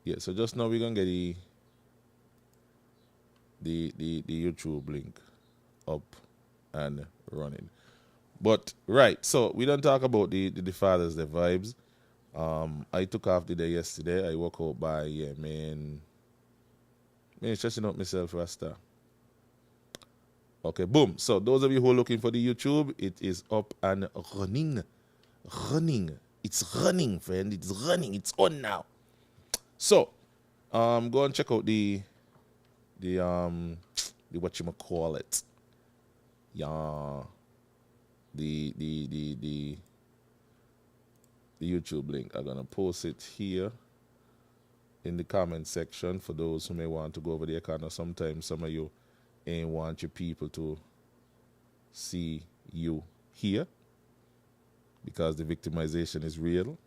Yeah, so just now we're gonna get the YouTube link up and running. But right, so we don't talk about the Father's Day vibes. I took off the day yesterday. I woke up by stressing out myself, Rasta. Okay, boom. So those of you who are looking for the YouTube, it is up and running. Running. It's running, friend. It's running. It's on now. So, go and check out the whatchamacallit. Yeah. The YouTube link. I'm gonna post it here in the comment section for those who may want to go over there. Kind of sometimes some of you ain't want your people to see you here because the victimization is real.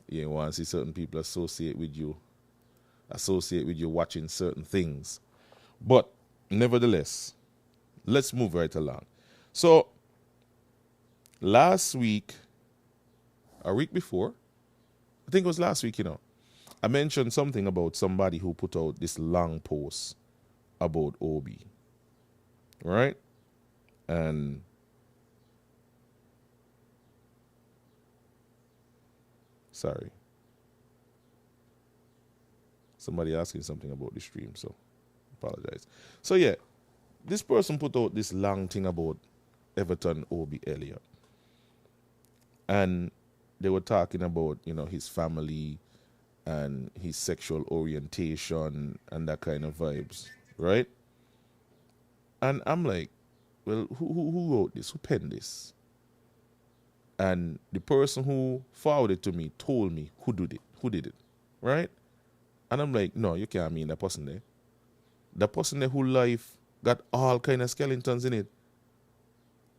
You ain't want to see certain people associate with you watching certain things. But nevertheless, let's move right along. So last week, a week before, I think it was last week, I mentioned something about somebody who put out this long post about Obi, right? And sorry, somebody asking something about the stream, so apologize. So yeah, this person put out this long thing about Everton Obi Elliott, and they were talking about his family and his sexual orientation and that kind of vibes, right? And I'm like, well, who wrote this? Who penned this? And the person who forwarded it to me told me who did it, right? And I'm like, no, you can't mean that person there. The person there who life got all kind of skeletons in it,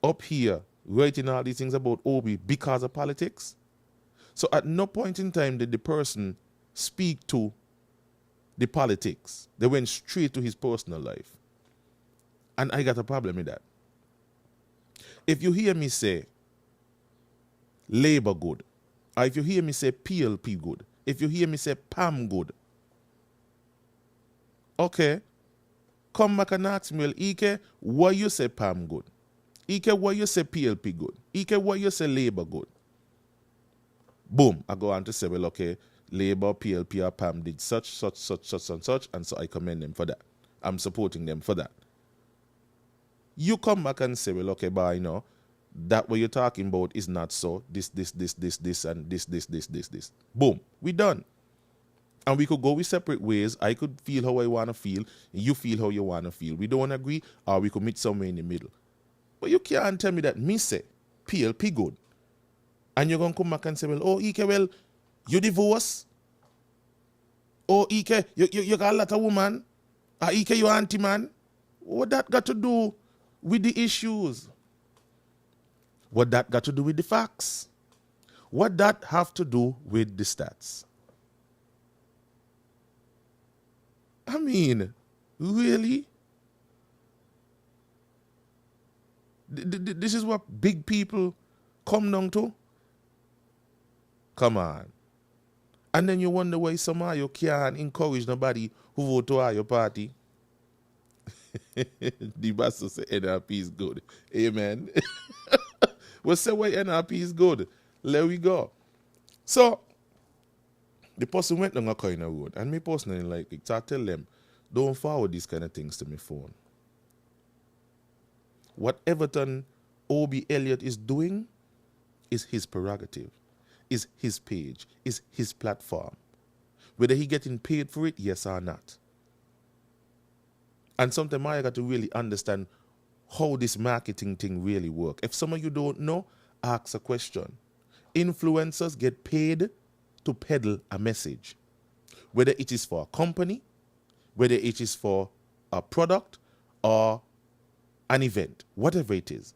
up here writing all these things about Obi because of politics. So at no point in time did the person speak to the politics. They went straight to his personal life. And I got a problem with that. If you hear me say Labour good, or if you hear me say PLP good, if you hear me say PAM good, okay, come back and ask me, well, Ike, why you say PAM good? Ike, why you say PLP good? Ike, why you say Labour good? Boom, I go on to say, well, okay, Labour, PLP, or PAM did such, and such, and so I commend them for that. I'm supporting them for that. You come back and say, well, okay, but that what you're talking about is not so. This, and this. Boom, we done. And we could go with separate ways. I could feel how I want to feel. You feel how you want to feel. We don't agree, or we could meet somewhere in the middle. But you can't tell me that me say PLP good. And you're going to come back and say, well, oh, Ike, well, you divorce. Oh, Ike, you got a lot of woman. Ike, you anti-man. What that got to do with the issues? What that got to do with the facts? What that have to do with the stats? I mean, really? This is what big people come down to? Come on. And then you wonder why somehow you can't encourage nobody who vote to your party. The pastor say NRP is good. Amen. We'll say why NRP is good. There we go. So, the person went down a kind of road. And me personally like it. So I tell them, don't forward these kind of things to my phone. What Everton Obi Elliott is doing is his prerogative, is his page, is his platform. Whether he getting paid for it, yes or not. And sometimes I got to really understand how this marketing thing really works. If some of you don't know, ask a question. Influencers get paid to peddle a message. Whether it is for a company, whether it is for a product or an event, whatever it is.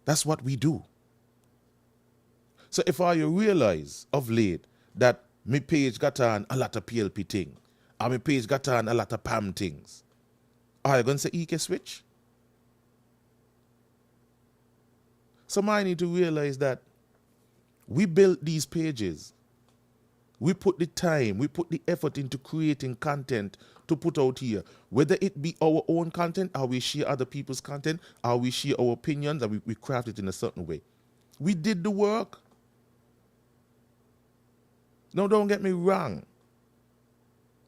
That's what we do. So if I realize of late that my page got on a lot of PLP thing, or my page got on a lot of PAM things, are you going to say EK switch? So I need to realize that we built these pages We put the time, we put the effort into creating content to put out here. Whether it be our own content, or we share other people's content, or we share our opinions, and we craft it in a certain way. We did the work. Now, don't get me wrong.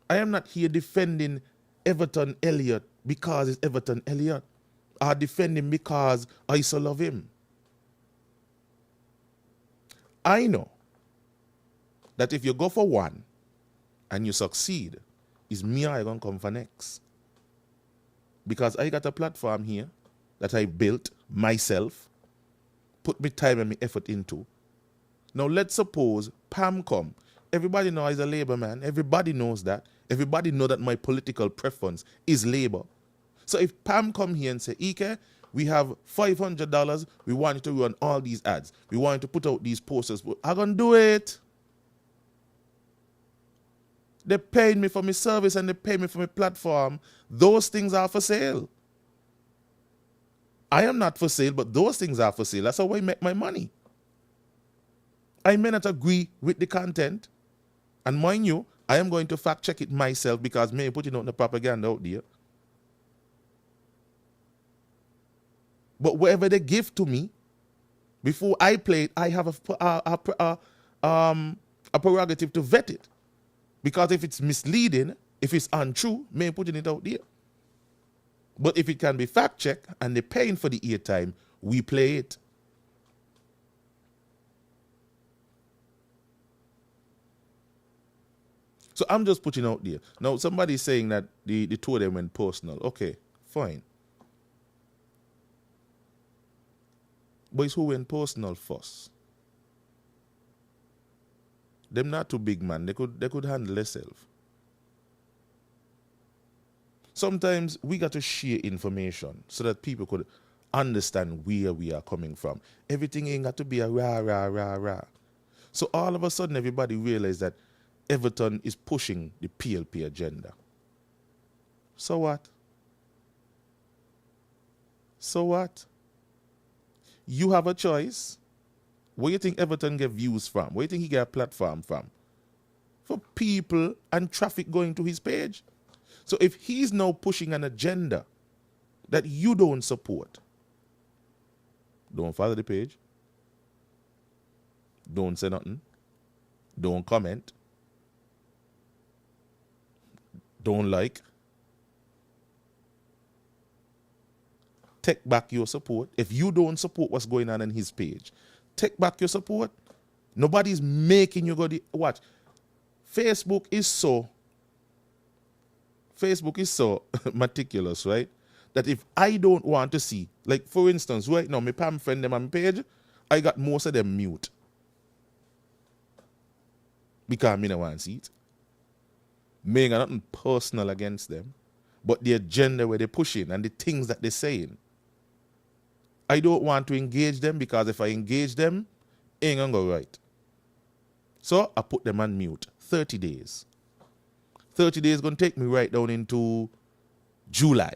I am not here defending Everton Elliott because it's Everton Elliott. I defend him because I so love him. I know that if you go for one and you succeed, it's me I gonna come for next. Because I got a platform here that I built myself, put my time and my effort into. Now let's suppose Pam come. Everybody knows he's a Labour man. Everybody knows that. Everybody knows that my political preference is Labour. So if Pam come here and say, Ike, we have $500, we want you to run all these ads. We want you to put out these posters. I'm going to do it. They paid me for my service and they paid me for my platform. Those things are for sale. I am not for sale, but those things are for sale. That's how I make my money. I may not agree with the content. And mind you, I am going to fact check it myself because may putting out the propaganda out there. But whatever they give to me, before I play it, I have a prerogative to vet it. Because if it's misleading, if it's untrue, may putting it out there. But if it can be fact checked and they're paying for the airtime, we play it. So I'm just putting out there. Now somebody's saying that the two of them went personal. Okay, fine. But it's who went personal first. Them not too big, man. They could handle themselves. Sometimes we got to share information so that people could understand where we are coming from. Everything ain't got to be a rah. So all of a sudden everybody realized that Everton is pushing the PLP agenda. So what? So what? You have a choice. Where you think Everton get views from? Where you think he get a platform from? For people and traffic going to his page. So if he's now pushing an agenda that you don't support, don't follow the page. Don't say nothing. Don't comment. Don't like. Take back your support. If you don't support what's going on his page, take back your support. Nobody's making you go watch. Facebook is so meticulous, right? That if I don't want to see, like for instance, right now, my Pam friend them on my page, I got most of them mute. Because I don't want to see it. Me ain't got nothing personal against them. But the agenda where they're pushing and the things that they're saying, I don't want to engage them because if I engage them, it ain't gonna go right. So I put them on mute. 30 days. 30 days gonna take me right down into July.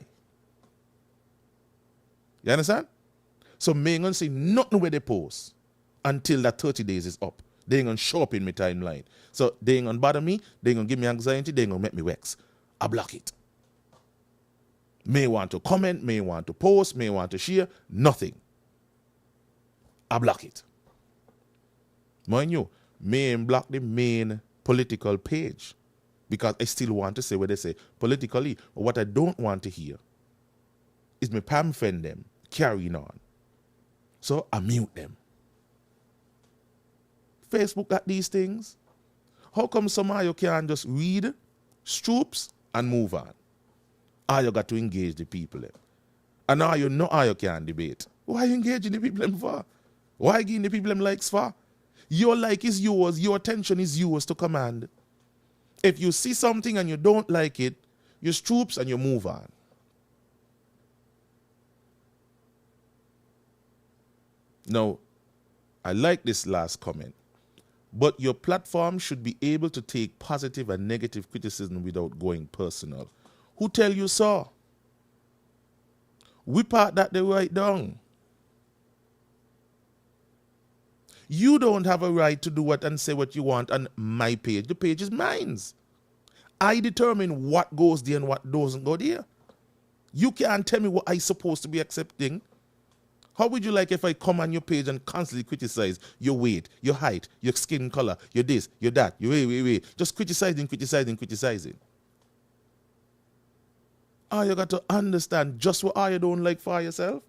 You understand? So me ain't gonna see nothing where they post until that 30 days is up. They ain't gonna show up in my timeline. So they ain't gonna bother me, they ain't gonna give me anxiety, they ain't gonna make me vex. I block it. May want to comment, may want to post, may want to share, nothing. I block it. Mind you, may block the main political page because I still want to say what they say politically. But what I don't want to hear is me Pam friend them carrying on. So I mute them. Facebook got these things. How come somehow you can't just read, stroops, and move on? Or you got to engage the people. And now you know how you can debate. Why you engaging the people for? Why giving the people likes for? Your like is yours, your attention is yours to command. If you see something and you don't like it, you stroops and you move on. Now, I like this last comment. But your platform should be able to take positive and negative criticism without going personal. Who tell you so? We part that they write down. You don't have a right to do what and say what you want on my page. The page is mine. I determine what goes there and what doesn't go there. You can't tell me what I'm supposed to be accepting. How would you like if I come on your page and constantly criticize your weight, your height, your skin color, your this, your that, your way. Just criticizing. Oh, you got to understand just what you don't like for yourself.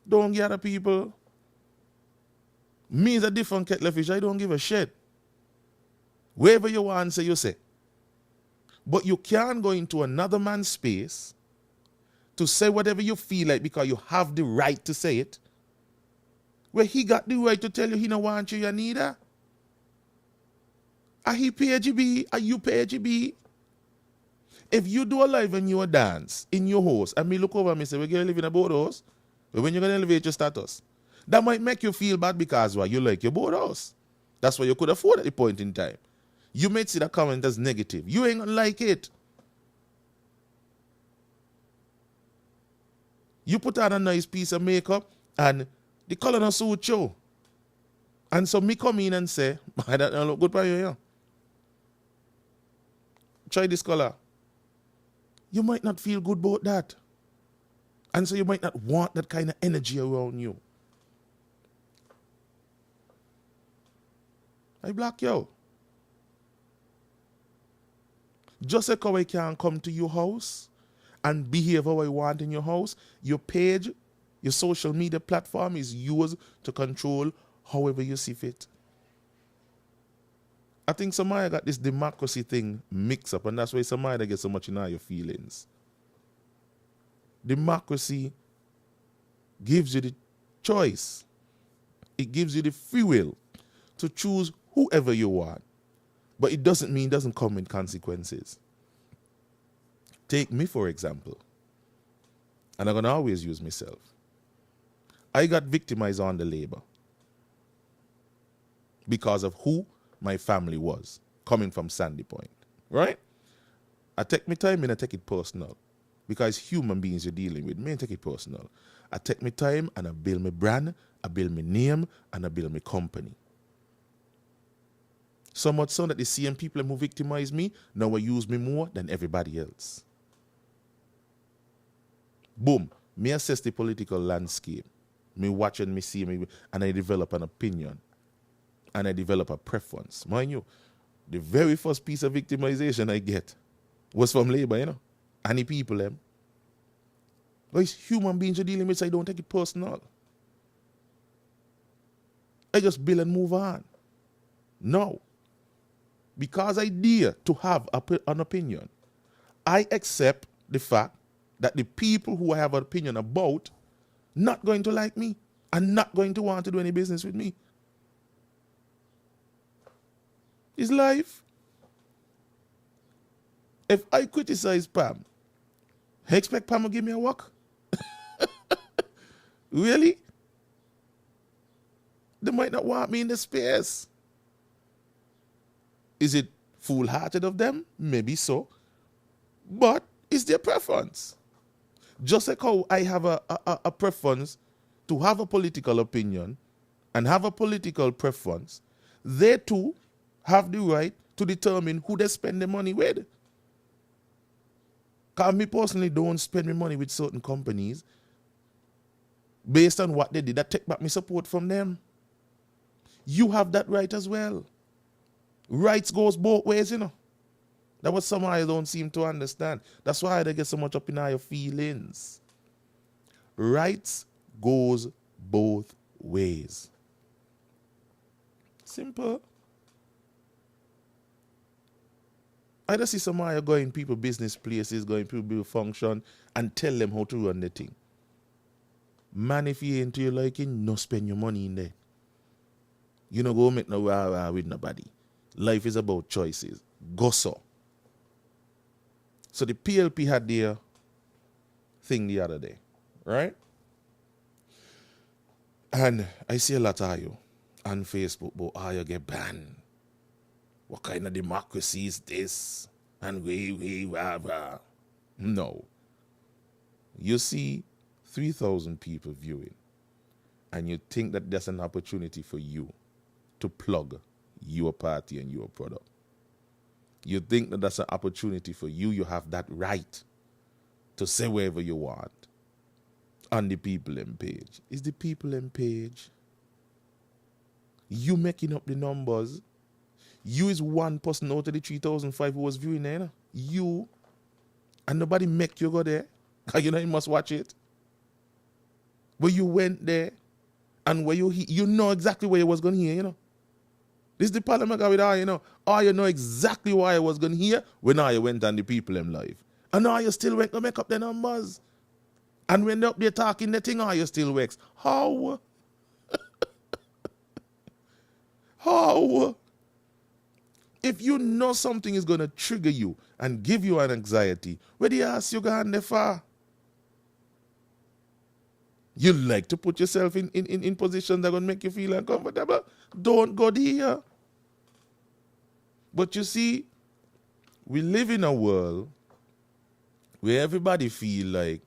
Don't get other people. Me is a different kettle of fish. I don't give a shit. Wherever you want, say you say. But you can't go into another man's space to say whatever you feel like because you have the right to say it. Where he got the right to tell you he don't want you neither. Are he pay GB? Are you pay GB? If you do a live and you a dance in your house and me look over and me say, we're going to live in a boathouse, but when you're going to elevate your status, that might make you feel bad because why? You like your boathouse. That's what you could afford at the point in time. You may see that comment as negative. You ain't gonna like it. You put on a nice piece of makeup and the color not suit you. And so me come in and say, that don't look good for you, yeah. Try this color. You might not feel good about that. And so you might not want that kind of energy around you. I block you. Just like how I can come to your house and behave how I want in your house, your page, your social media platform is yours to control however you see fit. I think somebody got this democracy thing mixed up, and that's why somebody gets so much in all your feelings. Democracy gives you the choice. It gives you the free will to choose whoever you want. But it doesn't mean it doesn't come with consequences. Take me, for example. And I'm going to always use myself. I got victimized on the labor because of who my family was, coming from Sandy Point. Right? I take my time and I take it personal. Because human beings you're dealing with, me take it personal. I take my time and I build my brand, I build my name, and I build my company. So much so that the same people who victimize me now use me more than everybody else. Boom. Me assess the political landscape. Me watch and me see me, and I develop an opinion. And I develop a preference. Mind you, the very first piece of victimization I get was from labor, you know. And the people, them. But it's human beings you're dealing with, so I don't take it personal. I just build and move on. No. Because I dare to have an opinion, I accept the fact that the people who I have an opinion about not going to like me and not going to want to do any business with me. It's life. If I criticize Pam, I expect Pam to give me a walk? Really? They might not want me in the space. Is it foolhardy of them? Maybe so. But it's their preference. Just like how I have a preference to have a political opinion and have a political preference, they too have the right to determine who they spend their money with. Because me personally don't spend my money with certain companies based on what they did. I take back my support from them. You have that right as well. Rights goes both ways, you know. That's what some of you don't seem to understand. That's why they get so much up in your feelings. Rights goes both ways. Simple. I just see some of you going people business places, going people function, and tell them how to run the thing. Man, if you ain't to your liking, no spend your money in there. You know, go make no rah-rah with nobody. Life is about choices. Go so. So the PLP had their thing the other day, right? And I see a lot of you on Facebook, but you get banned. What kind of democracy is this? And rah. No. You see 3,000 people viewing. and you think that there's an opportunity for you to plug your party and your product. You think that that's an opportunity for you. You have that right to say whatever you want on the People M page. Is the People M page? You making up the numbers. You is one person out of the 3,005 who was viewing there. You know? You. And nobody make you go there. Because you know you must watch it. But you went there. And where you know exactly where you was going to hear, you know. This is the problem I got with all, you know. All you know exactly why I was going to hear when I went on the People M live. And now you still went to make up the numbers. And when they're up there talking the thing, you still works. How? How? If you know something is going to trigger you and give you an anxiety, where do you ask you going there for? You like to put yourself in positions that are going to make you feel uncomfortable. Don't go there. But you see, we live in a world where everybody feel like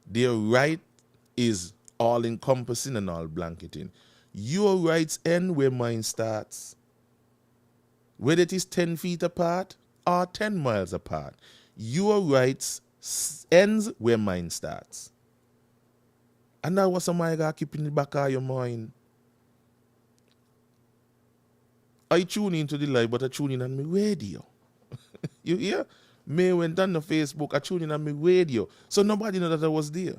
their right is all encompassing and all blanketing. Your rights end where mine starts. Whether it is 10 feet apart or 10 miles apart. Your rights ends where mine starts. And that was something I got to keep in the back of your mind. I tune into the live, but I tune in on my radio. You hear? Me went on the Facebook, I tune in on my radio. So nobody know that I was there.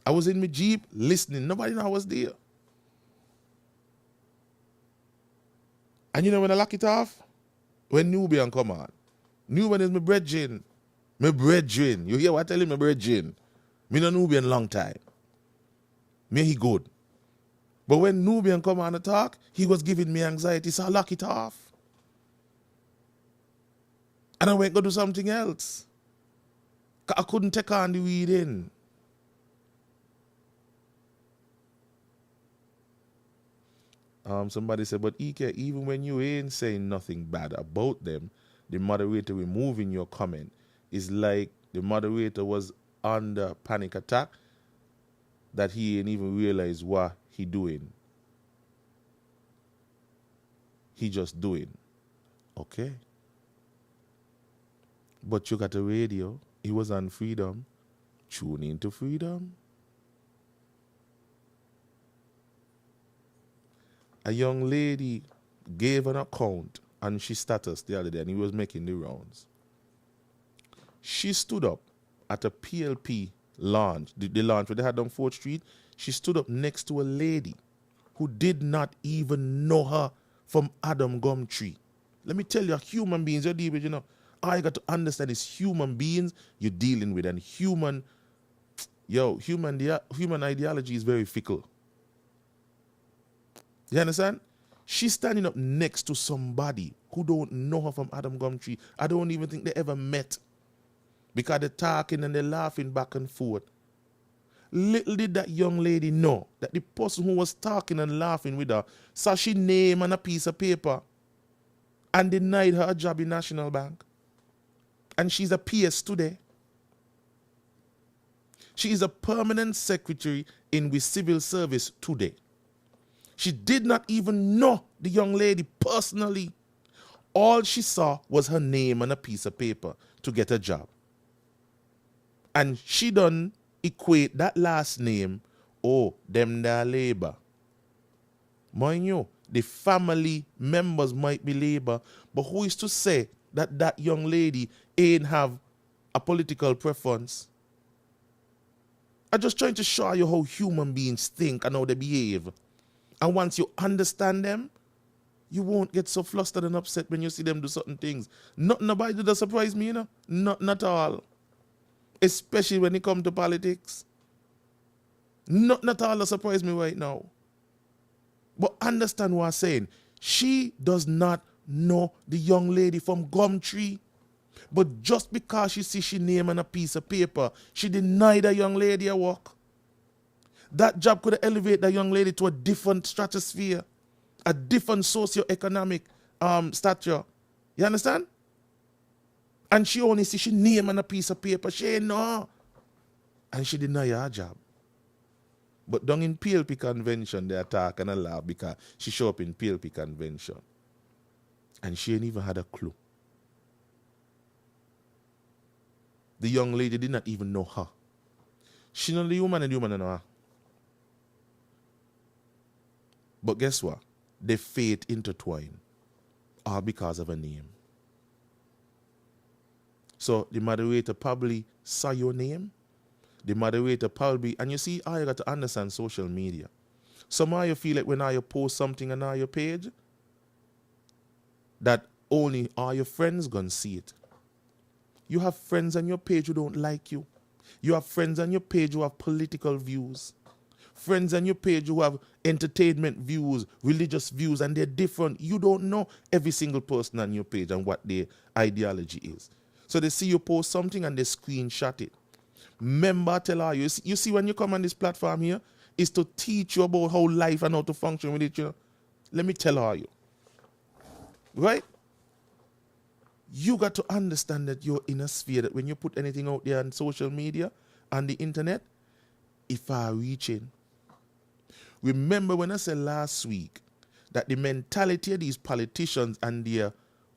I was in my Jeep listening. Nobody know I was there. And you know when I lock it off? When Nubian come on. Nubian is my brethren. My brethren. You hear what I tell him? My brethren. Me no Nubian long time. Me he good. But when Nubian come on to talk, he was giving me anxiety, so I lock it off. And I went go do something else. I couldn't take on the reading. Somebody said, but Ike, even when you ain't saying nothing bad about them, the moderator removing your comment is like the moderator was under panic attack that he ain't even realize what he doing. He just doing. Okay. But you got a radio. He was on Freedom. Tune into Freedom. A young lady gave an account on she status the other day and he was making the rounds. She stood up at a PLP launch, the launch where they had on 4th Street. She stood up next to a lady who did not even know her from Adam Gumtree. Let me tell you, human beings you're dealing with, you know. All you got to understand is human beings you're dealing with, and human ideology is very fickle. You understand? She's standing up next to somebody who don't know her from Adam Gumtree. I don't even think they ever met. Because they're talking and they're laughing back and forth. Little did that young lady know that the person who was talking and laughing with her saw she name on a piece of paper and denied her a job in National Bank. And she's a PS today. She is a permanent secretary in the civil service today. She did not even know the young lady personally. All she saw was her name on a piece of paper to get a job. And she done equate that last name, them da labor. Mind you, the family members might be labor, but who is to say that that young lady ain't have a political preference? I'm just trying to show you how human beings think and how they behave. And once you understand them, you won't get so flustered and upset when you see them do certain things. Nobody did that surprise me, you know? Not at all. Especially when it comes to politics. Not at all that surprise me right now. But understand what I'm saying. She does not know the young lady from Gumtree. But just because she see she name on a piece of paper, she denied the young lady a work. That job could elevate the young lady to a different stratosphere, a different socio-economic stature. You understand? And she only see she name on a piece of paper. She ain't know. And she deny her job. But down in PLP convention, they attack and a laugh because she show up in PLP convention. And she ain't even had a clue. The young lady did not even know her. She know the woman and the woman know her. But guess what? Their fate intertwine. All because of a name. So the moderator probably saw your name. The moderator probably, and you see how you got to understand social media. Somehow you feel like when you post something on your page, that only all your friends gonna see it. You have friends on your page who don't like you. You have friends on your page who have political views. Friends on your page who have entertainment views, religious views, and they're different. You don't know every single person on your page and what their ideology is. So they see you post something and they screenshot it. Remember, tell you see when you come on this platform here, is to teach you about how life and how to function with it. You know? Let me tell you. Right? You got to understand that you're in a sphere that when you put anything out there on social media, on the internet, if I reaching. Remember when I said last week that the mentality of these politicians and their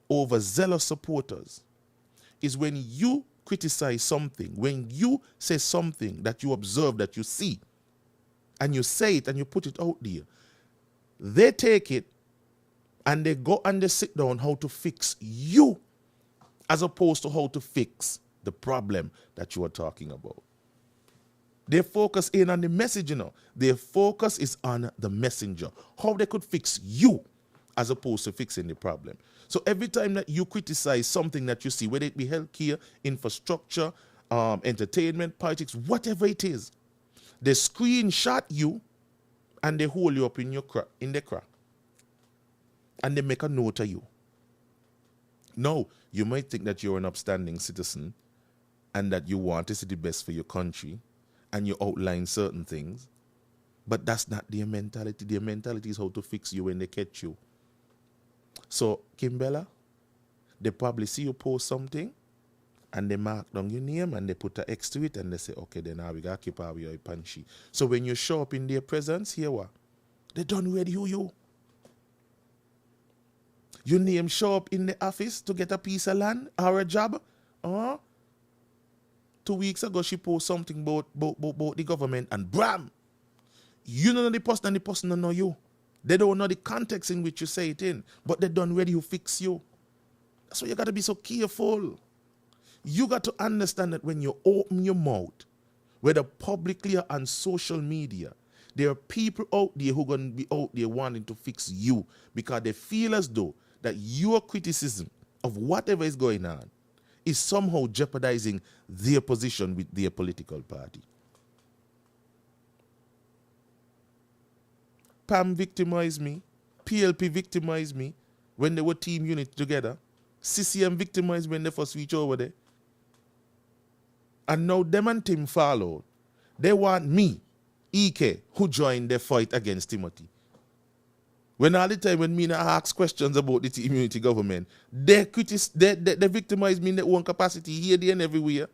overzealous supporters is when you criticize something, when you say something that you observe, that you see, and you say it and you put it out there, they take it and they go and they sit down how to fix you as opposed to how to fix the problem that you are talking about. They focus in on the message, you know. Their focus is on the messenger, how they could fix you as opposed to fixing the problem. So every time that you criticize something that you see, whether it be healthcare, infrastructure, entertainment, politics, whatever it is, they screenshot you and they hold you up in the crack. And they make a note of you. No, you might think that you're an upstanding citizen and that you want to see the best for your country and you outline certain things, but that's not their mentality. Their mentality is how to fix you when they catch you. So, Kimbella, they probably see you post something and they mark down your name and they put an X to it and they say, okay, then now we got to keep our punchy. So when you show up in their presence, here what? They done ready you. Your name show up in the office to get a piece of land or a job. 2 weeks ago, she posted something about the government and bram! You know the person and the person don't know you. They don't know the context in which you say it in, but they done ready to fix you. That's why you got to be so careful. You got to understand that when you open your mouth, whether publicly or on social media, there are people out there who are going to be out there wanting to fix you because they feel as though that your criticism of whatever is going on is somehow jeopardizing their position with their political party. PAM victimized me. PLP victimized me when they were team unit together. CCM victimized when they first reach over there. And now them and Tim followed. They want me, EK, who joined the fight against Timothy. When all the time when me ask questions about the team unity government, they victimize me in their own capacity here, there, and everywhere.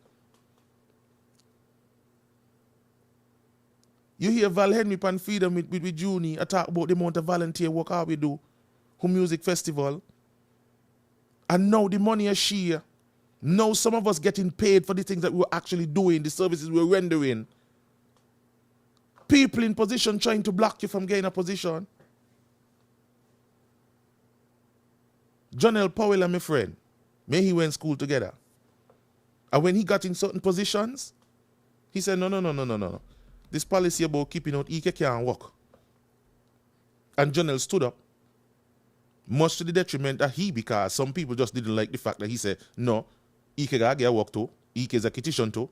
You hear Val Henry pan Freedom with Juni, I talk about the amount of volunteer work how we do, who music festival. And now the money is sheer. Now some of us getting paid for the things that we're actually doing, the services we're rendering. People in position trying to block you from getting a position. John L. Powell and my friend, me he went to school together. And when he got in certain positions, he said, no. This policy about keeping out EK can't work. And John L. stood up, much to the detriment of because some people just didn't like the fact that he said, no, EK got to get work too. EK is a petition too.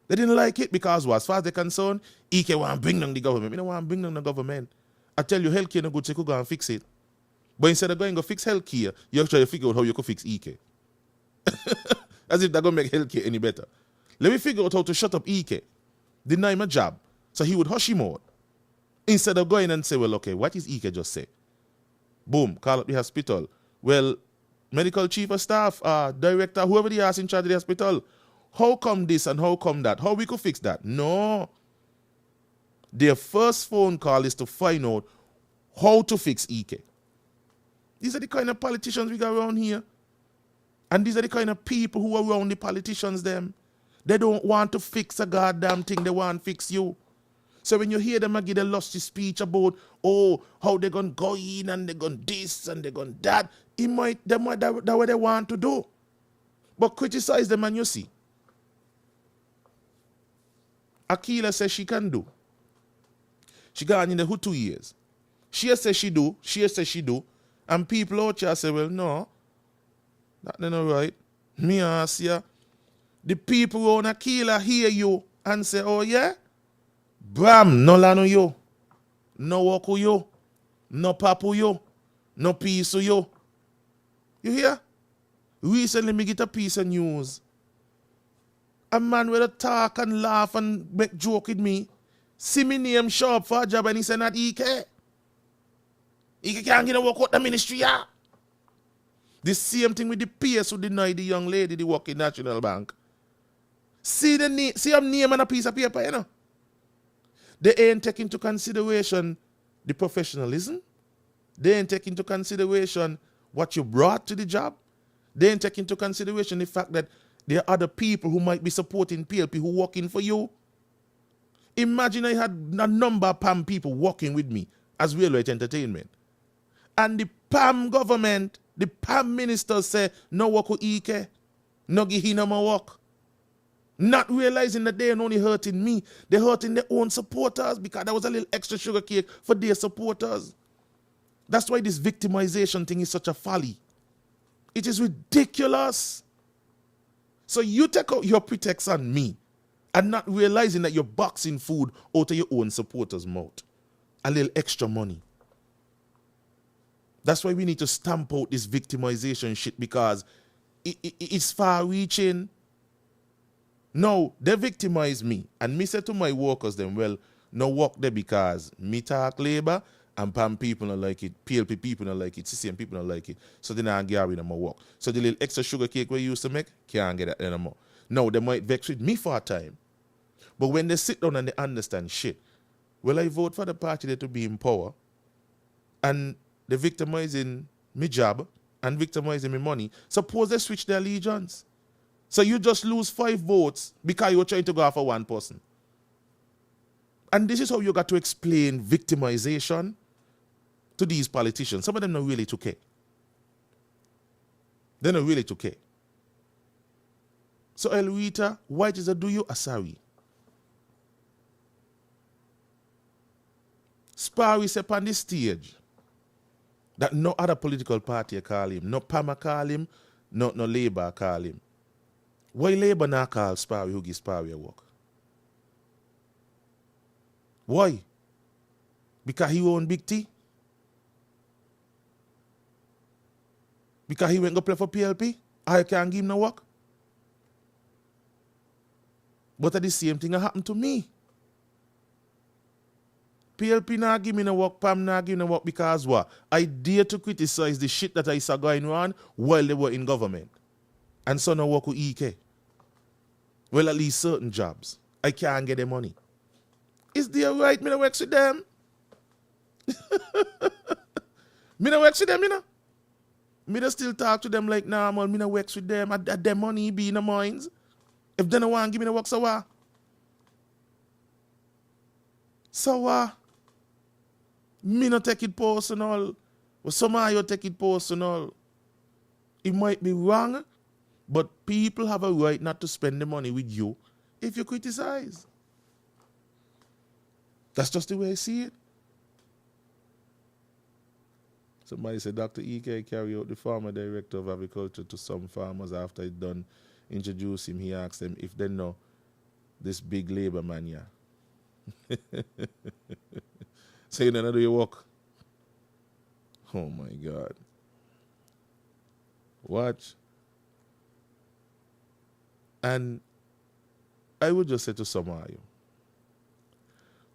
They didn't like it because, as far as they're concerned, EK want to bring down the government. We don't want to bring down the government. I tell you, healthcare no good, so you could go and fix it. But instead of going to fix healthcare, you try to figure out how you could fix EK. As if that's going to make healthcare any better. Let me figure out how to shut up EK, deny him a job, so he would hush him out. Instead of going and say, well, okay, what is EK just say? Boom, call up the hospital. Well, medical chief of staff, director, whoever they are in charge of the hospital, how come this and how come that? How we could fix that? No. their first phone call is to find out how to fix EK. These are the kind of politicians we got around here. And these are the kind of people who are around the politicians them. They don't want to fix a goddamn thing, they want to fix you. So when you hear them give a lusty speech about, oh, how they're going to go in and they're going to this and they're going to that, that's what they want to do. But criticize them and you see. Akila says she can do. She got in the hood 2 years. She says she do. She says she do. And people out here say, well, no, that's not right. Me ask you. The people on Akila hear you and say, oh yeah? Bram, no lano yo. No woku yo. No papu yo. No piece yo. You hear? Recently me get a piece of news. A man with a talk and laugh and make joke with me. See me name show up for a job and he said not EK. EK can't get a work out the ministry, yeah. The same thing with the PS who denied the young lady the work in National Bank. See her name on a piece of paper, you know. They ain't take into consideration the professionalism. They ain't take into consideration what you brought to the job. They ain't take into consideration the fact that there are other people who might be supporting PLP who working for you. Imagine I had a number of PAM people working with me as Railway Entertainment. And the PAM government, the PAM ministers say, no work with EK, no give him no more work. Not realizing that they ain't only hurting me, they're hurting their own supporters because that was a little extra sugar cake for their supporters. That's why this victimization thing is such a folly. It is ridiculous. So you take out your pretext on me and not realizing that you're boxing food out of your own supporters' mouth. A little extra money. That's why we need to stamp out this victimization shit because it's far-reaching. No, they victimize me. And me say to my workers then, well, no work there because me talk labor and PAM people don't like it, PLP people don't like it, CCM people don't like it. So they don't get with them work. So the little extra sugar cake we used to make, can't get that anymore. No, they might vex with me for a time. But when they sit down and they understand shit, well, I vote for the party that to be in power and they're victimizing me job and victimizing me money. Suppose they switch their allegiance. So you just lose 5 votes because you're trying to go after one person. And this is how you got to explain victimization to these politicians. Some of them don't really to care. They don't really to care. So Elwita, white is a do you asari. Sparry said on this stage that no other political party call him, no PAMA call him, no Labour call him. Why Labour not call Sparry who gives Sparry a work? Why? Because he own Big T? Because he went to play for PLP? I can't give him no work? But the same thing happened to me. PLP not give me no work, PAM not give me no work because what? I dare to criticize the shit that I saw going on while they were in government. And so no work with EK. Well, at least certain jobs. I can't get the money. Is there right me no work with them? Me no work with them, you know? Me no still talk to them like normal. Me no work with them. At their money be in the minds. If they don't want to give me the work, so what? So what? Me no take it personal. Well, some of you take it personal. It might be wrong, but people have a right not to spend the money with you if you criticize. That's just the way I see it. Somebody said Dr. E.K. carry out the farmer director of agriculture to some farmers after he done introduce him. He asked them if they know this big labor man here. So you don't do your work. Oh my God. Watch. And I would just say to some of you,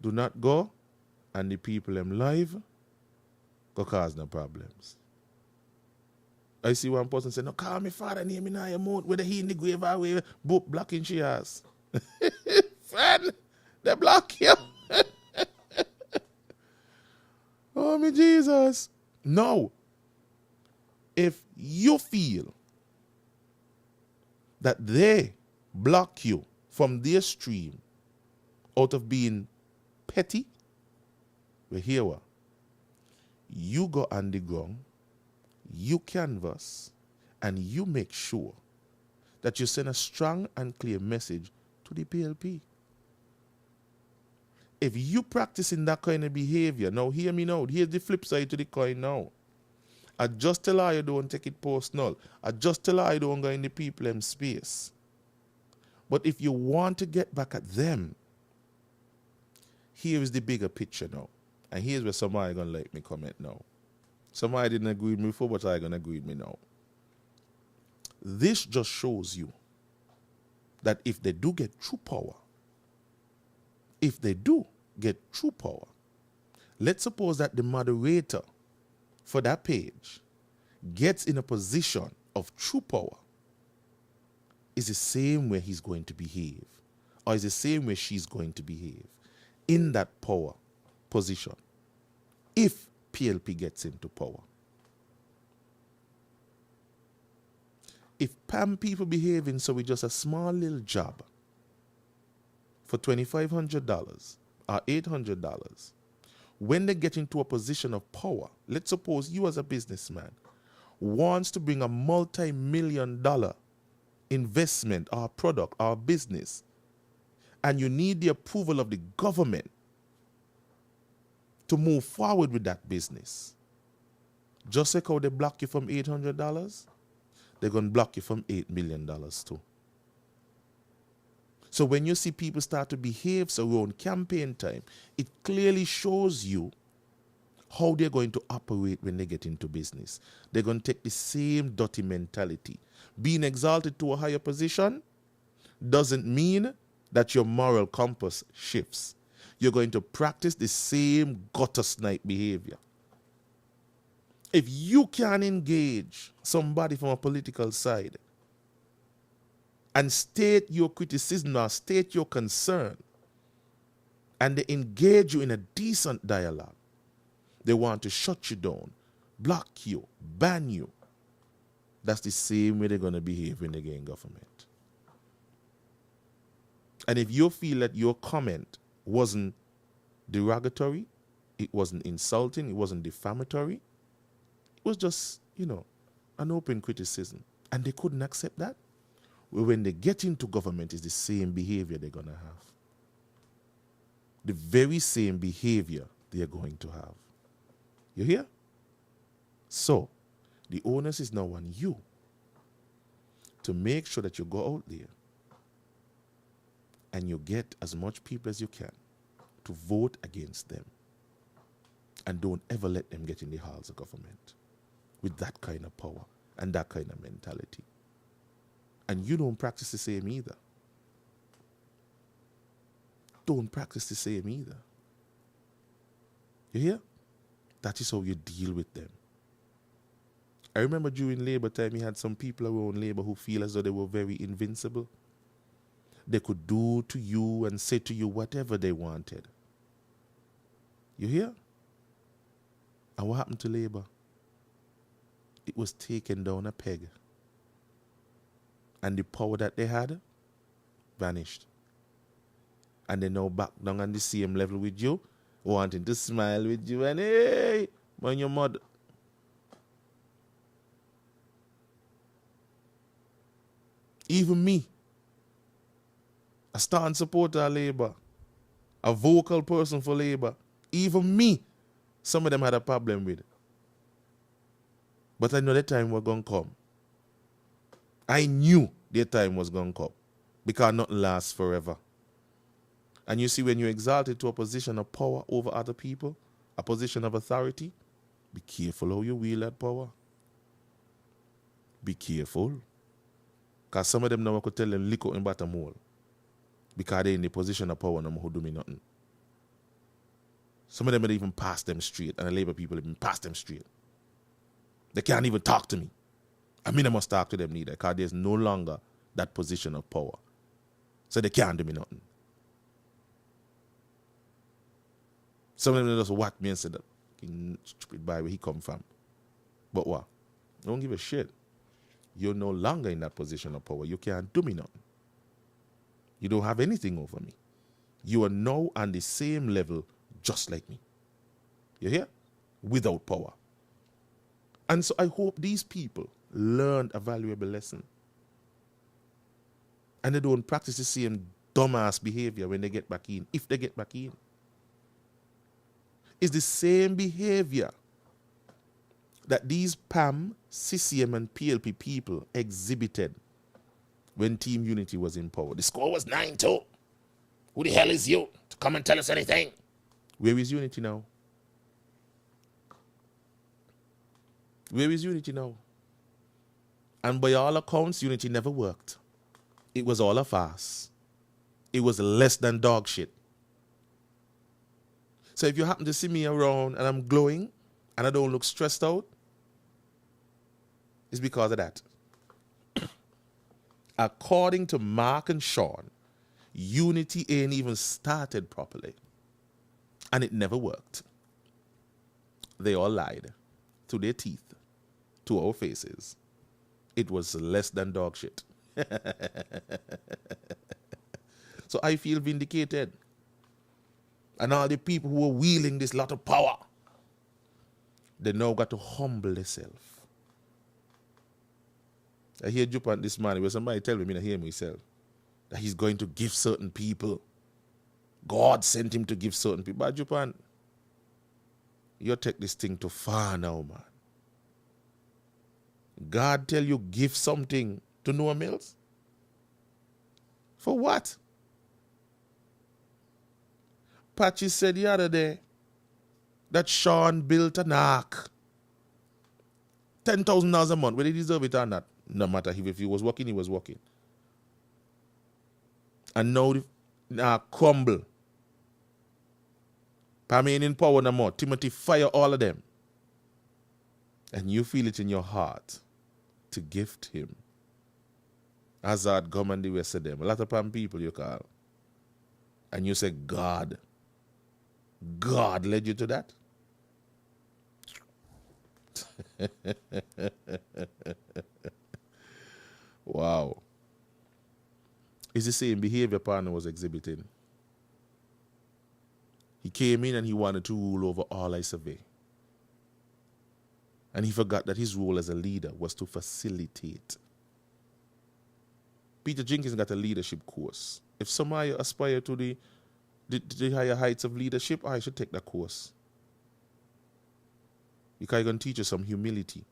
do not go and the people them live go cause no problems. I see one person say, no, call me father name in your mouth, whether he in the grave or whether book blocking she has. Friend, they block you. Oh, me Jesus. No. If you feel that they block you from their stream out of being petty, well, here we are. You go on the ground, you canvass, and you make sure that you send a strong and clear message to the PLP. If you practicing that kind of behavior, now hear me now, here's the flip side to the coin now. I just tell her you don't take it personal. I just tell her you don't go in the people space. But if you want to get back at them, here is the bigger picture now. And here's where somebody gonna like me comment now. Somebody didn't agree with me before, but I gonna agree with me now. This just shows you that if they do get true power, let's suppose that the moderator for that page gets in a position of true power, is the same way he's going to behave, or is the same way she's going to behave in that power position if PLP gets into power. If PAM people behaving so with just a small little job for $2,500 or $800, when they get into a position of power, let's suppose you as a businessman wants to bring a multi-million-dollar investment or product or business, and you need the approval of the government to move forward with that business. Just like how they block you from $800, they're going to block you from $8 million too. So when you see people start to behave so around campaign time, it clearly shows you how they're going to operate when they get into business. They're going to take the same dirty mentality. Being exalted to a higher position doesn't mean that your moral compass shifts. You're going to practice the same gutter snipe behavior. If you can engage somebody from a political side and state your criticism or state your concern, and they engage you in a decent dialogue, they want to shut you down, block you, ban you. That's the same way they're going to behave when they get in government. And if you feel that your comment wasn't derogatory, it wasn't insulting, it wasn't defamatory, it was just, an open criticism, and they couldn't accept that, well, when they get into government, it's the same behavior they're going to have. The very same behavior they're going to have. You hear? So, the onus is now on you to make sure that you go out there and you get as much people as you can to vote against them. And don't ever let them get in the halls of government with that kind of power and that kind of mentality. And you don't practice the same either. Don't practice the same either. You hear? That is how you deal with them. I remember during Labour time, you had some people around Labour who feel as though they were very invincible. They could do to you and say to you whatever they wanted. You hear? And what happened to Labour? It was taken down a peg. And the power that they had vanished. And they now back down on the same level with you, wanting to smile with you and hey, man, your mother. Even me, a staunch supporter of Labour, a vocal person for Labour, even me, some of them had a problem with it. But I know the time was going to come. I knew their time was going to come because nothing lasts forever. And you see, when you're exalted to a position of power over other people, a position of authority, be careful how you wield that power. Be careful. Because some of them now I could tell them lick out in bottom hole. Because they're in the position of power no more who do me nothing. Some of them would even pass them straight, and the Labour people even pass them straight. They can't even talk to me. I mean, I must talk to them neither, because there's no longer that position of power. So they can't do me nothing. Some of them just whack me and said, fucking stupid boy where he come from. But what? Don't give a shit. You're no longer in that position of power. You can't do me nothing. You don't have anything over me. You are now on the same level just like me. You hear? Without power. And so I hope these people learned a valuable lesson. And they don't practice the same dumbass behavior when they get back in, if they get back in. It's the same behavior that these PAM, CCM, and PLP people exhibited when Team Unity was in power. The score was 9-2. Who the hell is you to come and tell us anything? Where is Unity now? Where is Unity now? And by all accounts, Unity never worked. It was all a farce. It was less than dog shit. So if you happen to see me around and I'm glowing and I don't look stressed out, it's because of that. According to Mark and Sean, Unity ain't even started properly. And it never worked. They all lied to their teeth, to our faces. It was less than dog shit. So I feel vindicated. And all the people who are wielding this lot of power, they now got to humble themselves. I hear Jupan this morning where somebody tell me, I hear myself, that he's going to give certain people. God sent him to give certain people. But Jupan, you take this thing too far now, man. God tell you give something to Noah Mills? For what? Patchy said the other day that Sean built an ark. $10,000 a month. Whether he deserve it or not. No matter if he was working, he was working. And now the crumble. Pam ain't in power no more. Timothy fire all of them. And you feel it in your heart to gift him. Hazard, Gum, and the rest of them. A lot of Pam people you call. And you say, God. God led you to that? Wow. It's the same behavior partner was exhibiting. He came in and he wanted to rule over all I survey. And he forgot that his role as a leader was to facilitate. Peter Jenkins got a leadership course. If somebody aspire to the higher heights of leadership, I should take that course. Because he's going to teach you some humility.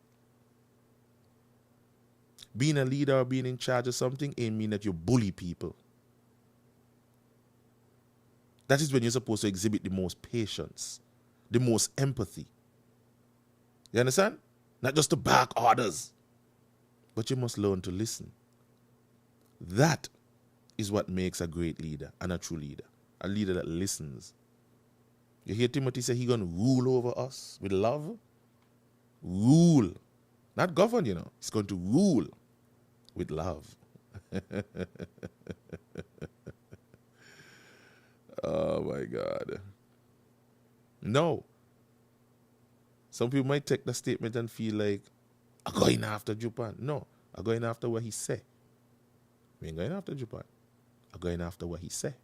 Being a leader or being in charge of something ain't mean that you bully people. That is when you're supposed to exhibit the most patience, the most empathy. You understand? Not just to back orders, but you must learn to listen. That is what makes a great leader and a true leader. A leader that listens. You hear Timothy say he's going to rule over us with love? Rule. Not govern, you know. He's going to rule with love. Oh, my God. No. Some people might take the statement and feel like, I'm going after Japan. No, I'm going after what he say. We ain't going after Japan. I'm going after what he say.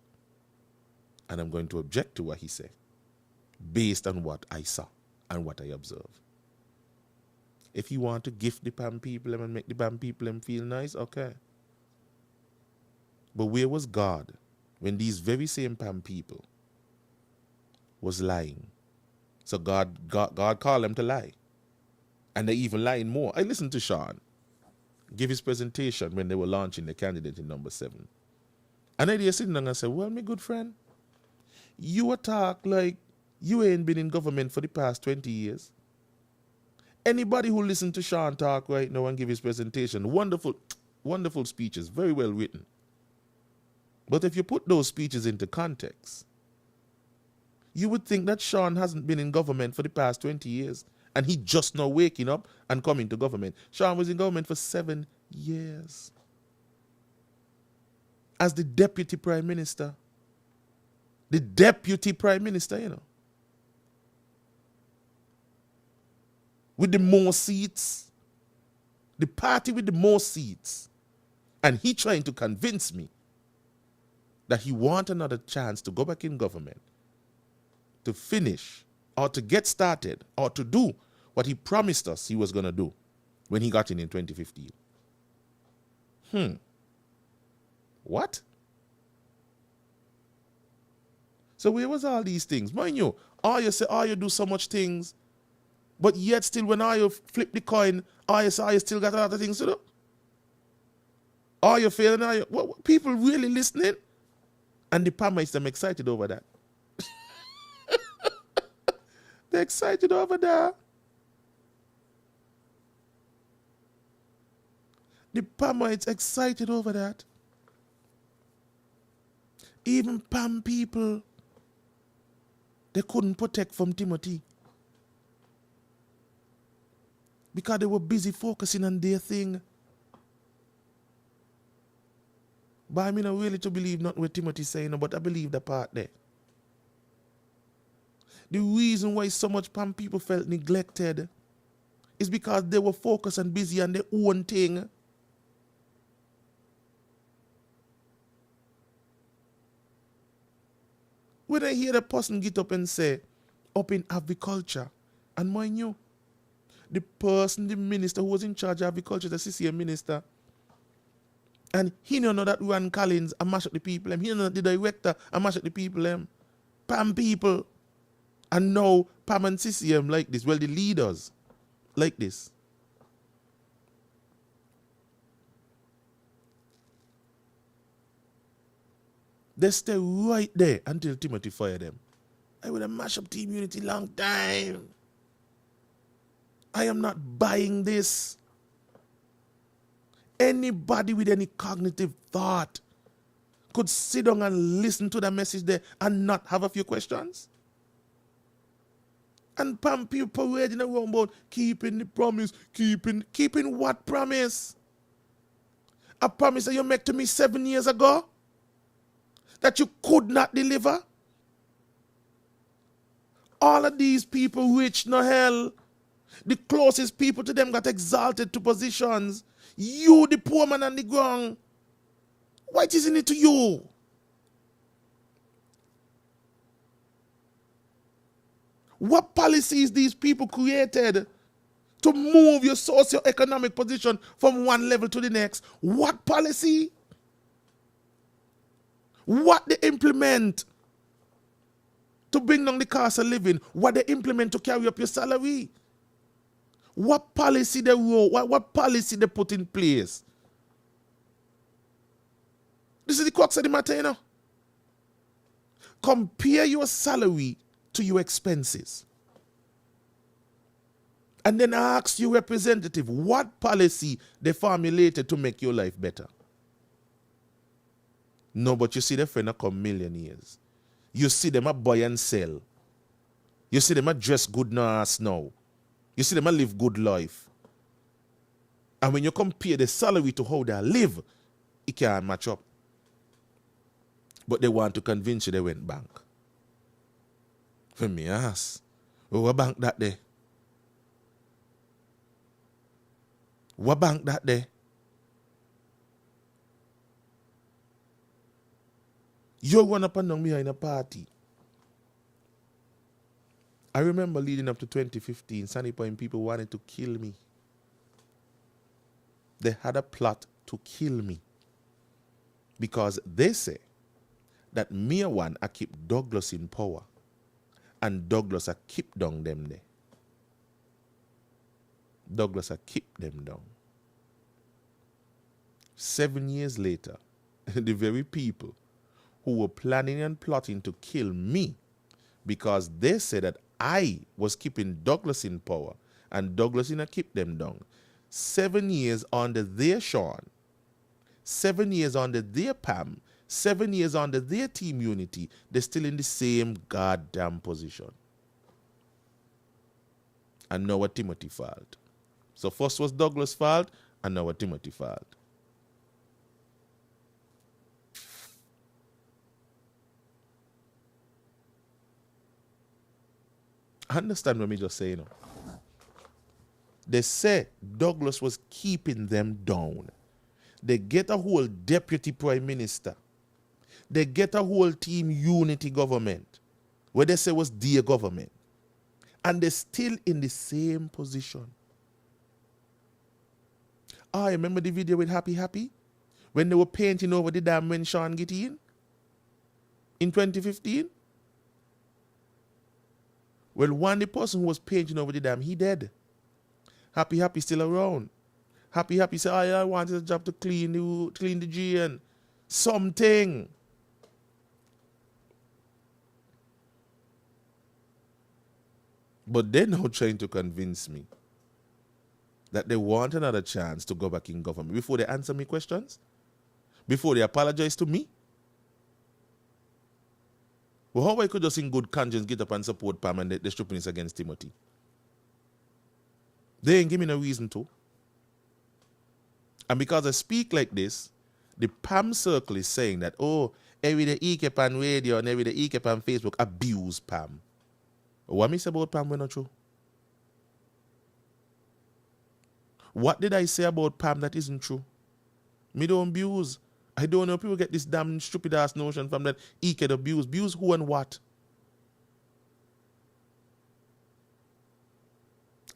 And I'm going to object to what he say based on what I saw and what I observed. If you want to gift the PAM people and make the PAM people feel nice, okay. But where was God when these very same PAM people was lying? So God called them to lie. And they even lying more. I listened to Sean give his presentation when they were launching the candidate in number 7. And I sitting down and said, well, my good friend, you talk like you ain't been in government for the past 20 years. Anybody who listen to Sean talk right now and give his presentation, wonderful, wonderful speeches, very well written. But if you put those speeches into context, you would think that Sean hasn't been in government for the past 20 years and he just now waking up and coming to government. Sean was in government for 7 years as the deputy prime minister. The deputy prime minister, you know. with the most seats, the party with the most seats, and he trying to convince me that he want another chance to go back in government, to finish, or to get started, or to do what he promised us he was going to do when he got in 2015. What? So where was all these things? Mind you, all you say, all you do so much things, but yet still when all you flip the coin, all you say, all you still got a lot of things to do? All you failing, all you, what, people really listening? And the Palmers, them excited over that. They're excited over that. The Palmers excited over that. Even Pam people, they couldn't protect from Timothy because they were busy focusing on their thing. But I mean, I really to believe not what Timothy saying, but I believe the part there. The reason why so much Pam people felt neglected is because they were focused and busy on their own thing. When I hear the person get up and say, up in agriculture, and mind you, the person, the minister who was in charge of agriculture, the CCM minister, and he don't know that Ron Collins and mash up the people, he don't know the director and mash up the people, Pam people. And now Pam and CCM like this, well, the leaders like this. They stay right there until Timothy fired them. I would have mashed up Team Unity long time. I am not buying this. Anybody with any cognitive thought could sit down and listen to the message there and not have a few questions. And Pam people parading around about keeping the promise, keeping what promise? A promise that you made to me 7 years ago? That you could not deliver? All of these people rich, no hell. The closest people to them got exalted to positions. You, the poor man on the ground. What isn't it to you? What policies these people created to move your socio-economic position from one level to the next? What policy? What they implement to bring down the cost of living? What they implement to carry up your salary? What policy they wrote? What policy they put in place? This is the crux of the matter, you know. Compare your salary to your expenses. And then ask your representative what policy they formulated to make your life better. No, but you see the friend come millionaires. You see them a buy and sell. You see them a dress good now. You see them a live good life. And when you compare the salary to how they live, it can't match up. But they want to convince you they went bank. For me, ask, what bank that day? What bank that day? You run up and down behind a party. I remember leading up to 2015, Sunny Point people wanted to kill me. They had a plot to kill me. Because they say that me one I keep Douglas in power. And Douglas I keep down them there. Douglas I keep them down. 7 years later, the very people who were planning and plotting to kill me because they said that I was keeping Douglas in power and Douglas in a keep them down. 7 years under their Sean, 7 years under their Pam, 7 years under their Team Unity, they're still in the same goddamn position. And now what Timothy fault. So first was Douglas' fault, and now what Timothy fault. Understand what me just say, you know. They say Douglas was keeping them down. They get a whole deputy prime minister. They get a whole team unity government, where they say was their government. And they're still in the same position. I remember the video with Happy Happy? When they were painting over the dam when Sean get in 2015? Well, the person who was painting over the dam, he dead. Happy Happy still around. Happy Happy said, I wanted a job to clean the GN. Something. But they're now trying to convince me that they want another chance to go back in government before they answer me questions, before they apologize to me. Well, how I could just in good conscience get up and support Pam and the stupidness against Timothy? They ain't give me no reason to. And because I speak like this, the Pam circle is saying that, oh, every day he kept on radio and every day he kept on Facebook abuse Pam. What me say about Pam when not true? What did I say about Pam that isn't true? Me don't abuse. I don't know if people get this damn stupid ass notion from that he can abuse. Abuse who and what?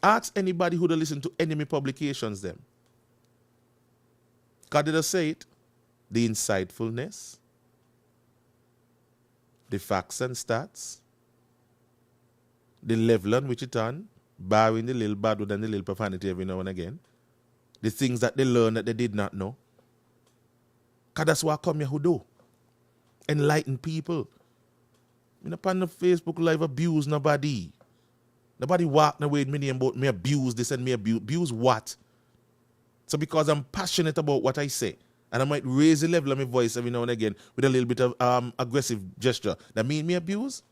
Ask anybody who don't listen to enemy publications them. God did I say it? The insightfulness, the facts and stats, the level on which it on, barring the little bad word and the little profanity every now and again, the things that they learn that they did not know. Because that's what I come here who do. Enlighten people. I'm not on the Facebook live abuse nobody. Nobody walking away with me about me abuse this and me abuse what? So because I'm passionate about what I say, and I might raise the level of my voice every now and again with a little bit of aggressive gesture, that mean me abuse?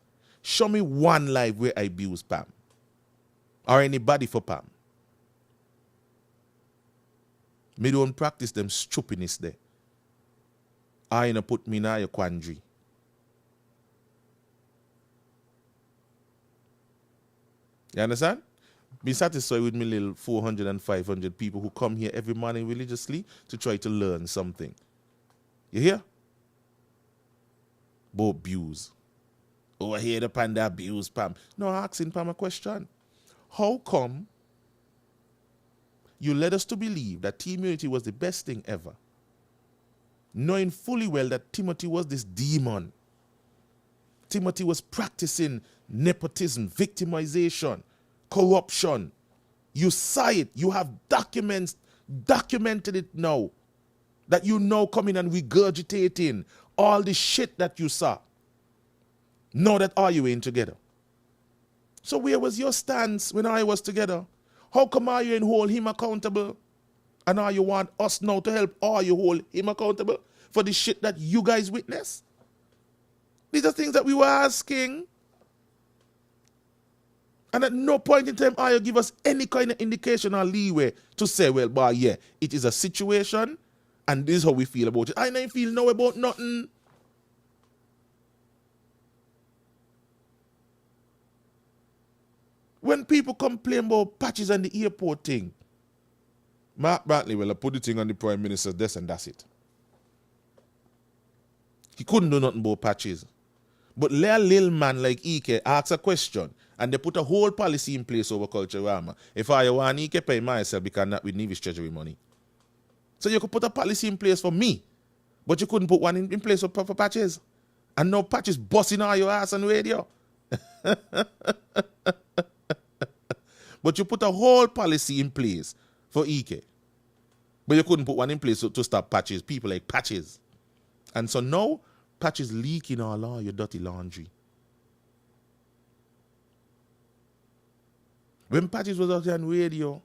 Show me one live where I abuse Pam. Or anybody for Pam. Me don't practice them stupidness there. I ain't put me in a quandary. You understand? Be satisfied with me little 400 and 500 people who come here every morning religiously to try to learn something. You hear? But abuse. Oh, I hear the panda abuse Pam. No, I'm asking Pam a question. How come you led us to believe that team unity was the best thing ever, knowing fully well that Timothy was this demon? Timothy was practicing nepotism, victimization, corruption. You saw it. You have documented it now. That you now coming and regurgitating all the shit that you saw. Now that all you in together. So where was your stance when I was together? How come are you in hold him accountable? And now you want us now to help all you hold him accountable for the shit that you guys witnessed? These are things that we were asking. And at no point in time are you give us any kind of indication or leeway to say, well, boy, yeah, it is a situation and this is how we feel about it. I don't feel no about nothing. When people complain about patches and the airport thing, Mark Brantley, well, I put the thing on the Prime Minister's desk and that's it. He couldn't do nothing about patches. But let a little man like Ike ask a question and they put a whole policy in place over Culturama. If I want Ike pay myself because not with Nevis Treasury money. So you could put a policy in place for me, but you couldn't put one in place for patches. And no patches busting all your ass on radio. But you put a whole policy in place for Ike. But you couldn't put one in place to stop patches, people like patches. And so now, patches leaking all your dirty laundry. When patches was out there on radio,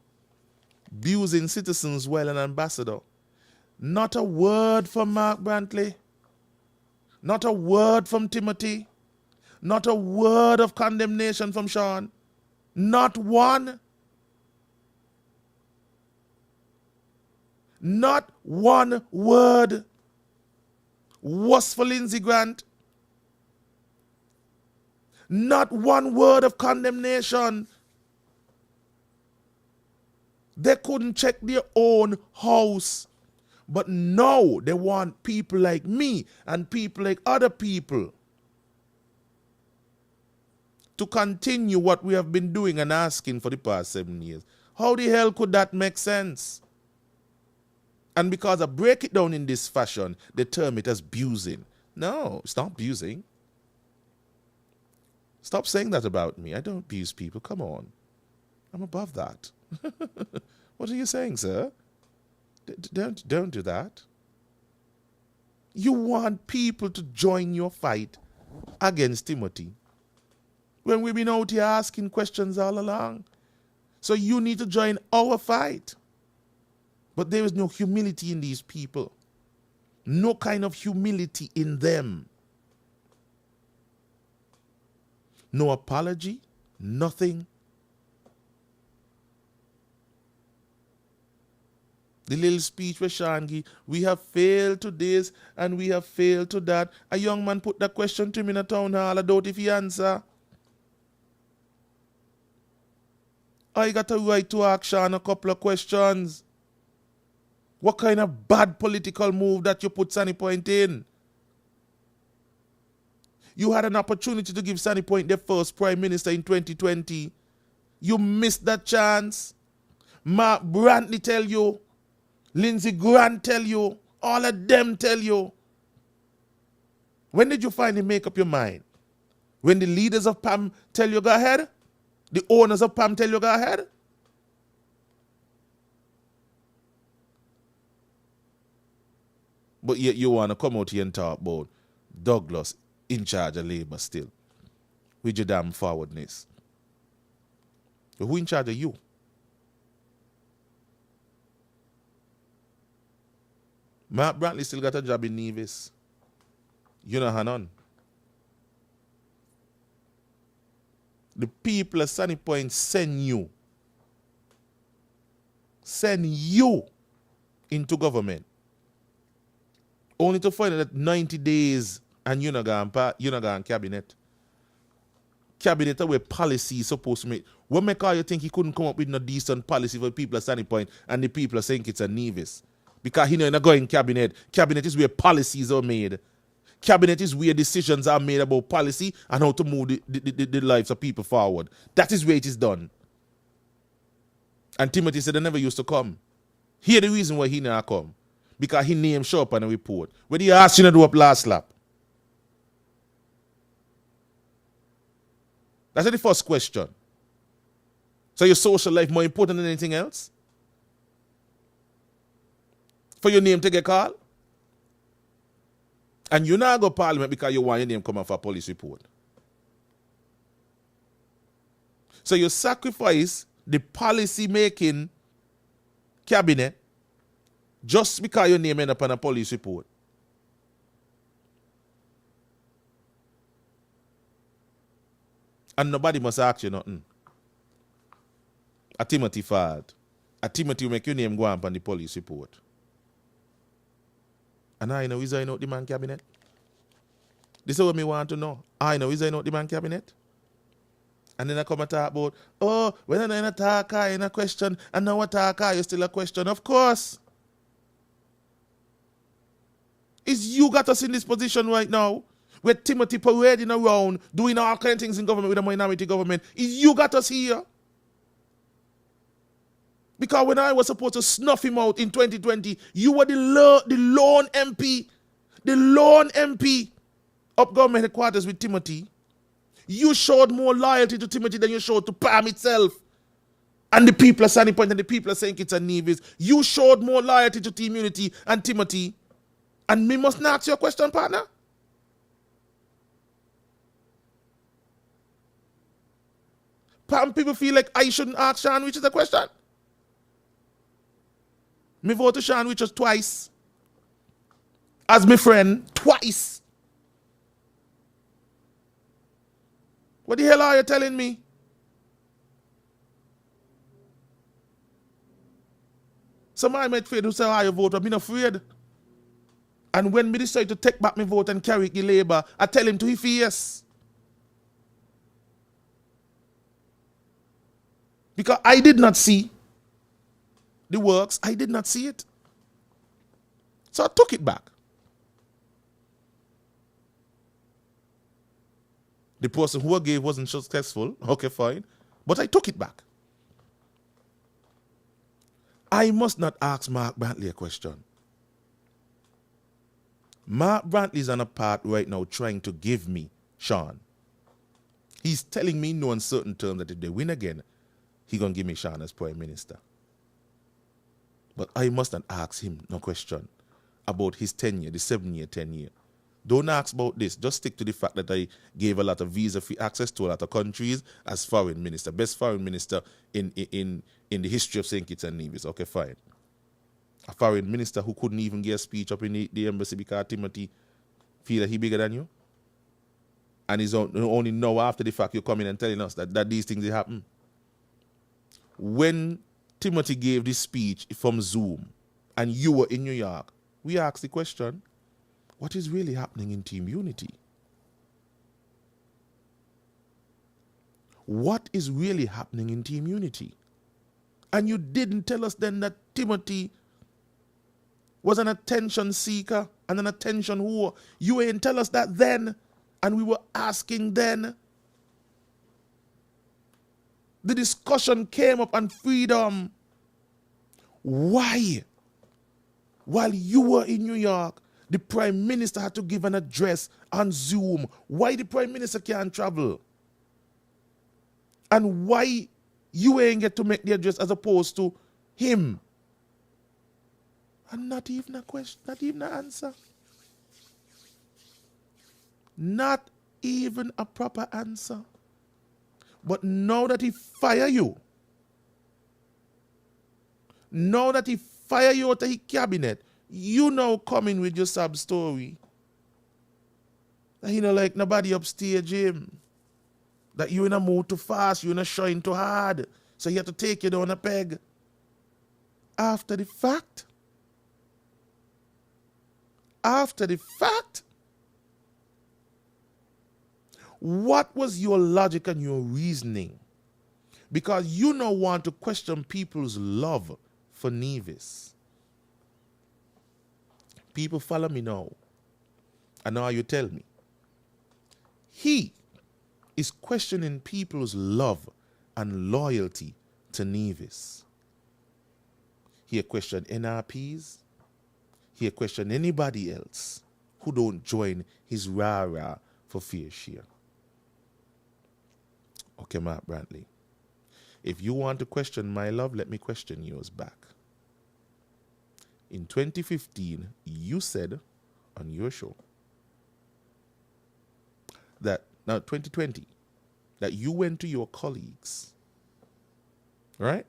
abusing citizens while an ambassador, not a word from Mark Brantley, not a word from Timothy, not a word of condemnation from Sean, not one. Not one word. Was for Lindsey Grant. Not one word of condemnation. They couldn't check their own house. But now they want people like me and people like other people to continue what we have been doing and asking for the past 7 years. How the hell could that make sense? And because I break it down in this fashion, they term it as abusing. No, it's not abusing. Stop saying that about me. I don't abuse people. Come on. I'm above that. What are you saying, sir? Don't do that. You want people to join your fight against Timothy when we've been out here asking questions all along. So you need to join our fight. But there is no humility in these people. No kind of humility in them. No apology, nothing. The little speech with Shangi, we have failed to this and we have failed to that. A young man put that question to me in a town hall. I doubt if he answer. I got a right to ask Sean a couple of questions. What kind of bad political move that you put Sunny Point in? You had an opportunity to give Sunny Point the first prime minister in 2020. You missed that chance. Mark Brantley tell you. Lindsey Grant tell you. All of them tell you. When did you finally make up your mind? When the leaders of PAM tell you go ahead? The owners of PAM tell you go ahead? But yet you want to come out here and talk about Douglas in charge of Labour still. With your damn forwardness. Who in charge of you? Mark Brantley still got a job in Nevis. You know how none. The people of Sunny Point send you into government. Only to find out that 90 days and you're not going cabinet. Cabinet where policy is supposed to make. What make all you think he couldn't come up with no decent policy for the people of Sunny Point and the people are saying it's a Nevis? Because he not going cabinet. Cabinet is where policies are made. Cabinet is where decisions are made about policy and how to move the lives of people forward. That is where it is done. And Timothy said they never used to come. Here the reason why he never come. Because he name show up on a report. When he asked you to do up last lap. That's the first question. So your social life more important than anything else? For your name to get called? And you not go parliament because you want your name come up for a police report. So you sacrifice the policy making cabinet just because your name end up on a police report. And nobody must ask you nothing. A Timothy fault. A Timothy will make your name go up on the police report. And I know, is I not the man cabinet? This is what me want to know. I know, is I not the man cabinet? And then I come and talk about, oh, when I talk, I in a question, and now I talk, I still a question. Of course. It's you got us in this position right now, where Timothy parading around, doing all kind of things in government with a minority government. It's you got us here. Because when I was supposed to snuff him out in 2020, you were the lone MP. The lone MP up government headquarters with Timothy. You showed more loyalty to Timothy than you showed to PAM itself. And the people are Sunny Point and the people are saying it's a Nevis. You showed more loyalty to Team Unity and Timothy. And me must not ask you a question, partner. PAM people feel like I shouldn't ask Sean which is a question. Me vote to Sean Richards twice. As my friend, twice. What the hell are you telling me? Somebody might afraid to say how you vote, but I'm not afraid. And when me decide to take back my vote and carry it to Labour, I tell him to his face. Because I did not see the works, I did not see it. So I took it back. The person who I gave wasn't successful. Okay, fine. But I took it back. I must not ask Mark Brantley a question. Mark Brantley is on a path right now trying to give me Sean. He's telling me no uncertain terms that if they win again, he's going to give me Sean as Prime Minister. But I must not ask him no question about his tenure, the 7-year tenure. Don't ask about this. Just stick to the fact that I gave a lot of visa-free access to a lot of countries as foreign minister. Best foreign minister in the history of St. Kitts and Nevis. Okay, fine. A foreign minister who couldn't even give a speech up in the embassy because Timothy feel that he bigger than you. And he's only know after the fact you're coming and telling us that these things happen. When Timothy gave this speech from Zoom and you were in New York, we asked the question, what is really happening in Team Unity? What is really happening in Team Unity? And you didn't tell us then that Timothy was an attention seeker and an attention whore. You ain't tell us that then. And we were asking then. The discussion came up on freedom. Why? While you were in New York, the Prime Minister had to give an address on Zoom. Why the Prime Minister can't travel? And why you ain't get to make the address as opposed to him? And not even a question, not even an answer. Not even a proper answer. But now that he fire you, now that he fire you out of his cabinet, you now coming with your sub story. That you know like nobody upstage him. That you in a mood too fast, you in a shine too hard. So he had to take you down a peg. After the fact. After the fact. What was your logic and your reasoning? Because you now want to question people's love for Nevis. People follow me now. And now you tell me. He is questioning people's love and loyalty to Nevis. He question NRPs. He question anybody else who don't join his rah-rah for fair share. Okay, Mark Brantley. If you want to question my love, let me question yours back. In 2015, you said on your show that, now 2020, that you went to your colleagues, right?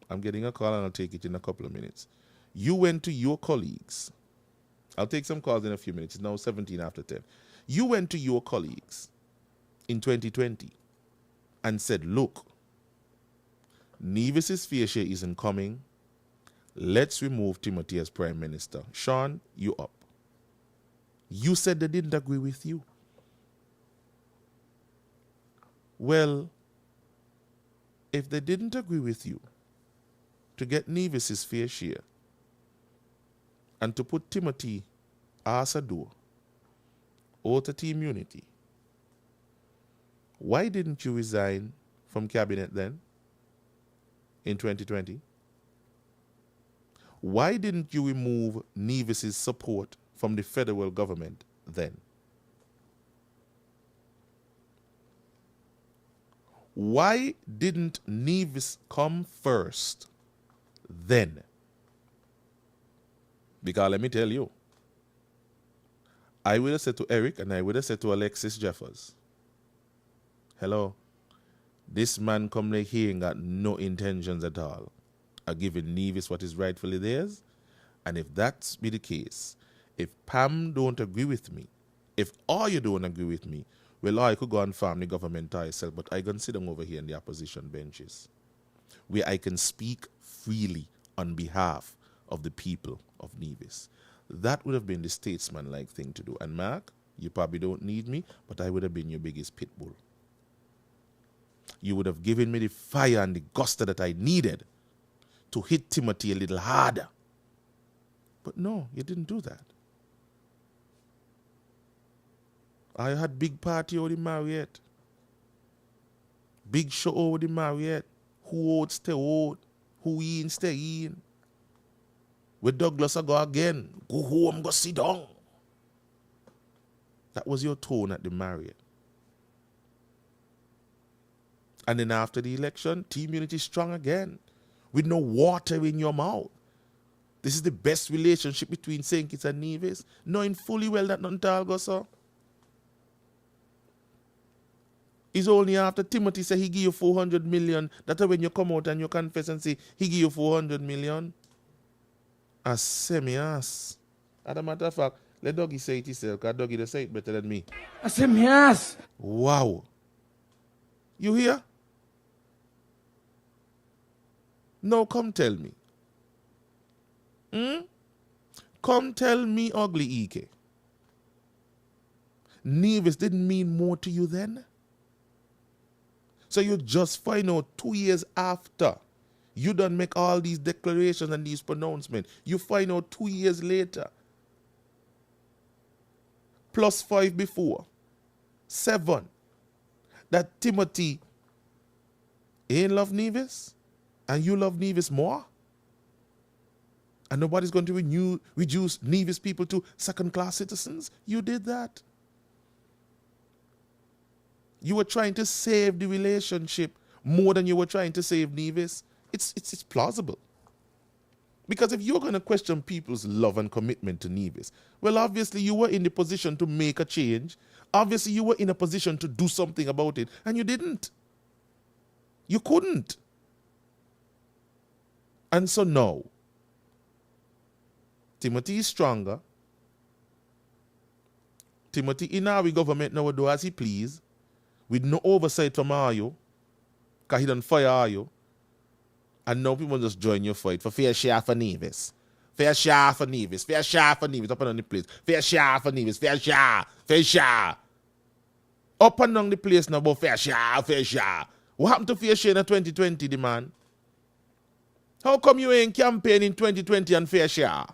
I'm getting a call and I'll take it in a couple of minutes. You went to your colleagues. I'll take some calls in a few minutes. It's now 17 after 10. You went to your colleagues in 2020 and said, look, Nevis's fair share isn't coming. Let's remove Timothy as Prime Minister. Sean, you up. You said they didn't agree with you. Well, if they didn't agree with you to get Nevis's fair share and to put Timothy as a door out of Team Unity, why didn't you resign from cabinet then in 2020? Why didn't you remove Nevis's support from the federal government then? Why didn't Nevis come first then? Because let me tell you, I would have said to Eric and I would have said to Alexis Jeffers, hello, this man come like he ain't got no intentions at all of giving Nevis what is rightfully theirs. And if that be the case, if Pam don't agree with me, if all you don't agree with me, well, I could go and farm the government myself, but I can sit down over here in the opposition benches where I can speak freely on behalf of the people of Nevis. That would have been the statesman-like thing to do. And Mark, you probably don't need me, but I would have been your biggest pit bull. You would have given me the fire and the gusto that I needed to hit Timothy a little harder. But no, you didn't do that. I had big party over the Marriott. Big show over the Marriott. Who out stay out. Who in stay in. With Douglas I go again. Go home, go sit down. That was your tone at the Marriott. And then after the election, team unity strong again. With no water in your mouth. This is the best relationship between St. Kitts and Nevis. Knowing fully well that nothing all go so. It's only after Timothy said he give you 400 million that when you come out and you confess and say he give you 400 million. A semi-ass. As a matter of fact, let Dougie say it himself, because Dougie does say it better than me. A semi-ass. Wow. You hear? No, come tell me. Come tell me, ugly Ike. Nevis didn't mean more to you then? So you just find out 2 years after you done make all these declarations and these pronouncements. You find out 2 years later. +5 before. 7. That Timothy ain't love Nevis. And you love Nevis more. And nobody's going to reduce Nevis people to second-class citizens. You did that. You were trying to save the relationship more than you were trying to save Nevis. It's plausible. Because if you're going to question people's love and commitment to Nevis, well, obviously you were in the position to make a change. Obviously you were in a position to do something about it, and you didn't. You couldn't. And so now, Timothy is stronger. Timothy in our government now will do as he please, with no oversight from you, because he done fire you. And now people just join your fight for fair share for Nevis. Fair share for Nevis. Fair share for Nevis. Up and down the place. Fair share for Nevis. Fair share. Fair share. Up and down the place now about fair share. Fair share. What happened to fair share in 2020, the man? How come you ain't campaign in 2020 and fair share?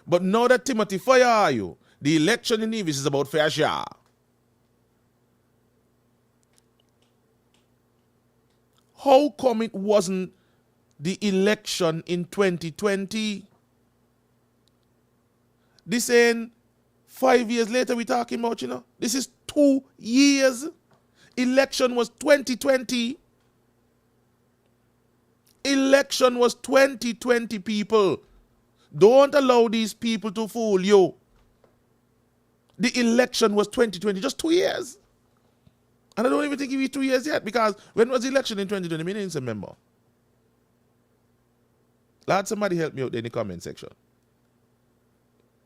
But now that Timothy fire you, the election in Nevis is about fair share. How come it wasn't the election in 2020? This ain't 5 years later we talking about, you know. This is 2 years. Election was 2020. Election was 2020, people. Don't allow these people to fool you. The election was 2020, just 2 years. And I don't even think it was 2 years yet, because when was the election in 2020? I didn't remember. Lord, somebody help me out in the comment section.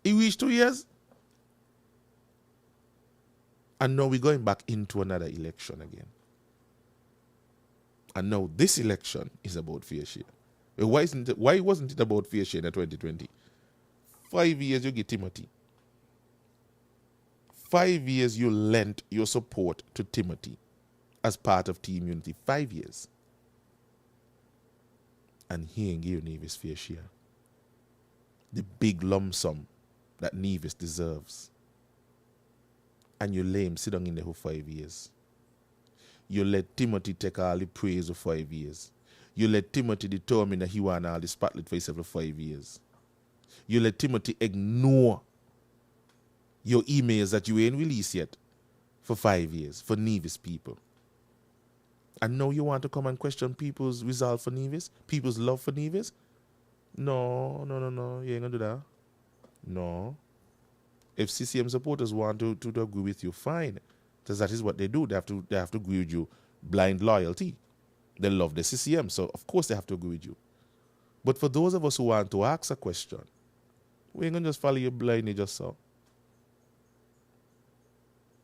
It reached 2 years. And now we're going back into another election again. And now this election is about fair share. Why wasn't it about fair share in 2020? 5 years you get Timothy. 5 years you lent your support to Timothy as part of Team Unity. 5 years. And he ain't give Nevis fair share. The big lump sum that Nevis deserves. And you lay him sit down in there for 5 years. You let Timothy take all the praise for 5 years. You let Timothy determine that he want all the spotlight for himself for 5 years. You let Timothy ignore your emails that you ain't released yet for 5 years for Nevis people. And now you want to come and question people's resolve for Nevis? People's love for Nevis? No. You ain't gonna do that. No. If CCM supporters want to agree with you, fine. Because that is what they do. They have to agree with you. Blind loyalty. They love the CCM, so of course they have to agree with you. But for those of us who want to ask a question, we ain't gonna just follow you blindly just so.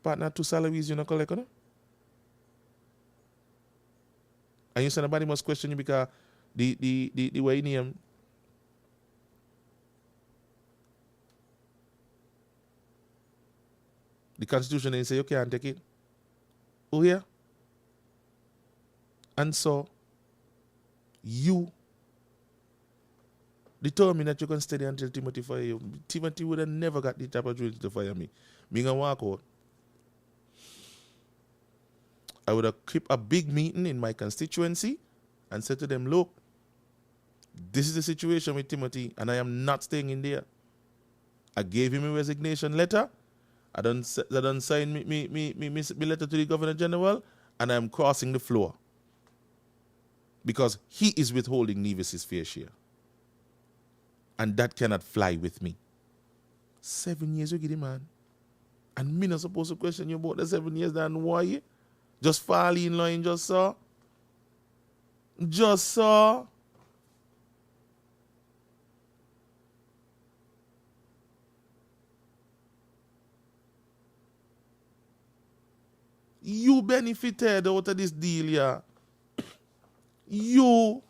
Partner, 2 salaries you not collect, no? And you say nobody must question you because the way you name. The Constitution didn't say you can't take it. Oh yeah? And so, you determined that you can stay there until Timothy fire you. Timothy would have never got the opportunity to fire me. Me gonna walk out. I would have kept a big meeting in my constituency and said to them, look, this is the situation with Timothy and I am not staying in there. I gave him a resignation letter. I done signed me letter to the Governor General and I'm crossing the floor. Because he is withholding Nevis's fair share. And that cannot fly with me. 7 years you get him, man. And me not supposed to question you about the 7 years that why? Just fall in line, just so. Just so. You benefited out of this deal, yeah. You.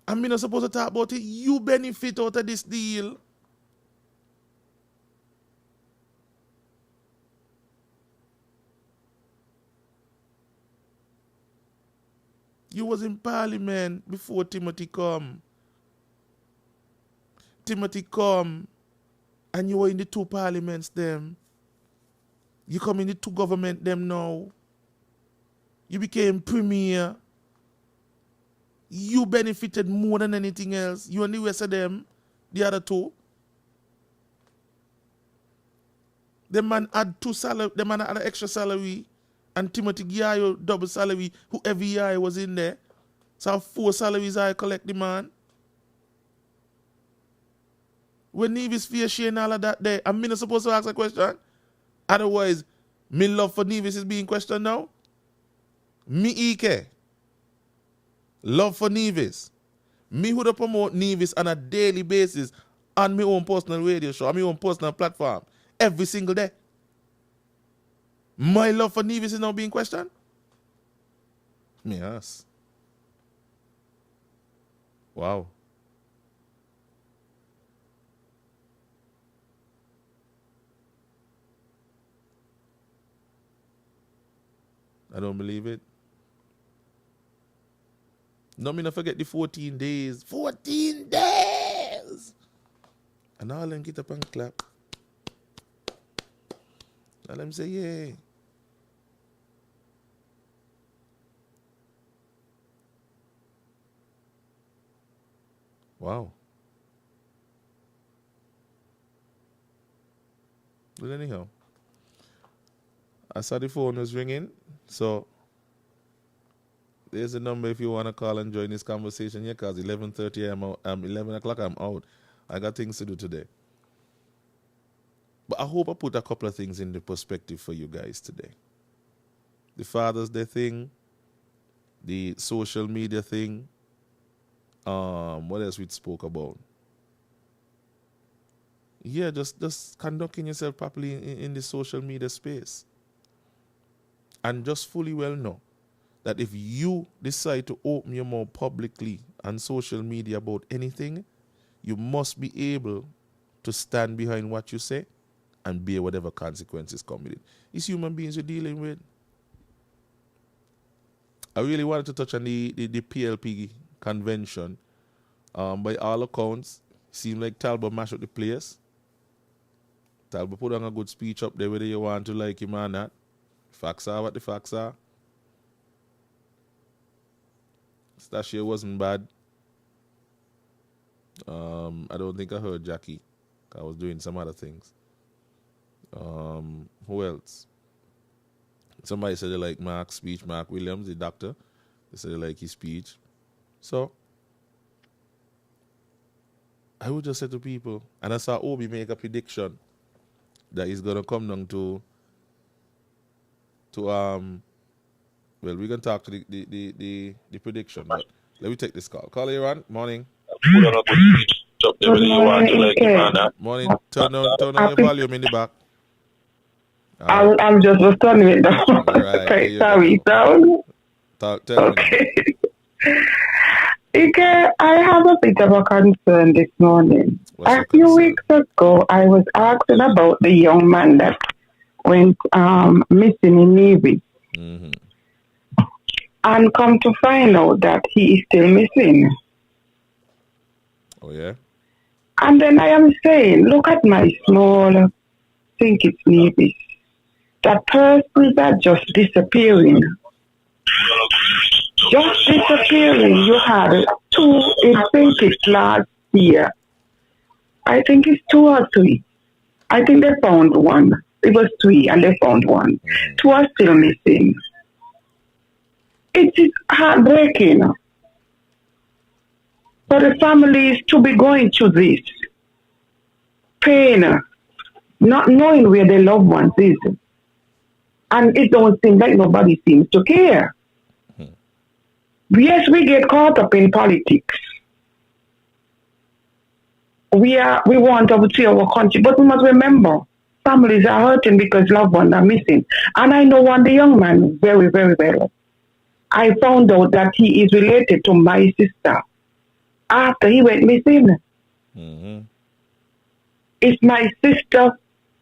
I'm not supposed to talk about it. You benefit out of this deal. You was in Parliament before Timothy come. Timothy come and you were in the two parliaments them. You come in the two government them now. You became premier. You benefited more than anything else. You and the rest of them, the other two. The man had the man had an extra salary. And Timothy gave you double salary, who every year was in there. So 4 salaries I collect the man. When Nevis fair share and all of that there, I'm not supposed to ask a question. Otherwise, my love for Nevis is being questioned now. Me Ike. Love for Nevis. Me who promote Nevis on a daily basis on my own personal radio show, on my own personal platform, every single day. My love for Nevis is now being questioned? Yes. Wow. I don't believe it. No, me not forget the 14 days. 14 days! And all them get up and clap. And them say, yeah. Wow. But anyhow, I saw the phone was ringing, so there's a number if you want to call and join this conversation here, because 11:30 11 o'clock I'm out. I got things to do today. But I hope I put a couple of things in the perspective for you guys today. The Father's Day thing, the social media thing, what else we spoke about? Yeah, just conducting yourself properly in the social media space. And just fully well know that if you decide to open your mouth publicly on social media about anything, you must be able to stand behind what you say and bear whatever consequences come with it. It's human beings you're dealing with. I really wanted to touch on the PLP convention. By all accounts, it seemed like Talbot mashed up the place. Talbot put on a good speech up there, whether you want to like him or not. Facts are what the facts are. Stasha wasn't bad. I don't think I heard Jackie. I was doing some other things. Who else? Somebody said they like Mark's speech, Mark Williams, the doctor. They said they like his speech. So, I would just say to people, and I saw Obi make a prediction that he's going to come down to well, we're going to talk to the prediction, but let me take this call. Call here on. Morning. Morning. Turn on your volume in the back. I'm just returning it down. Right. Sorry, sound. Tell me. Okay, I have a bit of a concern this morning. A few weeks ago, I was asking about the young man that went missing in Navy. Mm-hmm. And come to find out that he is still missing. Oh, yeah? And then I am saying, look at my small, think it's maybe. That persons are just disappearing. Just disappearing. You had two, I think it's last year. I think it's 2 or 3. I think they found one. It was 3 and they found one. 2 are still missing. It is heartbreaking for the families to be going through this pain, not knowing where their loved ones is. And it don't seem like nobody seems to care. Yes, we get caught up in politics. We want to see our country, but we must remember families are hurting because loved ones are missing. And I know one the young man very, very well. I found out that he is related to my sister after he went missing. Mm-hmm. It's my sister's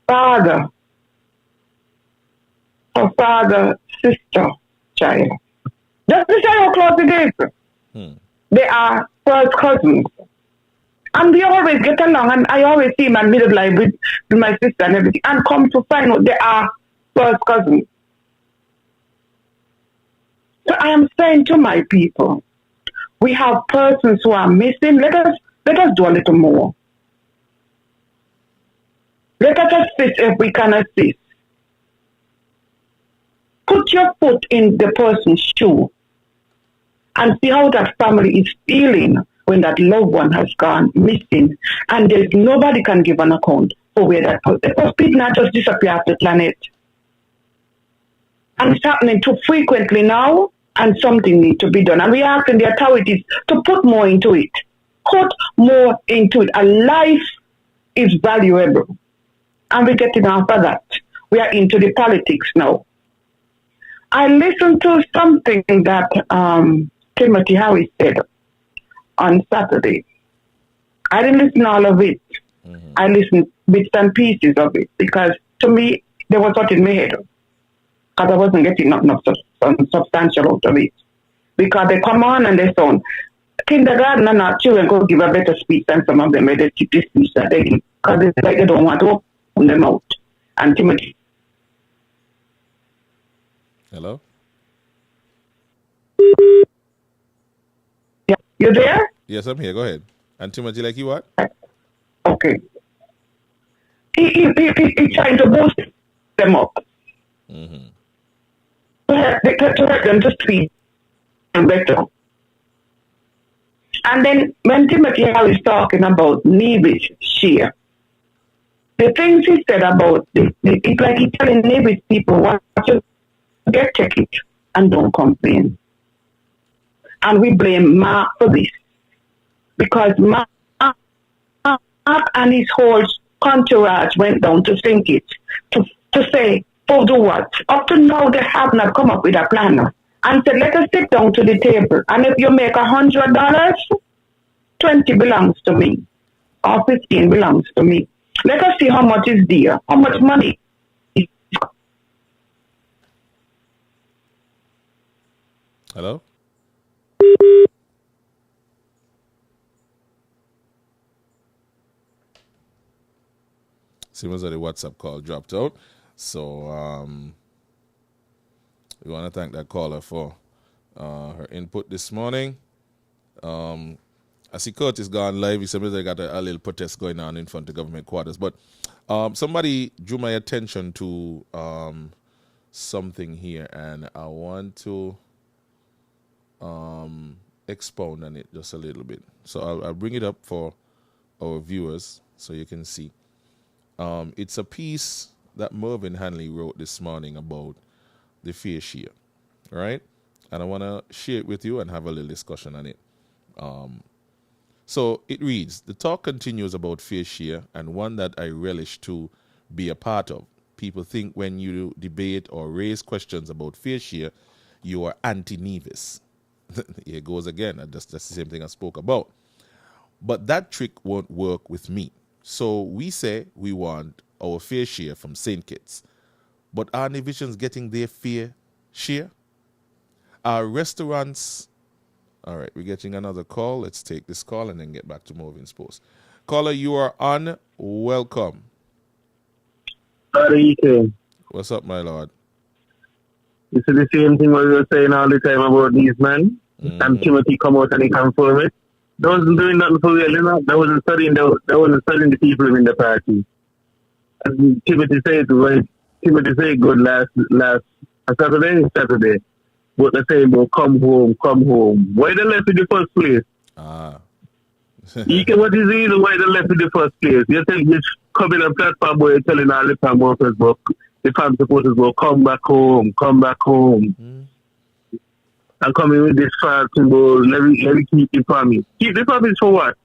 father. Her father, sister, child. Just to show how close it is. They are first cousins. And we always get along, and I always see my middle life with my sister and everything. And come to find out they are first cousins. So I am saying to my people, we have persons who are missing. Let us do a little more. Let us assist if we can assist. Put your foot in the person's shoe and see how that family is feeling when that loved one has gone missing and there's nobody can give an account for where that person. Because people not just disappear off the planet. And it's happening too frequently now, and something needs to be done. And we are asking the authorities to put more into it. Put more into it. A life is valuable. And we're getting after that. We are into the politics now. I listened to something that Timothy Harris said on Saturday. I didn't listen to all of it. I listened bits and pieces of it because to me, there was what in my head. Because I wasn't getting nothing substantial out of it. Because they come on and they sound, kindergarten and our children go give a better speech than some of them made the speech that they give. Because it's like they don't want to open them out. And Timothy. Hello? Yeah. You there? Yes, I'm here. Go ahead. And Timothy, like you what? Okay. He's trying to boost them up. To help them to speak better. And then when Timothy Harris talking about Nevis share, the things he said about it's like he's telling Nevis people what to get check it and don't complain. And we blame Mark for this. Because Mark and his whole entourage went down to think it, to say, oh, do what? Up to now, they have not come up with a plan. And said, let us sit down to the table. And if you make $100, 20 belongs to me. Or 15 belongs to me. Let us see how much is there. How much money is. Hello? Seems that the WhatsApp call dropped out. So we want to thank that caller for her input this morning. I see Curtis gone live. He said they got a little protest going on in front of government quarters. But somebody drew my attention to something here, and I want to expound on it just a little bit. So I'll bring it up for our viewers so you can see. It's a piece that Mervyn Hanley wrote this morning about the fair share, right? And I want to share it with you and have a little discussion on it. So it reads, the talk continues about fair share and one that I relish to be a part of. People think when you debate or raise questions about fair share, you are anti-Nevis. Here it goes again. That's the same thing I spoke about. But that trick won't work with me. So we say we want our fair share from St. Kitts. But are Nevisians getting their fair share? Are restaurants... All right, we're getting another call. Let's take this call and then get back to Movin's Post. Caller, you are on. Welcome. What's up, my lord? This is the same thing what we were saying all the time about these men. And Timothy come out and he confirm it. They wasn't doing nothing for real, you know. They wasn't studying the people in the party. And Timothy said good last Saturday. But they say about come home. Why they left in the first place? What is the reason why they left in the first place? You think this coming on platform where you're telling all the farm workers about the farm supporters will come back home. And coming with this fast symbol, let me keep the promise. Keep the promise for what?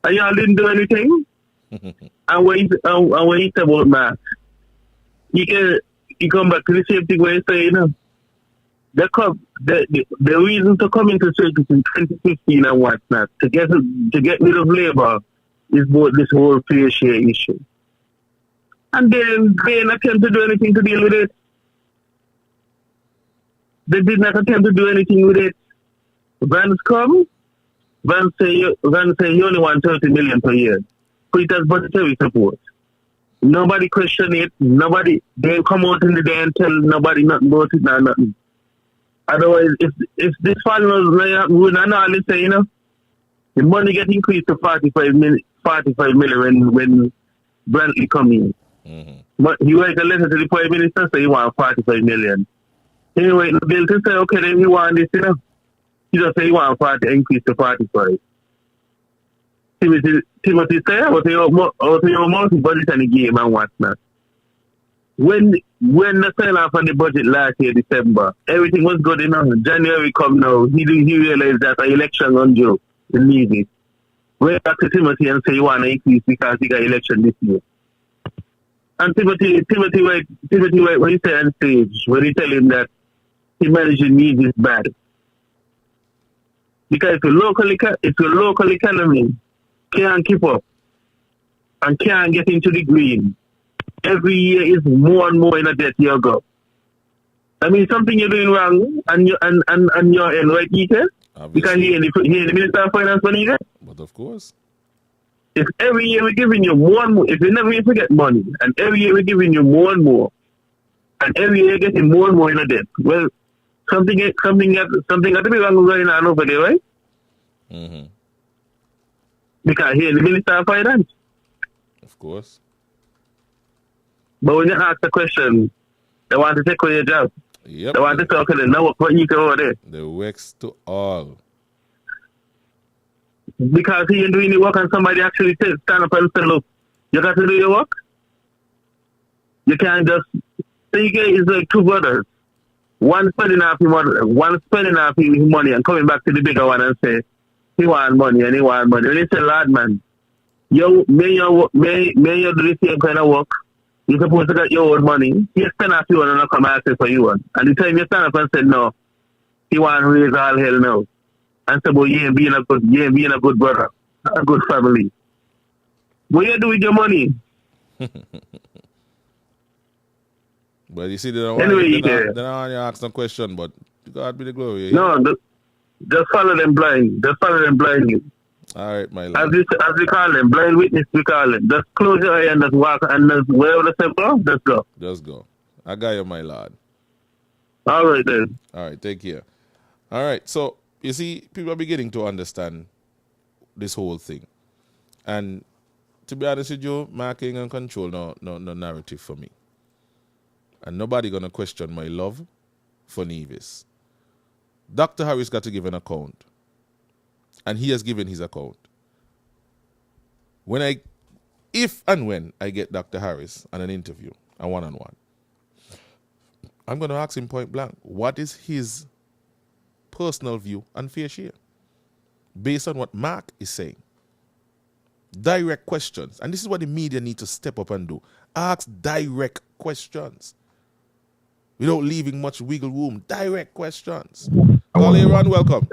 And y'all didn't do anything? and when he said about math, he come back to the same thing where he say, you know, the reason to come into circus in 2015 and whatnot, to get rid of labor, is about this whole fair share issue. And then they didn't attempt to do anything to deal with it. They did not attempt to do anything with it. Vans come. Vans say you only want 30 million per year. Put it as budgetary support. Nobody question it. Nobody, they come out in the day and tell nobody nothing about it, nothing. Otherwise, if this farmers would not say, you know, the money get increased to 45 million when Brantley come in. But he write a letter to the Prime Minister say he want 45 million. Anyway, the bill to say, okay, then he want this, you know. He just say he want 40, increase to 45. Timothy say, out of your multi-budget and the game and whatnot. When the sign off on the budget last year, December, everything was good enough. January come now, he realized that an election on joke. He needs it. Went back to Timothy and say he want to increase because he got election this year. And Timothy when he say on stage, when he tell him that he managing needs is bad. Because if your local economy can't keep up and can't get into the green, every year is more and more in a debt you go. I mean, something you're doing wrong and you're in right, Ethan? Because he ain't the Minister of Finance money either. But of course. If every year we're giving you more and more, if you never forget money, and every year we're giving you more and more, and every year you're getting more and more in a debt, well, something got to be wrong going on over there, right? Because he ain't the Minister of Finance. Of course. But when you ask the question, they want to take away your job. Yep. They want to talk to them, now what you can over there. The works to all. Because he ain't doing the work and somebody actually stand up and say, look, you got to do your work. You can't just... It's like two brothers. One spending half his money and coming back to the bigger one and say, he want money and he want money. When he say, lad, man, may you do the same kind of work. You're supposed to get your own money. You spend half you and not come and ask for you one. And the time you stand up and say, no, he want to raise all hell now. And say, but you ain't being a good brother, a good family. What you do with your money? But you see, they don't want you to ask no question, but God be the glory. No, just follow them blind. Just follow them blindly. All right, my lord. As we call them, blind witness we call them. Just close your eye and just walk and just wherever the step go, just go. Just go. I got you, my lord. All right then. All right, take care. All right, so you see, people are beginning to understand this whole thing. And to be honest with you, marketing and control no narrative for me. And nobody gonna question my love for Nevis. Dr. Harris got to give an account. And he has given his account. If and when I get Dr. Harris on an interview, a one-on-one, I'm going to ask him point blank, what is his personal view on fair share? Based on what Mark is saying. Direct questions. And this is what the media need to step up and do. Ask direct questions. Without leaving much wiggle room. Direct questions. Call Aaron, welcome.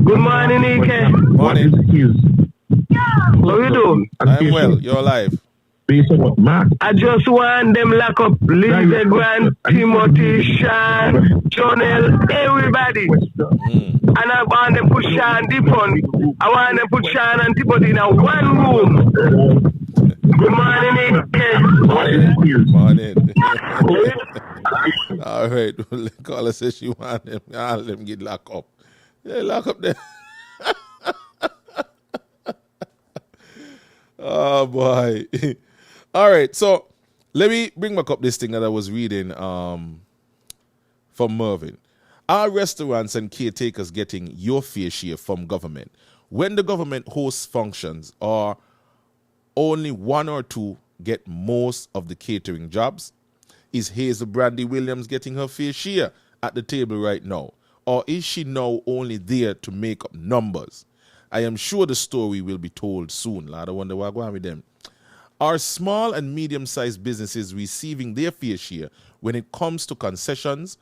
Good morning, Ike. Morning. How you doing? I'm well. You're alive. I just want them lock up Lindsey Grant, Timothy, Sean, Jonel, everybody. And I want them put Sean deep on. I want them put Sean and Timothy in a one room. Good morning, Morning. All right. Caller says she want them. All them get locked up. Yeah, lock up there. Oh, boy. All right. So let me bring back up this thing that I was reading from Mervyn. Are restaurants and caretakers getting your fair share from government? When the government hosts functions, or only one or two get most of the catering jobs? Is Hazel Brandy Williams getting her fair share at the table right now? Or is she now only there to make up numbers? I am sure the story will be told soon. Lord, I wonder what's going on with them. Are small and medium-sized businesses receiving their fair share when it comes to concessions?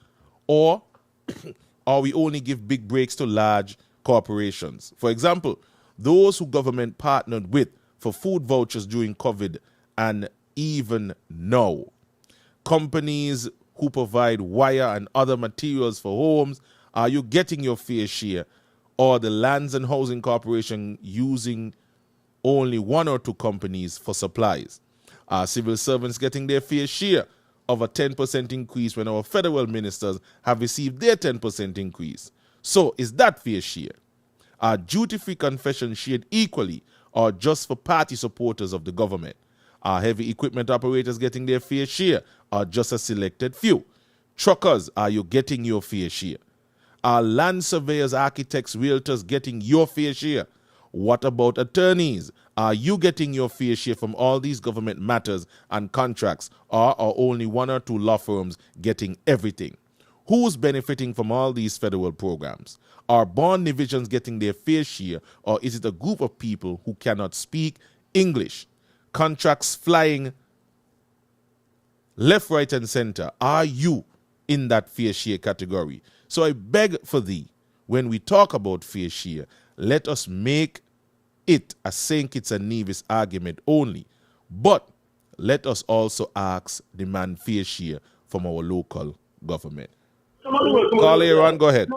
Or are we only give big breaks to large corporations? For example, those who government partnered with for food vouchers during COVID and even now. Companies who provide wire and other materials for homes, are you getting your fair share? Or the Lands and Housing Corporation using only one or two companies for supplies? Are civil servants getting their fair share of a 10% increase when our federal ministers have received their 10% increase? So is that fair share? Are duty-free confessions shared equally or just for party supporters of the government? Are heavy equipment operators getting their fair share or just a selected few? Truckers, are you getting your fair share? Are land surveyors, architects, realtors getting your fair share? What about attorneys? Are you getting your fair share from all these government matters and contracts, or are only one or two law firms getting everything? Who's benefiting from all these federal programs? Are bond divisions getting their fair share, or is it a group of people who cannot speak English? Contracts flying left, right, and center. Are you in that fair share category? So I beg for thee, when we talk about fair share, let us make it a St. Kitts and Nevis argument only. But let us also demand fair share from our local government. Call you're on, go ahead.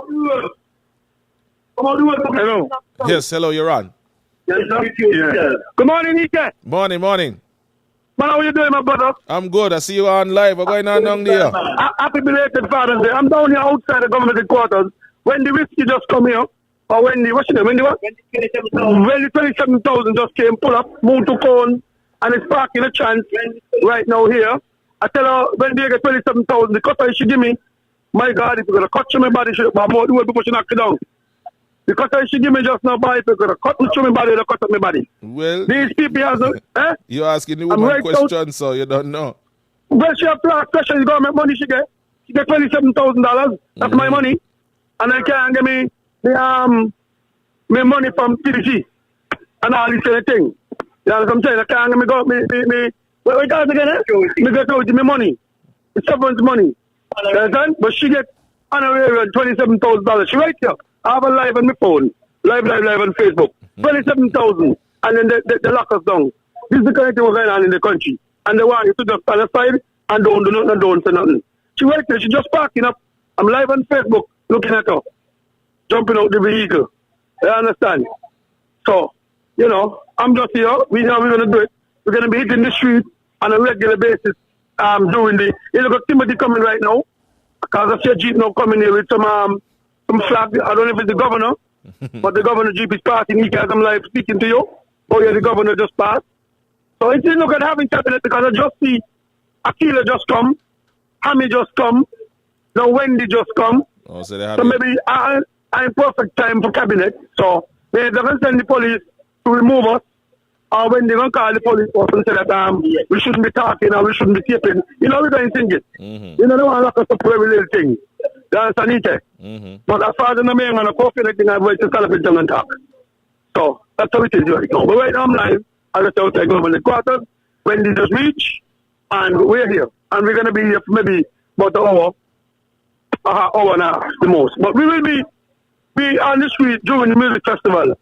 Hello. Yes, hello, you're on. Good morning, Ike. Morning. Man, how you doing, my brother? I'm good. I see you on live. What's going on down there? Happy belated Father's Day. I'm down here outside the government headquarters. When the whiskey just come here, or when the, what's your name? When the 27,000 just came, pull up, move to Cone, and it's parking a chance right now here. I tell her, when they get 27,000, the cutter she give me, my God, if you're going to cut through my body, she more do it before she knock it down. The cutter she give me just now, if you're going to cut through my body, they'll cut up my body. Well, these people have no, you're asking the woman right question, out, so you don't know. Well, she have to ask questions, the government money she get. She get $27,000. That's my money. And I can't get me the my money from TDC and all this kind of thing. You know what I'm saying? I can't get me what got again? Me get out my money. It's someone's money. You understand? But she get honorary $27,000. She right here. I have a live on my phone. Live on Facebook. 27,000. And then they lock us down. This is the kind of thing going on in the country. And they want you to just stand aside and don't do nothing and don't say nothing. She right there. She just parking up. I'm live on Facebook looking at her. Jumping out the vehicle. You understand? So, you know, I'm just here. We know we're going to do it. We're going to be hitting the street on a regular basis. Doing the, you know, Timothy coming right now. Because I see a Jeep now coming here with some flag. I don't know if it's the governor, but the governor Jeep is passing. He has I'm live speaking to you. Oh yeah, the governor just passed. So it's look at having cabinet because I just see Akila just come, Hammy just come, now Wendy just come. Oh, so maybe I'm perfect time for cabinet. So they're going to send the police to remove us. Or when they're going to call the police and say that we shouldn't be talking or we shouldn't be taping. You know, we're going to think it. You know, they want to lock us up for every little thing. You understand it? But as far as I'm going to cook anything, I'm going to celebrate them and talk. So that's how it is right now. But right now I'm live. I just outside government headquarters. When they just reach, and we're here. And we're going to be here for maybe about an hour and a half the most. But we will be on the street during the music festival.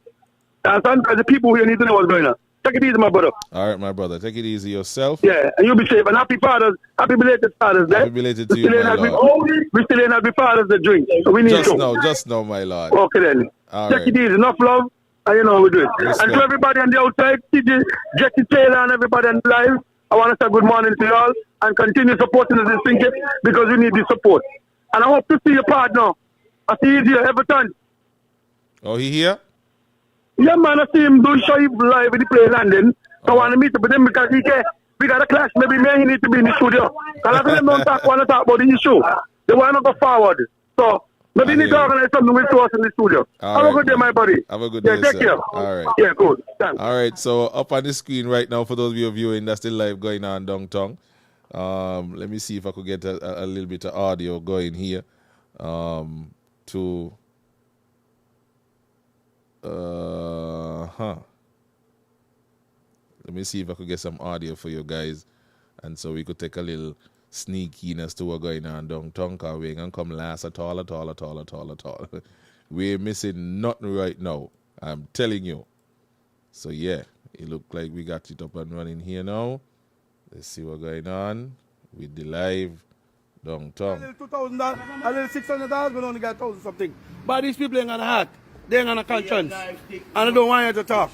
And sometimes the people here need to know what's going on. Take it easy, my brother. All right, my brother. Take it easy yourself. Yeah, and you be safe. And happy fathers, happy belated fathers Day. Happy belated to you, my lord. We still ain't happy fathers that drink. So we need Just now, my lord. Okay then. All Take right. it easy. Enough love. And you know how we do it. Respect. And to everybody on the outside, TJ, Jackie Taylor and everybody on the live, I want to say good morning to you all and continue supporting us in Sinket because we need the support. And I hope to see your partner. I see you here every time. Oh, he here? Yeah, man, I see him do show live in the play London. So I want to meet up with him because we got a clash. Maybe he need to be in the studio. Because a lot of them don't want to talk about the issue. They want to go forward. So maybe you need to organize something with us in the studio. Have a good day, my buddy. Have a good day, take sir. care. All right. Yeah, good. Thanks. All right, so up on the screen right now, for those of you viewing, that's still live going on downtown. Let me see if I could get a little bit of audio going here. Let me see if I could get some audio for you guys, and so we could take a little sneakiness to what's going on downtown, because we ain't gonna come last at all. We're missing nothing right now, I'm telling you. So yeah, it looked like we got it up and running here now. Let's see what's going on with the live downtown. A little $2,000, a little $600, but only got 1,000 something. But these people ain't got a heart, they ain't got a conscience, and I don't want you to talk.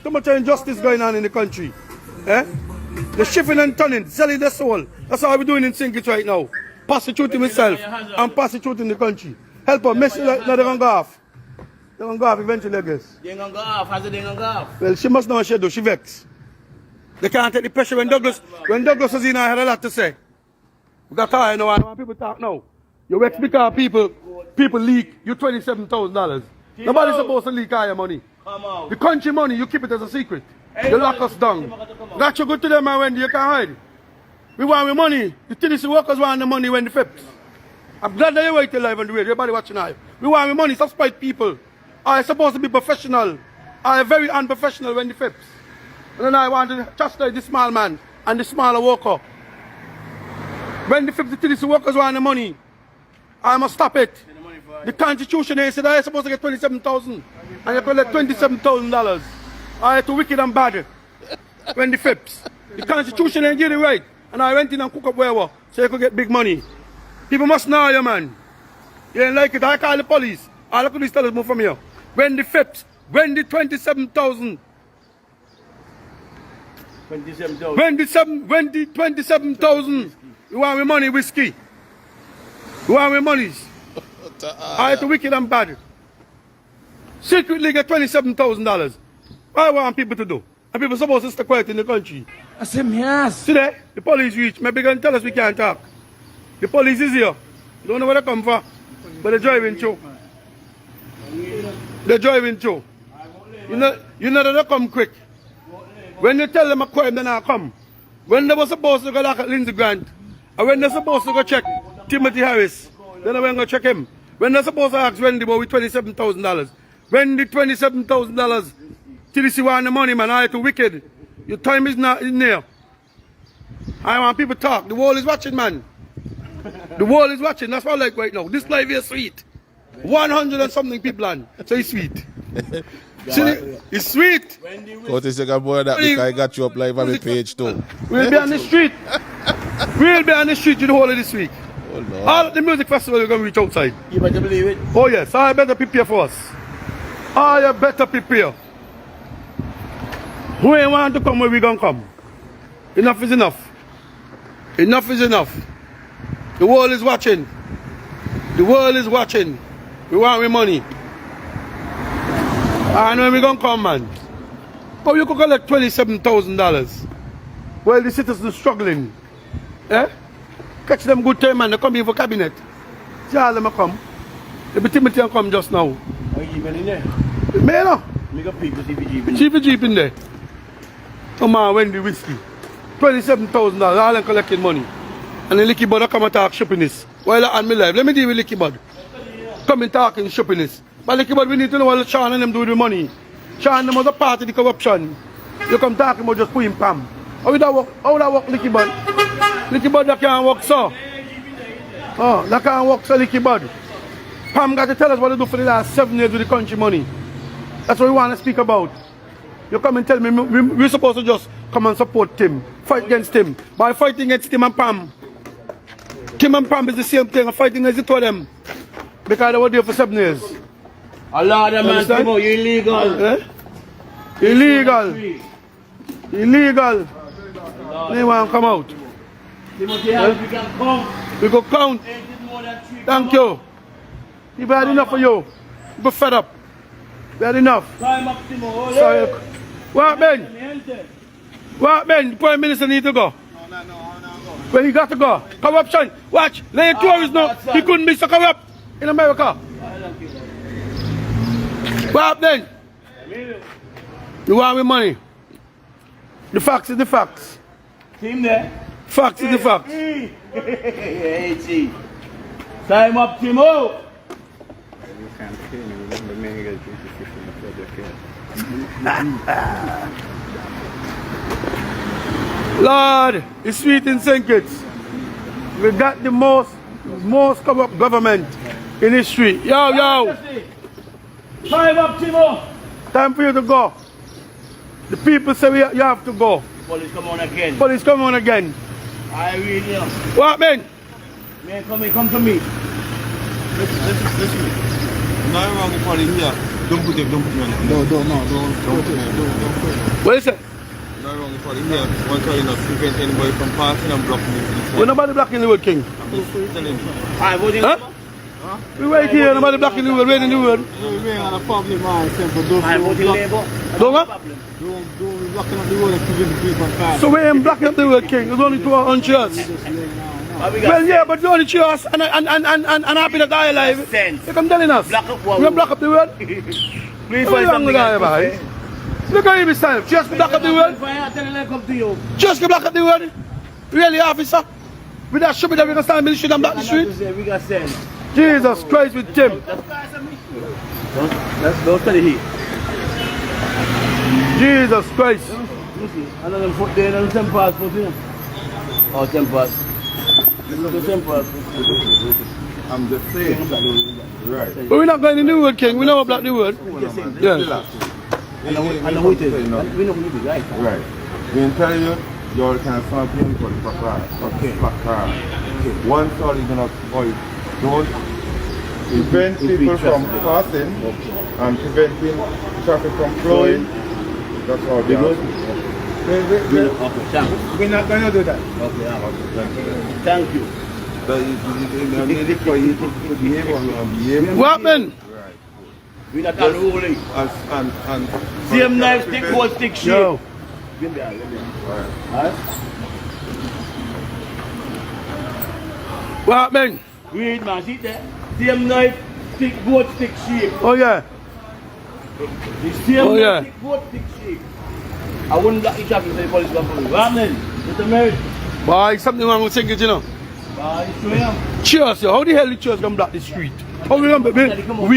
Too much injustice going on in the country. The shifting and turning, selling the soul. That's how we're doing in Sinkit right now. Prostituting myself and prostituting the country. Help her, make sure that they're going to go off. They're going to go off eventually, I guess. They're going to go off. How's it they going to go off? Well, she must know what she do. She vexed. They can't take the pressure. When Douglas was in, I had a lot to say. We got tired now. I want people talk now. You vex because people leak you $27,000. Nobody's supposed to leak all your money. The country money, you keep it as a secret. You lock us down. Got you good to them, man, Wendy, you can't hide. We want the money. The Tennessee workers want the money when the flips. I'm glad that you wait till live on the radio. Everybody watching now. We want the money, stop spite people. I'm supposed to be professional. I'm very unprofessional when the flips. And then I want to chastise the small man and the smaller worker. When the flips, the Tennessee workers want the money. I must stop it. The Constitution ain't said I'm supposed to get $27,000 and you collect $27,000. I had to wicked and bad when the flips. The Constitution ain't give it right. And I went in and cook up wherever so you could get big money. People must know you, man. You ain't like it, I call the police. All the police tell us move from here. When the flips, when the 27,000. When the 27,000. You want me money, whiskey. You want me monies. I had to wicked and bad. Secretly get $27,000. What I want people to do? And people supposed to stay quiet in the country. I said, yes. See there? The police reach. Maybe they can tell us we can't talk. The police is here. Don't know where they come from. But they're driving through. They're driving through. You know that they come quick. When you tell them a crime, then I come. When they were supposed to go look at Lindsey Grant, and when they're supposed to go check Timothy Harris, then I went to check him. When they're supposed to ask Wendy about $27,000. When the $27,000 TDC want the money, man, I too wicked. Your time is not in there. I want people to talk. The world is watching, man. The world is watching. That's what I like right now. This live is sweet. 100 and something people on. So it's sweet. See, it's sweet. Politis, you can boy that because I got you up live on the page too. We'll be on the street. We'll be on the street the whole of this week. Oh, Lord. All the music festival are going to reach outside. You better believe it. Oh yes, I better prepare for us. I better prepare. Who ain't want to come where we gonna come? Enough is enough. Enough is enough. The world is watching. The world is watching. We want our money. I know when we gonna come, man. But you could collect $27,000. Well, the citizens struggling. Eh? Catch them good time, man. They come here for cabinet. See all them come. The Timothy come just now. Are you even in there? Me no. Me got people CPG. Chief Jeep in there. Come on, Wendy whiskey. $27,000, all them collecting money. And the Licky Bud come and talk shoppiness. While I'm on me live, let me deal with Licky Bud. Come and talk in shoppiness. But Licky Bud, we need to know what Sean and them do with the money. Sean them was a part of the corruption. You come talking about just putting Pam. How would that work, Licky Bud? Licky Bud, that can't work, so. Oh, that can't work, so Licky Bud. Pam got to tell us what to do for the last 7 years with the country money. That's what we want to speak about. You come and tell me we're supposed to just come and support Tim, fight against Tim. By fighting against Tim and Pam. Tim and Pam is the same thing, and fighting against the two of them. Because they were there for 7 years. Allah, the man, Understand? Timo, you illegal. Eh? Illegal. Illegal. They want to come out. Timothy, we can count. We go count. Ain't it more than 3 Thank you. We've had enough for you. We're fed up. We had enough. Time up, Timo. Ole. Sorry. What, Ben? Gente. What, Ben? The Prime Minister need to go. Where he got to go? Corruption. Watch. Let tourists know he couldn't be so corrupt in America. What then? You want with money? The facts is the facts. Team there. Facts is the facts. Hey, Chief. Time up, Timo. Lord, it's sweet in St. Kitts. We got the most corrupt government in history. Yo, yo. Time up, Timo. Time for you to go. The people say you have to go. Police come on again. Police come on again. I really know. What, man? Man, come to me. Listen. Nothing wrong with police here. Don't put him on it. Don't. What is it? Nothing wrong with police here. One trying to prevent anybody from passing and blocking him. We're nobody blocking the word, King. I'm just telling you. I voting. Huh? We wait here, nobody blocking the word, waiting the word. We ain't on a public man, simple. Don't I voting Labour. Don't what? be blocking up the road and keeping the people from passing. So we ain't blocking up the word, King. There's only 2 on chairs. Well, yeah, but the only chairs and happy that I alive. Sense. You come telling us. Block up what? We're block up the word. Please What's find wrong with something that, else. boy? Look at him this time. Just block up the word. Come to you. Just block up the word. Really, officer? With that should be that we can stand in the street and block the street. We got sense. Jesus Christ with Tim. Don't study here. Jesus Christ. Another foot there, another 10 pass foot here. Oh, 10 pass. 10 pass. I'm just saying. Right. But we're not going to the word, King. We never block the word. Yeah. I know who it is. We know who it is, right? Right. We tell you, you all can start paying for the car. Okay. One thought is gonna avoid. Don't prevent people from passing and preventing traffic from flowing. That's all we do. We're not going to do that. Okay, thank you. What happened? We're not unruly. And Same knife stick, gold stick shape. Yo. Give me that. What happened? Read, man, see that? Same knife stick, gold stick shape. Oh, yeah. The same Oh, yeah. knife stick, gold stick shape. I wouldn't block each other and say police come for me. What happened? Mr. Merritt? Boy, something wrong with St. Kitts, you know. You sure am? Cheers, yo. How the hell the cheers gonna block the street? How we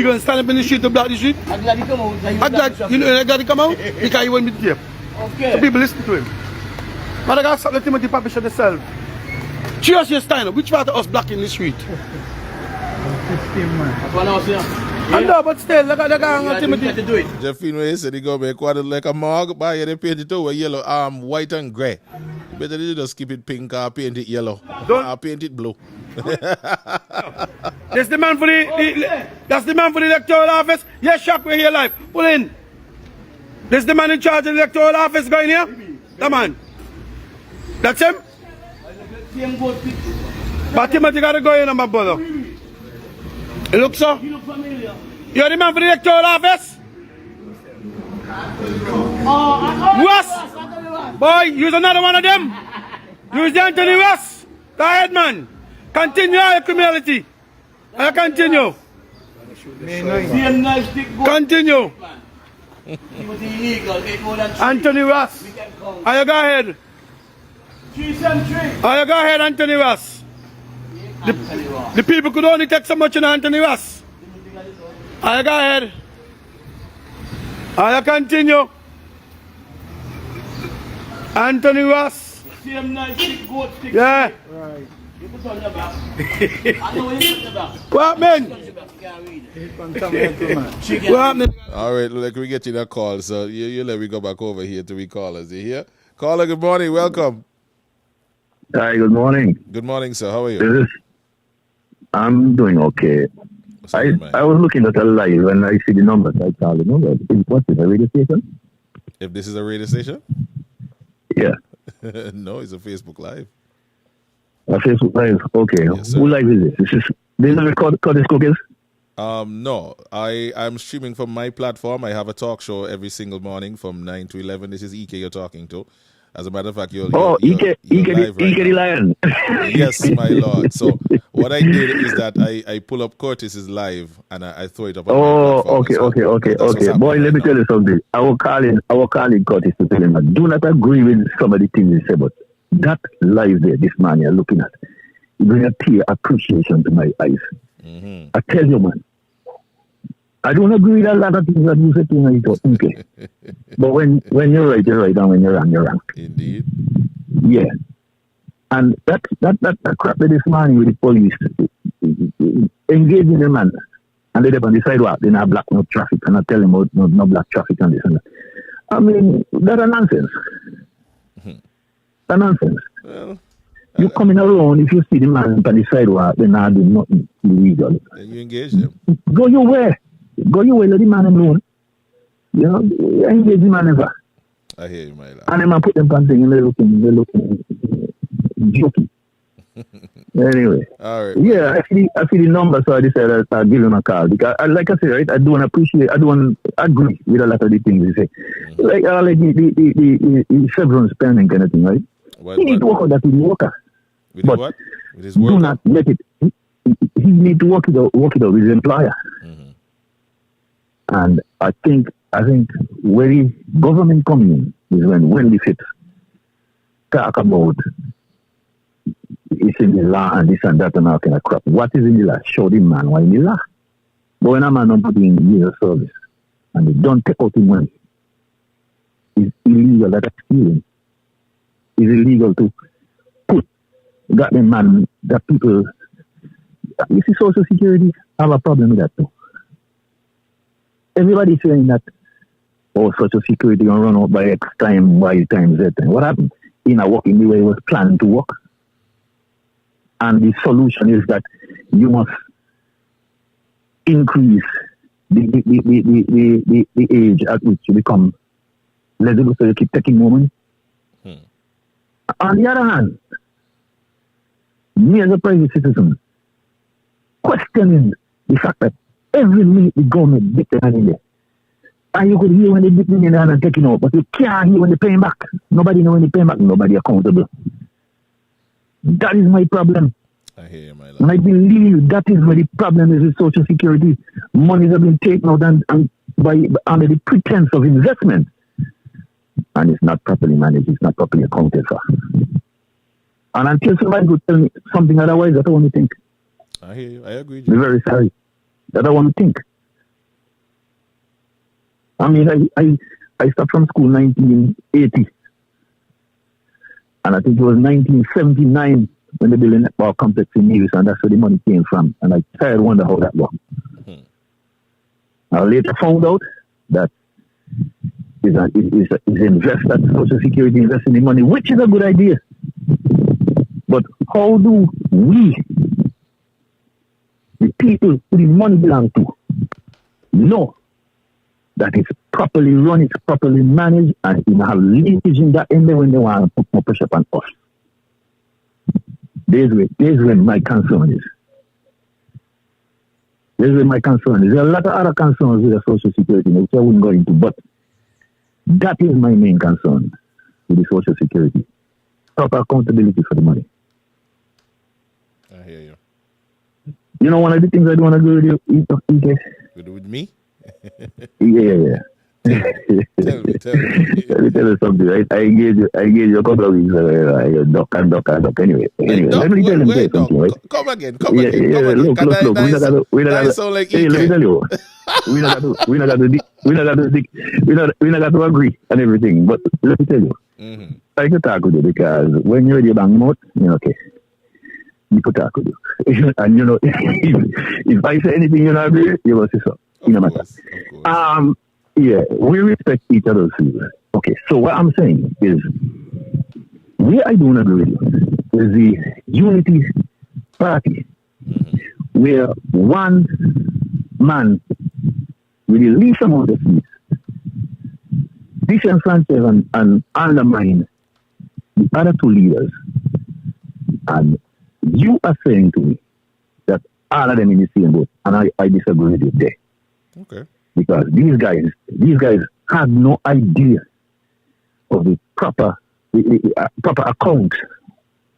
gonna stand up in the street to block the street? I'm glad he come out. I'm glad, you know, I got to come out because he won't be there. Okay. So people listen to him. But I got to stop the Timothy publisher themselves. Cheers, you stand up. Which part of us blocking the street? That's what I was saying. I know, but still, look at Timothy. You got to do it. Jeffine, when he said he go make one like a mug, but they paint it over yellow, white and grey. Better they just keep it pink or paint it yellow. Or paint it blue. That's the man for that's the man for the electoral office. Yes, Shock, we're here live. Pull in. That's the man in charge of the electoral office going here. The man. That's him. Same gold stick. But Timothy got to go in, my brother. You look so? You look familiar. You're the man for the electoral office? Russ! Boy, you're another one of them. You're the Anthony Russ. Go ahead, man. Continue your criminality. I continue. Same knife stick, gold. Continue. He was illegal. 8 more than 3. Anthony Russ. We can count. I go ahead. 3 and 3. I go ahead, Anthony Russ. The people could only take so much in Anthony Russ. I go ahead. I continue. Anthony Russ. Same knife stick, gold stick. Yeah. You put on your back. I know when you put your back. What, man? What happening? All right, look, we get you that call. So you let me go back over here to we callers. You hear? Caller, good morning. Welcome. Hi, good morning. Good morning, sir. How are you? I'm doing okay. I was looking at a live and I see the numbers. I call the number. What's it, a radio station? If this is a radio station? Yeah. No, it's a Facebook Live. A Facebook Live? Okay. Yes, sir. Who live is this? This is record Curtis Cookies? No. I'm streaming from my platform. I have a talk show every single morning from 9 to 11. This is EK you're talking to. As a matter of fact, you're EK live right the Lion. Yes, my lord. So what I did is that I pull up Curtis's live and I throw it up on my platform. Okay. Boy, let me tell you something. I will call in Curtis to tell him I do not agree with some of the things he said, but that live there, this man you're looking at, it brings a tear appreciation to my eyes. Mm-hmm. I tell you, man, I don't agree with a lot of things that you said to me. Okay. But when you're right, you're right, and when you're wrong, you're wrong. Indeed. Yeah. And that crap with this man with the police, engaging the man, and they on the sidewalk, they not block no traffic, and I tell them about no black traffic and this and that. I mean, that's a nonsense. Mm-hmm. That's nonsense. Well, you coming around, if you see the man on the sidewalk, they not do nothing illegal. Then you engage them. Go your way, let the man alone. You know, engage the man ever. I hear you, my lord. And then I put them on thing and they're looking joking. Anyway. All right. Yeah, I see the number, so I decided I'll give him a call. Because, like I said, right, I don't agree with a lot of the things he say. Mm-hmm. Like the Chevron spending kind of thing, right? He need to work out that with the worker. With what? With his worker? Do not let it. He need to work it out with his employer. Mm-hmm. And I think where the government comes in is when the fit talk about it's in the law and this and that and all kind of crap. What is in the law? Show the man why in the law. But when a man not putting years of service and they don't take out the money, it's illegal that stealing. It's illegal to put that the man that people you see Social Security have a problem with that too. Everybody's saying that Social Security gonna run out by X time, Y time, Z time. What happened? In a working the way it was planned to work. And the solution is that you must increase the age at which you become eligible, so you keep taking more money. On the other hand, me as a private citizen, questioning the fact that every minute the government dip their hand in there. And you could hear when they dip in their hand and taking out, but you can't hear when they're paying back. Nobody know when they're paying back, nobody accountable. That is my problem. I hear you, my lord. And I believe that is where the problem is with Social Security. Monies have been taken out and by under the pretense of investment. And it's not properly managed, it's not properly accounted for. And until somebody could tell me something otherwise, I don't want to think. I hear you. I agree. I'm very sorry. That I want to think. I mean, I started from school 1980. And I think it was 1979 when they built the netball complex in Nevis, and that's where the money came from. And I tried to wonder how that worked. Mm-hmm. I later found out that is invest that Social Security investing in money, which is a good idea. But how do we, the people who the money belongs to, know that it's properly run, it's properly managed, and you have leakage in that in there when they want to put more pressure on us? There's where my concern is. There's where my concern is. There are a lot of other concerns with the Social Security, which I wouldn't go into, but that is my main concern with the Social Security. Proper accountability for the money. I hear you. You know, one of the things I don't want to agree with you, With me? Yeah. Tell me. Let me tell you something, right? I engage you a couple of weeks ago. Duck. Anyway, let me tell you something, right? Come again. Look. We don't sound like let me tell you. We not got to agree on everything. But let me tell you, I can talk with you because when you're in your bank mode, you're okay. you could talk with you. And you know, if I say anything you not agree, you will say so. No matter. Of course. Yeah, we respect each other's views. Okay, so what I'm saying is, where I don't agree with you is the unity party, where one man with the least amount of seats disenfranchise and undermine the other two leaders. And you are saying to me that all of them in the same boat, and I disagree with you there. Okay. Because these guys have no idea of the proper account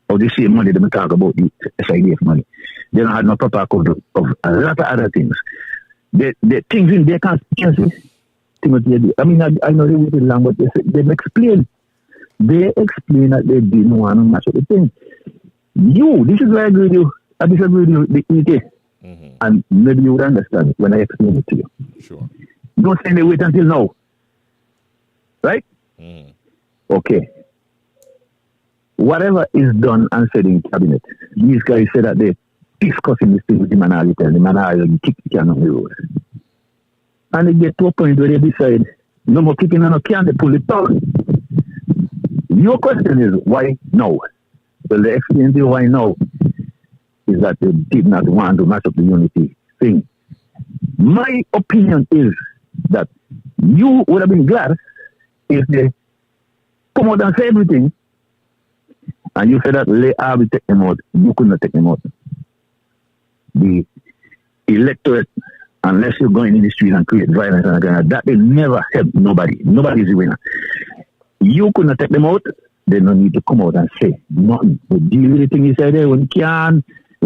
of the same money that we talk about, the SIDF money. They don't have no proper account of a lot of other things. The things in their constituency, Timothy, I mean, I know they waited long, but they explain. They explain that they didn't want to match up the thing. This is where I agree with you. I disagree with you, the EK. And maybe you would understand when I explain it to you. Sure. Don't say they wait until now. Right? Okay. Whatever is done and said in cabinet, these guys say that they're discussing this thing with the man, the man kick the can on the road. And they get to a point where they decide, no more kicking on a can, they pull it down. Your question is, why now? Well, the explanation why now is that they did not want to match up the unity thing. My opinion is that you would have been glad if they come out and say everything, and you said that I will take them out. You could not take them out. The electorate, unless you're going in the street and create violence and that will never help nobody. Nobody is the winner. You could not take them out. They don't need to come out and say nothing. They deal with the thing inside there when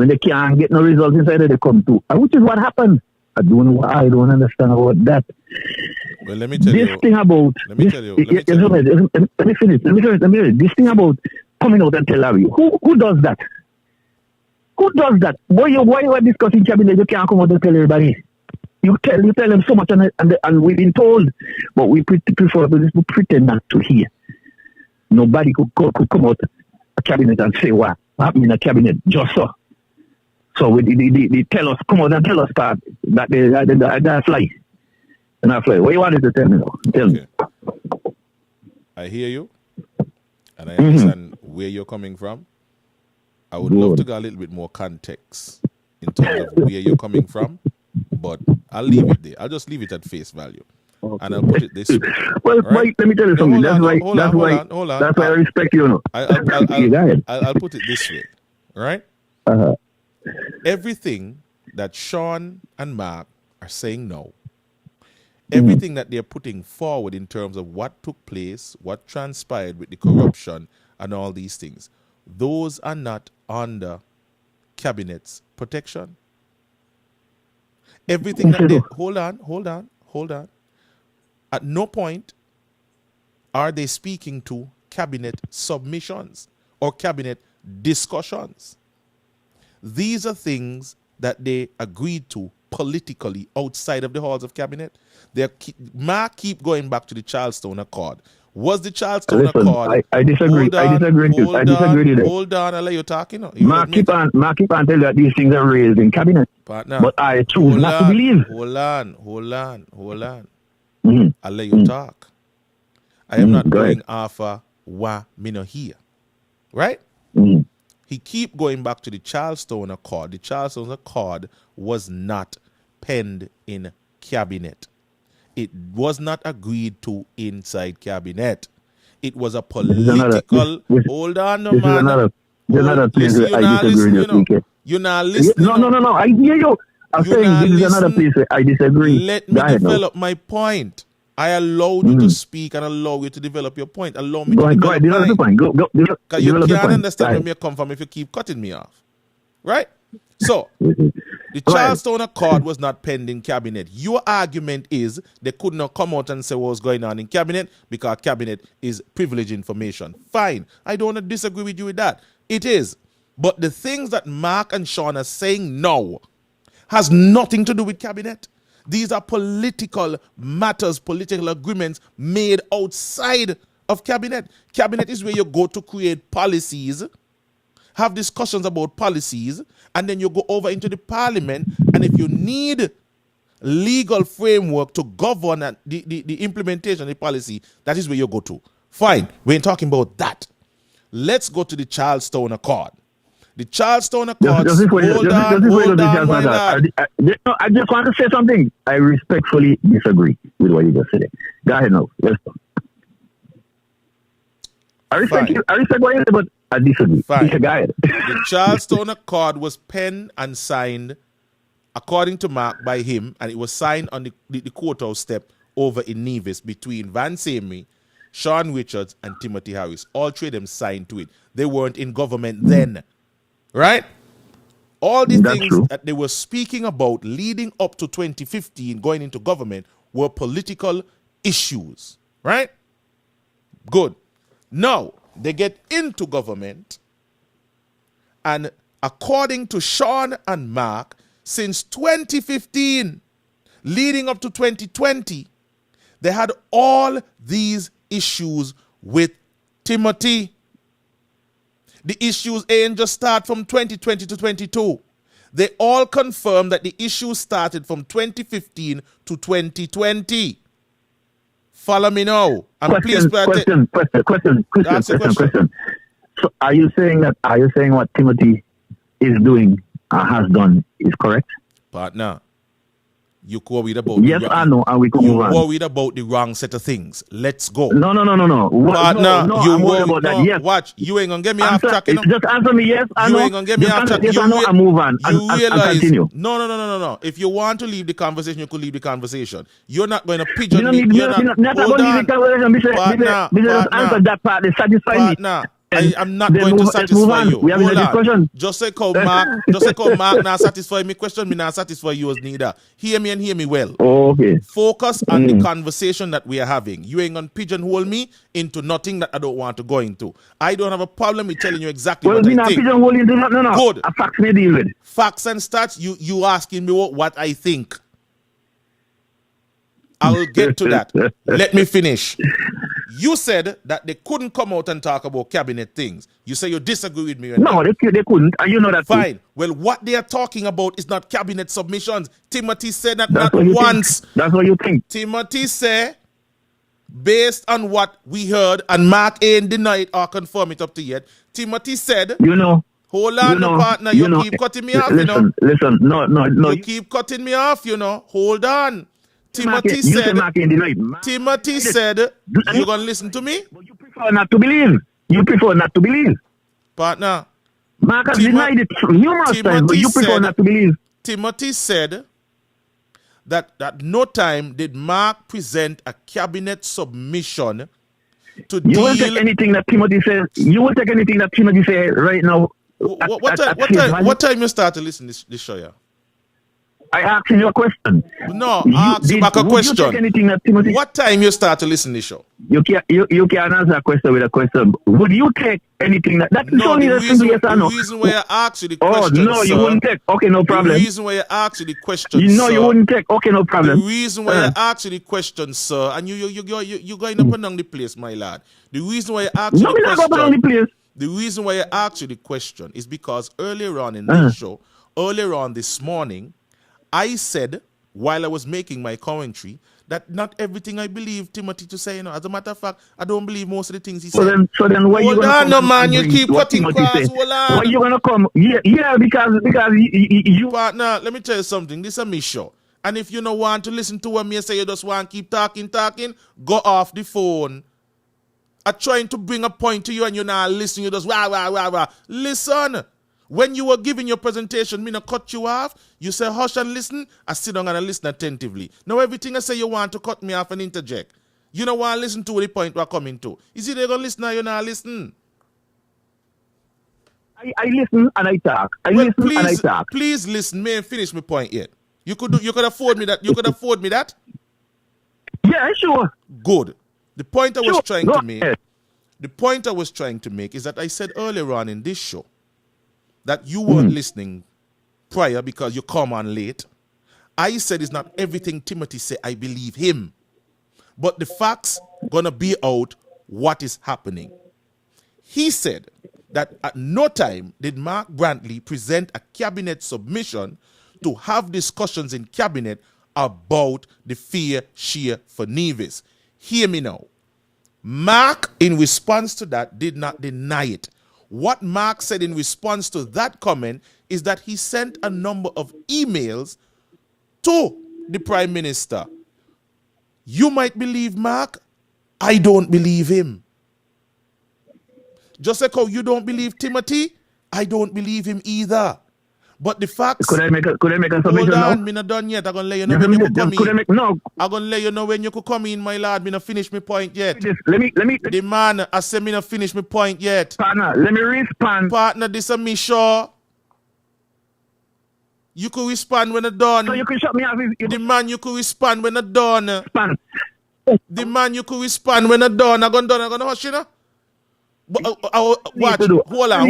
they can't get no results inside there, they come to. Which is what happened. I don't understand about that. Well, let me tell you. Let me finish. This thing about coming out and tell Larry. Who does that? Who does that? Why you are discussing cabinet? You can't come out and tell everybody. You tell them so much, and we've been told, but we prefer to pretend not to hear. Nobody could come out a cabinet and say what happened in a cabinet just so. So they tell us, come out and tell us that they fly. And I fly. What you wanted to tell me now? Tell me. I hear you, and I understand where you're coming from. I would love to get a little bit more context in terms of where you're coming from, but I'll leave it there. I'll just leave it at face value. Okay. And I'll put it this way. Well, right? Let me tell you something. That's why I respect you. I'll put it this way, right? Everything that Sean and Mark are saying now, everything that they're putting forward in terms of what took place, what transpired with the corruption and all these things, those are not under cabinet's protection. Everything that they... Hold on. At no point are they speaking to cabinet submissions or cabinet discussions. These are things that they agreed to politically outside of the halls of cabinet. Mark keep going back to the Charleston Accord. Was the Charleston Accord... I disagree. I disagree with you. Hold on, I'll let you talk. Mark keep on telling you that these things are raised in cabinet. Partner, but I choose not to believe. Hold on. I'll let you talk. I am not going off what me no hear. Right? He keep going back to the Charleston Accord. The Charleston Accord was not penned in cabinet. It was not agreed to inside cabinet. It was a political... Hold on, no man. There's another place where I disagree with you. You're not listening. No. I hear you. I'm saying this is another place where I disagree. Let me develop my point. I allowed you to speak and allow you to develop your point. Allow me to develop the point. Because you can't understand where I come from if you keep cutting me off. Right? So, the Charleston Accord was not penned in cabinet. Your argument is they could not come out and say what was going on in cabinet because cabinet is privileged information. Fine. I don't disagree with you with that. It is. But the things that Mark and Sean are saying now has nothing to do with cabinet. These are political matters, political agreements made outside of cabinet. Cabinet is where you go to create policies have discussions about policies, and then you go over into the parliament, and if you need legal framework to govern the implementation of the policy, that is where you go to. Fine, we ain't talking about that. Let's go to the Charlestown Accord. The Charlestown Accord. Hold on, my lad. I just want to say something. I respectfully disagree with what you just said. Go ahead now. Let's go. I respect what you said, but I disagree. Fine. Go ahead. The Charlestown Accord was penned and signed, according to Mark, by him, and it was signed on the courthouse step over in Nevis between Vance Amory, Sean Richards, and Timothy Harris. All three of them signed to it. They weren't in government then. Right? All the things that they were speaking about leading up to 2015, going into government, were political issues. Right? Good. Now, they get into government, and according to Sean and Mark, since 2015, leading up to 2020, they had all these issues with Timothy. The issues ain't just start from 2020 to 22. They all confirm that the issues started from 2015 to 2020. Follow me now. And please question. So are you saying what Timothy is doing or has done is correct? Partner, you worried about yes or no, and we can move on. You worried about the wrong set of things. Let's go. No. Partner, no, you I'm worried about that. Yes. Watch, you ain't gonna get me off track. You know? Just answer me yes or no. You ain't gonna get me off track. Yes or no, and move on. You realize? Continue. No. If you want to leave the conversation, you could leave the conversation. You're not going to pigeon you me. You're not going to leave the conversation. Partner, answer that part. They satisfy me. I'm not going to satisfy you. We have a discussion. Just say call Mark now satisfy me. Question me now satisfy you as neither. Hear me and hear me well. Oh, okay. Focus on the conversation that we are having. You ain't gonna pigeonhole me into nothing that I don't want to go into. I don't have a problem with telling you exactly what I think. Pigeonhole into no. Good. A facts may deal with. Facts and stats. You asking me what I think. I will get to that. Let me finish. You said that they couldn't come out and talk about cabinet things. You say you disagree with me. No, they couldn't. And you know that. Fine. Well, what they are talking about is not cabinet submissions. Timothy said that not once. That's what you think. Timothy said, based on what we heard, and Mark ain't denied or confirm it up to yet, Timothy said, hold on, partner, you keep cutting me off, Listen, no. You keep cutting me off, Hold on. Timothy said, you're going to listen to me? But you prefer not to believe. Partner. Mark has denied it numerous times, but you prefer not to believe. Timothy said that at no time did Mark present a cabinet submission to deal... You will take anything that Timothy says. You will take anything that Timothy says right now. What time you start to listen to this show, yeah? I asked you a question. No, I asked you back a question. What time you start to listen to this show? You can answer a question with a question. Would you take anything that's only the reason, yes or no? The reason why I asked you the question, you wouldn't take. Okay, no problem. The reason why I asked you the question, you wouldn't take. Okay, no problem. The reason why I asked you the question, sir, and you going up and down the place, my lad. The reason why I asked you the question. The reason why I asked you the question is because earlier on in this show, earlier on this morning, I said, while I was making my commentary, that not everything I believe Timothy to say. As a matter of fact, I don't believe most of the things he said. So then why you gonna come? Man, you keep cutting class. Why you gonna come? Yeah, because you. Partner, let me tell you something. This is a miss show. And if you don't want to listen to what me say, you just want to keep talking, go off the phone. I'm trying to bring a point to you and you're not listening. You just wah. Listen. When you were giving your presentation, me not cut you off. You say hush and listen. I sit down and I listen attentively. Now everything I say you want to cut me off and interject. You don't want to listen to the point we're coming to. Is it they gonna listen or you not listen? I listen and I talk. Please listen. May I finish my point yet? You could afford me that. You could afford me that? Yeah, sure. Good. The point I was trying to make. The point I was trying to make is that I said earlier on in this show that you weren't listening prior because you come on late. I said it's not everything Timothy said I believe him. But the facts gonna be out what is happening. He said that at no time did Mark Brantley present a cabinet submission to have discussions in cabinet about the fair share for Nevis. Hear me now. Mark, in response to that, did not deny it. What Mark said in response to that comment is that he sent a number of emails to the Prime Minister. You might believe Mark, I don't believe him. Just like how you don't believe Timothy, I don't believe him either. But the facts... Could I make a submission Hold on, now? me not done yet. I'm going to let you know when you could come in. No. I'm going to let you know when you could come in, my lad. Me not finish my point yet. Let me... The man, I said me not finish my point yet. Partner, let me respond. Partner, this is me sure. You could respond when I'm done. So you can shut me off. The man, you could respond when I'm done. Respond. The man, you could respond when I'm done. I'm going to hush you know. But, watch. Hold on.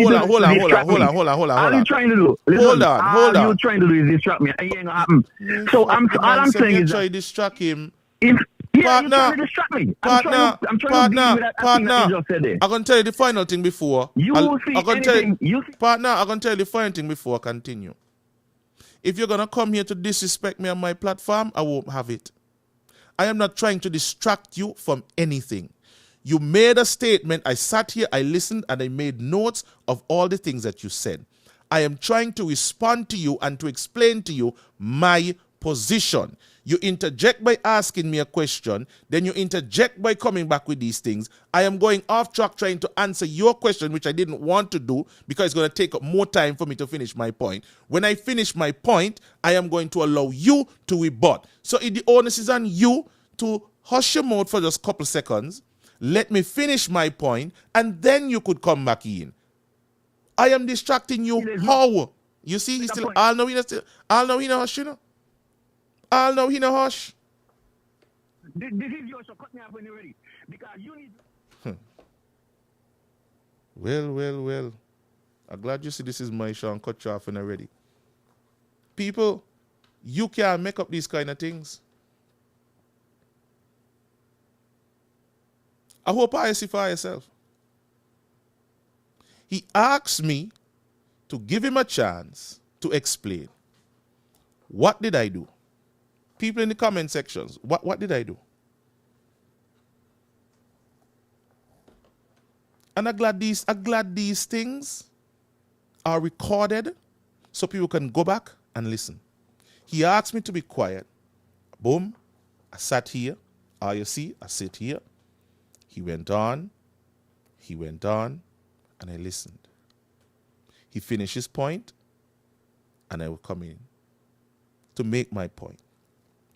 All you trying to do? Listen, hold on. All you trying to do is distract me. It ain't gonna happen. So all I'm saying is try to distract him. If you Partner, trying to distract me. I'm trying to deal with that thing that you just said there. I'm gonna tell you the final thing before. Partner, I'm gonna tell you the final thing before I continue. If you're gonna come here to disrespect me on my platform, I won't have it. I am not trying to distract you from anything. You made a statement. I sat here, I listened, and I made notes of all the things that you said. I am trying to respond to you and to explain to you my position. You interject by asking me a question, then you interject by coming back with these things. I am going off track trying to answer your question, which I didn't want to do because it's going to take up more time for me to finish my point. When I finish my point, I am going to allow you to rebut. So the onus is on you to hush your mouth for just a couple seconds. Let me finish my point, and then you could come back in. I am distracting you. How? You see, he's still. I'll know he no hush, you know. I'll know he no hush. This is yours, so cut me off when you're ready. Because you need. Well. I'm glad you see this is my show and cut you off when I'm ready. People, you can't make up these kind of things. I hope I see for yourself. He asked me to give him a chance to explain. What did I do? People in the comment sections, what did I do? And I'm glad these things are recorded so people can go back and listen. He asked me to be quiet. Boom. I sat here. You see, I sit here. He went on, and I listened. He finished his point, and I will come in to make my point,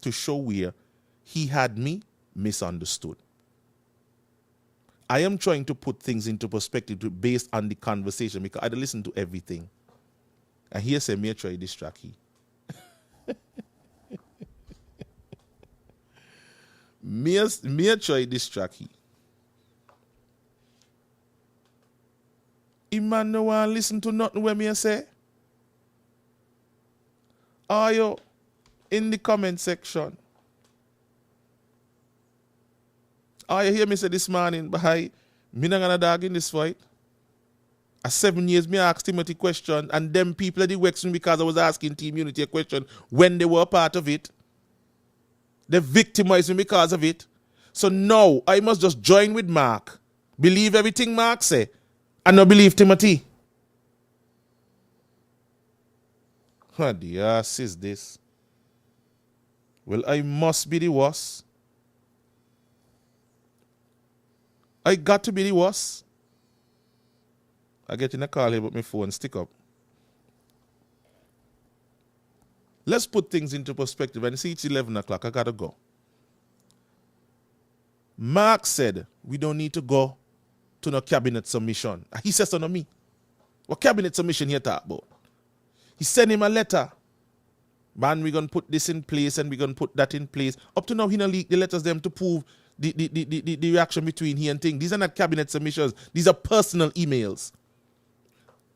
to show where he had me misunderstood. I am trying to put things into perspective based on the conversation because I had to listen to everything. And here say, me try to distract you. me try to distract you. Man no want listen to nothing when me say. Are you in the comment section? Are you hear me say this morning, bye, me not gonna dog in this fight. At 7 years, me asked Timothy question, and them people that vexed me because I was asking Team Unity a question when they were a part of it. They victimized me because of it. So now I must just join with Mark. Believe everything Mark say. And not believe Timothy. What the ass is this? Well, I must be the worst. I got to be the worst. I get in a call here, but my phone stick up. Let's put things into perspective. And see, it's 11 o'clock. I got to go. Mark said, we don't need to go to no cabinet submission. He says so to me. What cabinet submission here talk about? He sent him a letter. Man, we're going to put this in place and we're going to put that in place. Up to now, he no leak the letters them to prove the reaction between he and thing. These are not cabinet submissions. These are personal emails.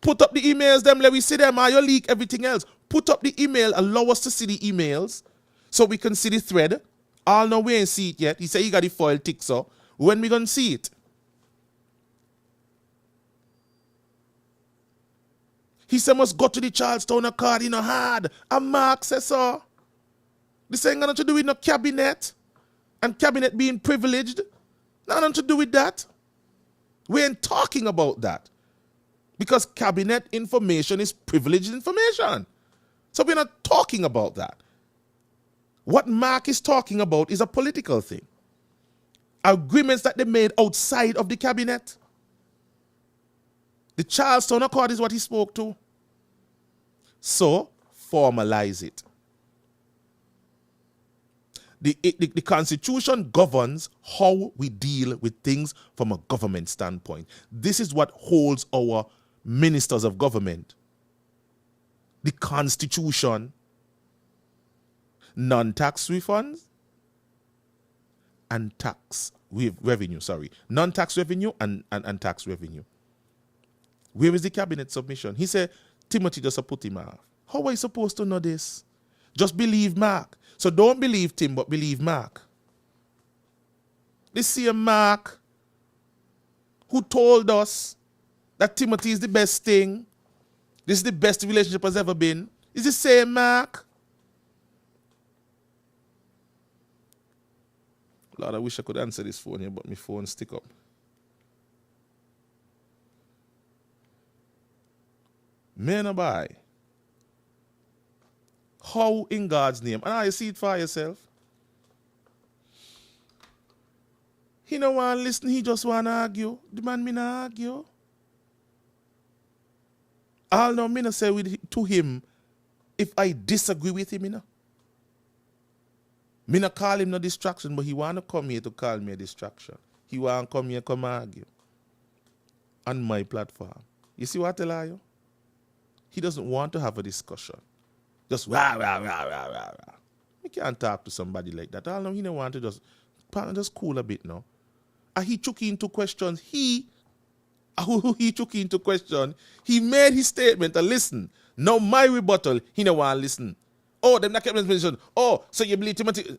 Put up the emails, them, let we see them. You leak everything else. Put up the email, allow us to see the emails so we can see the thread. All know we ain't see it yet. He said he got the foil tick, so when we going to see it? He said must go to the Charlestown Accord, hard. And Mark says so. This ain't got nothing to do with no cabinet. And cabinet being privileged. Nothing to do with that. We ain't talking about that. Because cabinet information is privileged information. So we're not talking about that. What Mark is talking about is a political thing. Agreements that they made outside of the cabinet. The Charlestown Accord is what he spoke to. So, formalize it. The Constitution governs how we deal with things from a government standpoint. This is what holds our ministers of government. The Constitution, non-tax refunds, and tax revenue, non-tax revenue and tax revenue. Where is the cabinet submission? He said, Timothy just put him off. How are you supposed to know this? Just believe Mark. So don't believe Tim, but believe Mark. This same Mark who told us that Timothy is the best thing, this is the best relationship has ever been, is the same Mark. Lord, I wish I could answer this phone here, but my phone stick up. Man or boy, how in God's name, and I see it for yourself. He don't want to listen, he just want to argue. The man me not argue. I'll know me not say to him if I disagree with him, Me not call him no distraction, but he want to come here to call me a distraction. He want to come here come argue on my platform. You see what I tell you? He doesn't want to have a discussion. Just rah, rah, rah, rah, rah, rah. You can't talk to somebody like that. I know he don't want to just cool a bit now. And he took into questions. He took into question. He made his statement and listen. Now my rebuttal, he don't want to listen. Oh, them not kept mention. Oh, so you believe Timothy?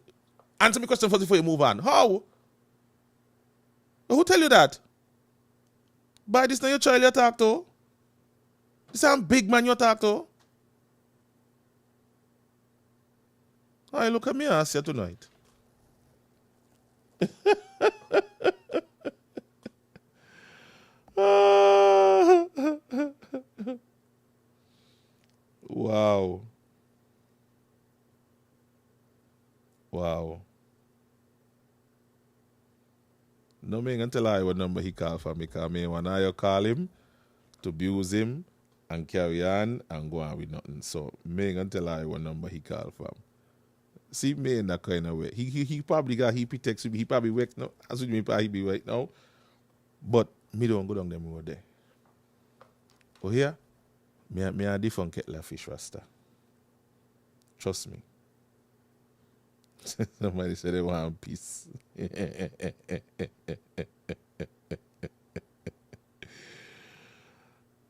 Answer me question first before you move on. How? Who tell you that? By this now your child you talk to? This is a big man you talk to? I look at me and ask you tonight. Wow. Wow. No me gonna tell you what number he call for me, because me when I call him to abuse him and carry on and go on with nothing. So me gonna tell you what number he call from. See me in that kind of way. He probably got he text me. He probably wake now. As with me, he be wake now. But me don't go down them over there. Oh here, me a different kettle of fish rasta. Trust me. Somebody said they want peace.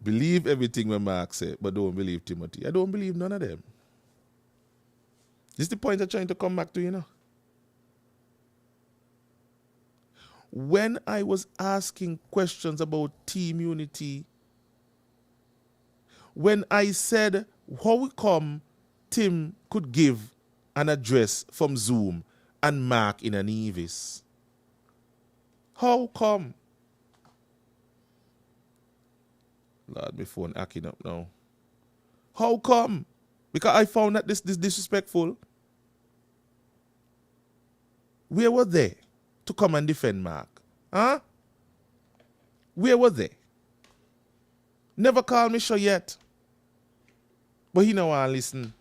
Believe everything when Mark said, but don't believe Timothy. I don't believe none of them. This is the point I'm trying to come back to, When I was asking questions about team unity, when I said how come Tim could give an address from Zoom and Mark in an Evis, how come? Lord, my phone acting up now. How come? Because I found that this disrespectful. Where were they to come and defend Mark? Huh? Where were they? Never called me sure yet. But he don't want to listen.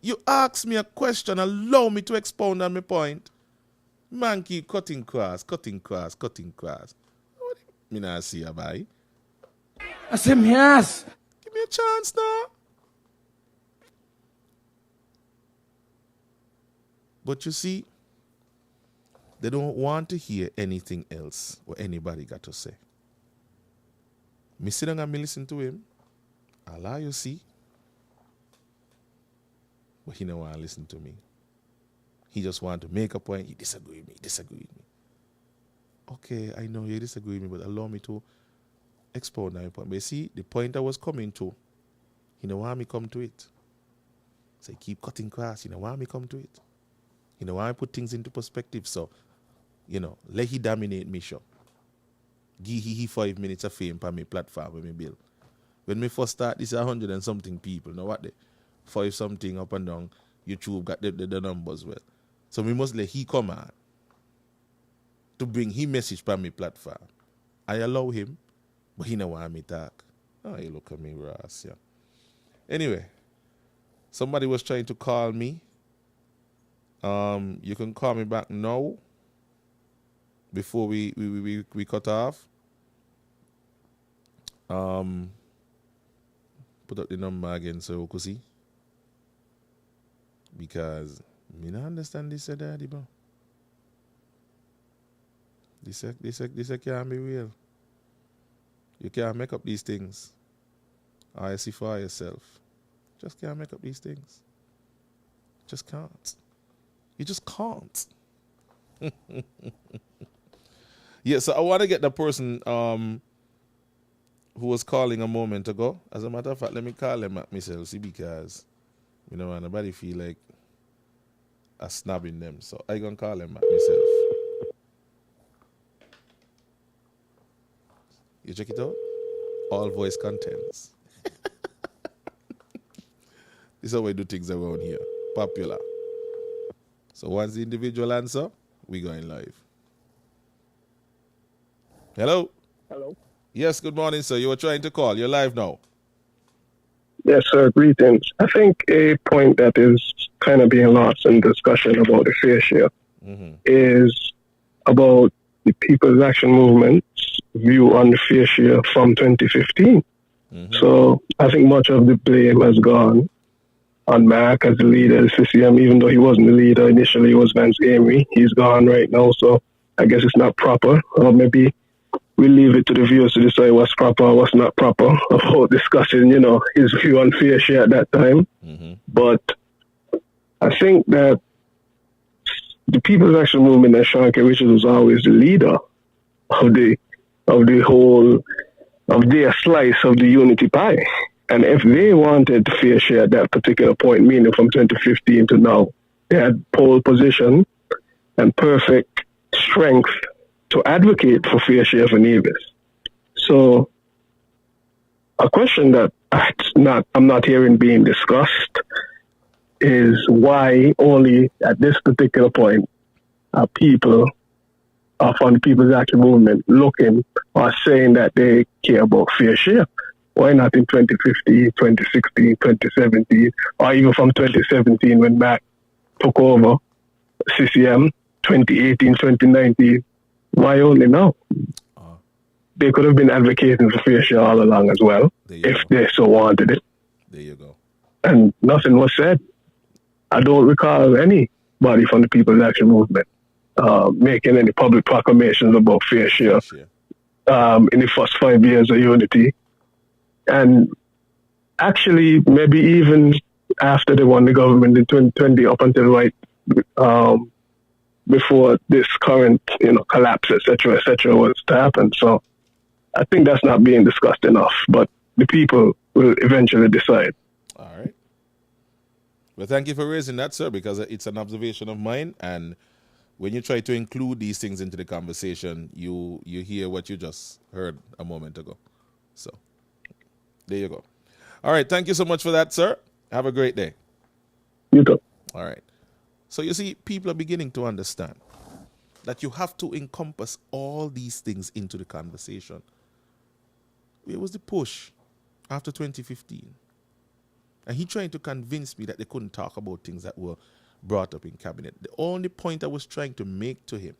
You ask me a question, allow me to expound on my point. Man keep cutting cross. What do you not see a boy? I said, yes. Give me a chance now. But you see, they don't want to hear anything else what anybody got to say. Me sit down and me listen to him. Allah you see. But he don't want to listen to me. He just want to make a point. He disagree with me. Okay, I know you disagree with me, but allow me to expound that point. But you see, the point I was coming to He don't want me come to it. So he keep cutting class. He don't want me come to it. He don't want me put things into perspective. So, let he dominate me show. Give he 5 minutes of fame for me platform when me build. When me first start, this 100 and something people. Now what the 5 something up and down. YouTube got the numbers well. So we must let he come out to bring his message for me platform. I allow him, but he don't want me talk. Oh, you look at me, Ross, yeah. Anyway, somebody was trying to call me. You can call me back now before we cut off. Put up the number again so we can see. Because me not understand this, daddy, bro. This can't be real. You can't make up these things. I see for yourself. Just can't make up these things. Just can't. You just can't. Yeah, so I want to get the person who was calling a moment ago. As a matter of fact, let me call him at myself, see, because nobody feel like a snabbing them. So I gonna call him at myself. You check it out? All voice contents. This is how we do things around here. Popular. So once the individual answer, we going live. Hello? Hello. Yes, good morning, sir. You were trying to call. You're live now. Yes, sir. Greetings. I think a point that is kind of being lost in discussion about the fair share is about the People's Action Movement's view on the fair share from 2015. So I think much of the blame has gone on Mac as the leader of the CCM, even though he wasn't the leader initially. It was Vance Amory. He's gone right now, so I guess it's not proper. Or maybe we leave it to the viewers to decide what's proper or what's not proper about discussing, his view on fair share at that time. But I think that the People's Action Movement and Sean K. Richards was always the leader of their slice of the unity pie. And if they wanted fair share at that particular point, meaning from 2015 to now, they had pole position and perfect strength to advocate for fair share for Nevis. So a question that I'm not hearing being discussed is why only at this particular point are people from the People's Action Movement looking or saying that they care about fair share. Why not in 2015, 2016, 2017, or even from 2017 when Mac took over CCM, 2018, 2019? Why only now? They could have been advocating for fair share all along as well, if they so wanted it. There you go. And nothing was said. I don't recall anybody from the People's Action Movement making any public proclamations about fair share in the first 5 years of unity. And actually, maybe even after they won the government in 2020, up until before this current, collapse, et cetera, was to happen. So I think that's not being discussed enough, but the people will eventually decide. All right. Well, thank you for raising that, sir, because it's an observation of mine. And when you try to include these things into the conversation, you hear what you just heard a moment ago. So there you go. All right. Thank you so much for that, sir. Have a great day. You too. All right. So you see, people are beginning to understand that you have to encompass all these things into the conversation. Where was the push after 2015? And he trying to convince me that they couldn't talk about things that were brought up in cabinet. The only point I was trying to make to him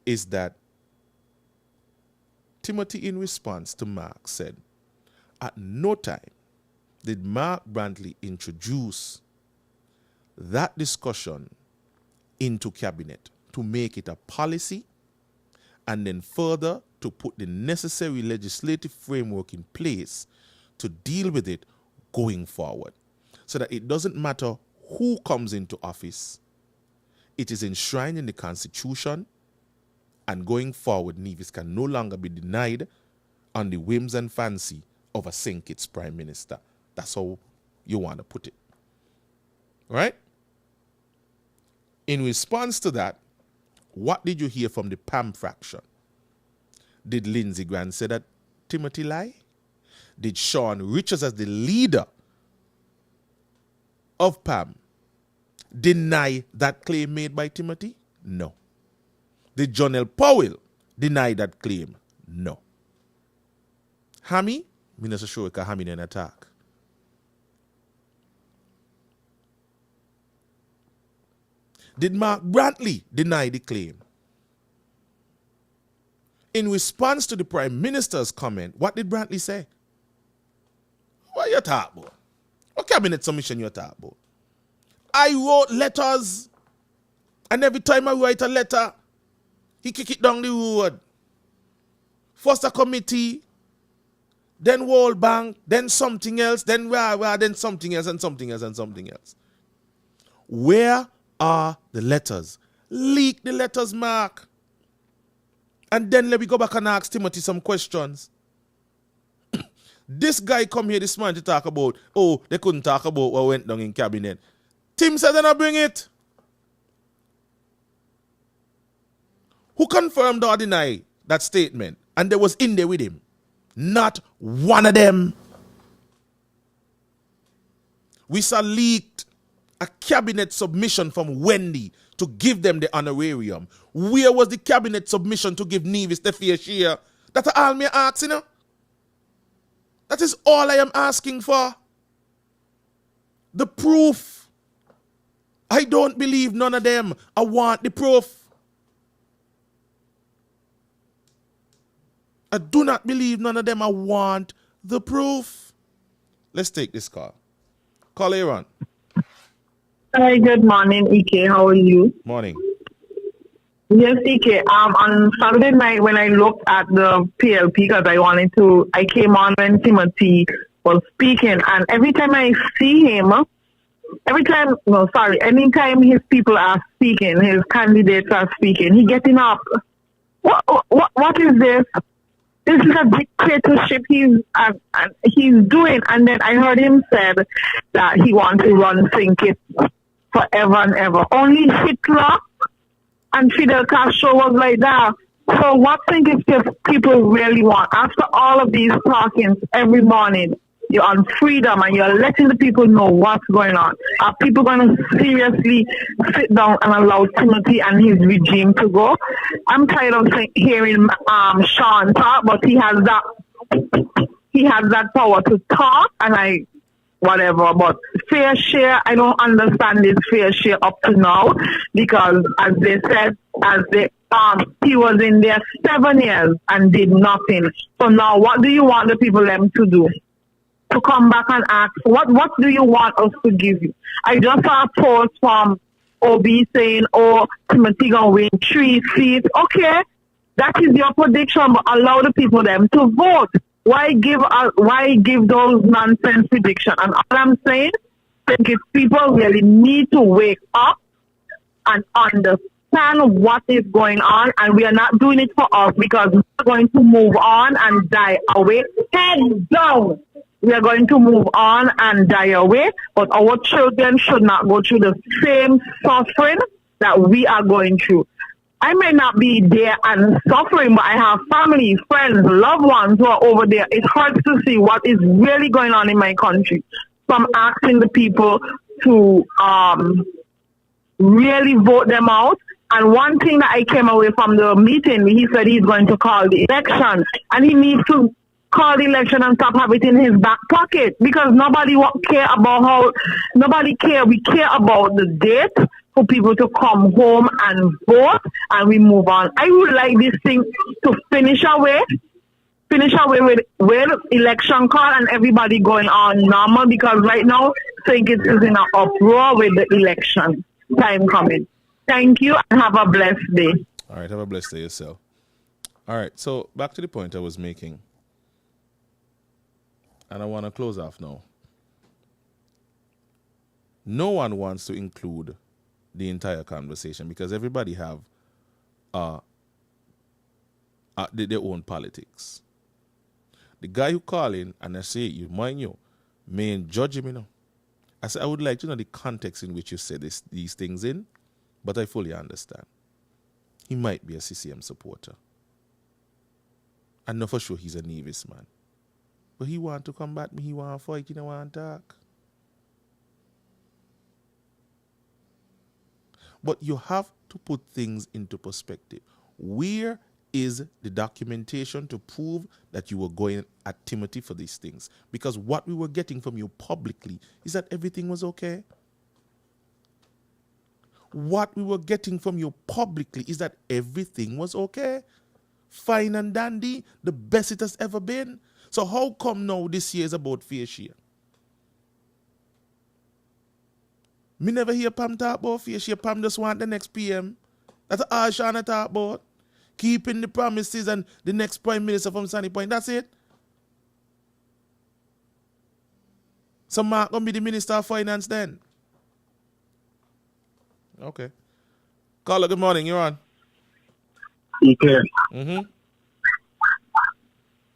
is that Timothy, in response to Mark, said, at no time did Mark Brantley introduce that discussion into cabinet to make it a policy and then further to put the necessary legislative framework in place to deal with it going forward, so that it doesn't matter who comes into office, it is enshrined in the Constitution, and going forward, Nevis can no longer be denied on the whims and fancy of a St. Kitts Prime Minister That's how you want to put it. Right? In response to that, what did you hear from the PAM fraction? Did Lindsey Grant say that Timothy lie? Did Sean Richards, as the leader of PAM, deny that claim made by Timothy? No. Did Jonell Powell deny that claim? No. Hammy? I'm not so sure because Hammy didn't attack. Did Mark Brantley deny the claim? In response to the Prime Minister's comment, what did Brantley say? What you talk about? What cabinet submission you talk about? I wrote letters, and every time I write a letter, he kick it down the road. First a committee, then World Bank, then something else, then then something else and something else and something else. Where are the letters? Leak the letters, Mark. And then let me go back and ask Timothy some questions. This guy come here this morning to talk about, oh, they couldn't talk about what went down in cabinet. Tim said they're not bring it. Who confirmed or denied that statement? And they was in there with him. Not one of them. We saw leaked a cabinet submission from Wendy to give them the honorarium. Where was the cabinet submission to give Nevis the fair share? That's all me asking, you know? That is all I am asking for. The proof. I don't believe none of them. I want the proof. I do not believe none of them. I want the proof. Let's take this call. Call Aaron. Hi, good morning, Ike. How are you? Morning. Yes, Ike. On Saturday night when I looked at the PLP because I came on when Timothy was speaking, and every time I see him, anytime his people are speaking, his candidates are speaking, he getting up. What is this? This is a dictatorship he's doing. And then I heard him said that he wants to run Think It forever and ever. Only Hitler and Fidel Castro was like that. So what Think It people really want? After all of these talkings every morning, you're on freedom and you're letting the people know what's going on. Are people going to seriously sit down and allow Timothy and his regime to go? I'm tired of hearing Sean talk, but he has that power to talk, and whatever. But fair share, I don't understand this fair share up to now, because as they said, he was in there 7 years and did nothing. So now what do you want the people them to do? To come back and ask, what do you want us to give you? I just saw a post from OB saying, oh, Timothy gonna win 3 seats. Okay, that is your prediction, but allow the people them to vote. Why give those nonsense predictions? And all I'm saying, I think if people really need to wake up and understand what is going on, and we are not doing it for us because we're going to move on and die away. Head down. We are going to move on and die away, but our children should not go through the same suffering that we are going through. I may not be there and suffering, but I have family, friends, loved ones who are over there. It hurts to see what is really going on in my country. So I'm asking the people to really vote them out. And one thing that I came away from the meeting, he said he's going to call the election, and he needs to call the election and stop having it in his back pocket, because nobody care about we care about the date for people to come home and vote, and we move on. I would like this thing to finish away with election call and everybody going on normal, because right now I think it is in an uproar with the election time coming. Thank you and have a blessed day. All right, have a blessed day yourself. All right, so back to the point I was making. And I want to close off now. No one wants to include the entire conversation because everybody have their own politics. The guy who call in, and I say, you mind you, Me ain't judge him, you know. I said, I would like to know the context in which you said these things in, but I fully understand. He might be a CCM supporter. I know for sure he's a Nevis man. But he want to combat me, he want to fight, he don't want to talk. But you have to put things into perspective. Where is the documentation to prove that you were going at Timothy for these things? Because what we were getting from you publicly is that everything was okay. What we were getting from you publicly is that everything was okay. Fine and dandy, the best it has ever been. So how come now this year is about fair share? Me never hear Pam talk about fair share. Pam just want the next PM. That's all Shana talk about. Keeping the promises and the next Prime Minister from Sunny Point. That's it. So Mark gonna be the Minister of Finance then. Okay. Carla, good morning. You're on. Okay.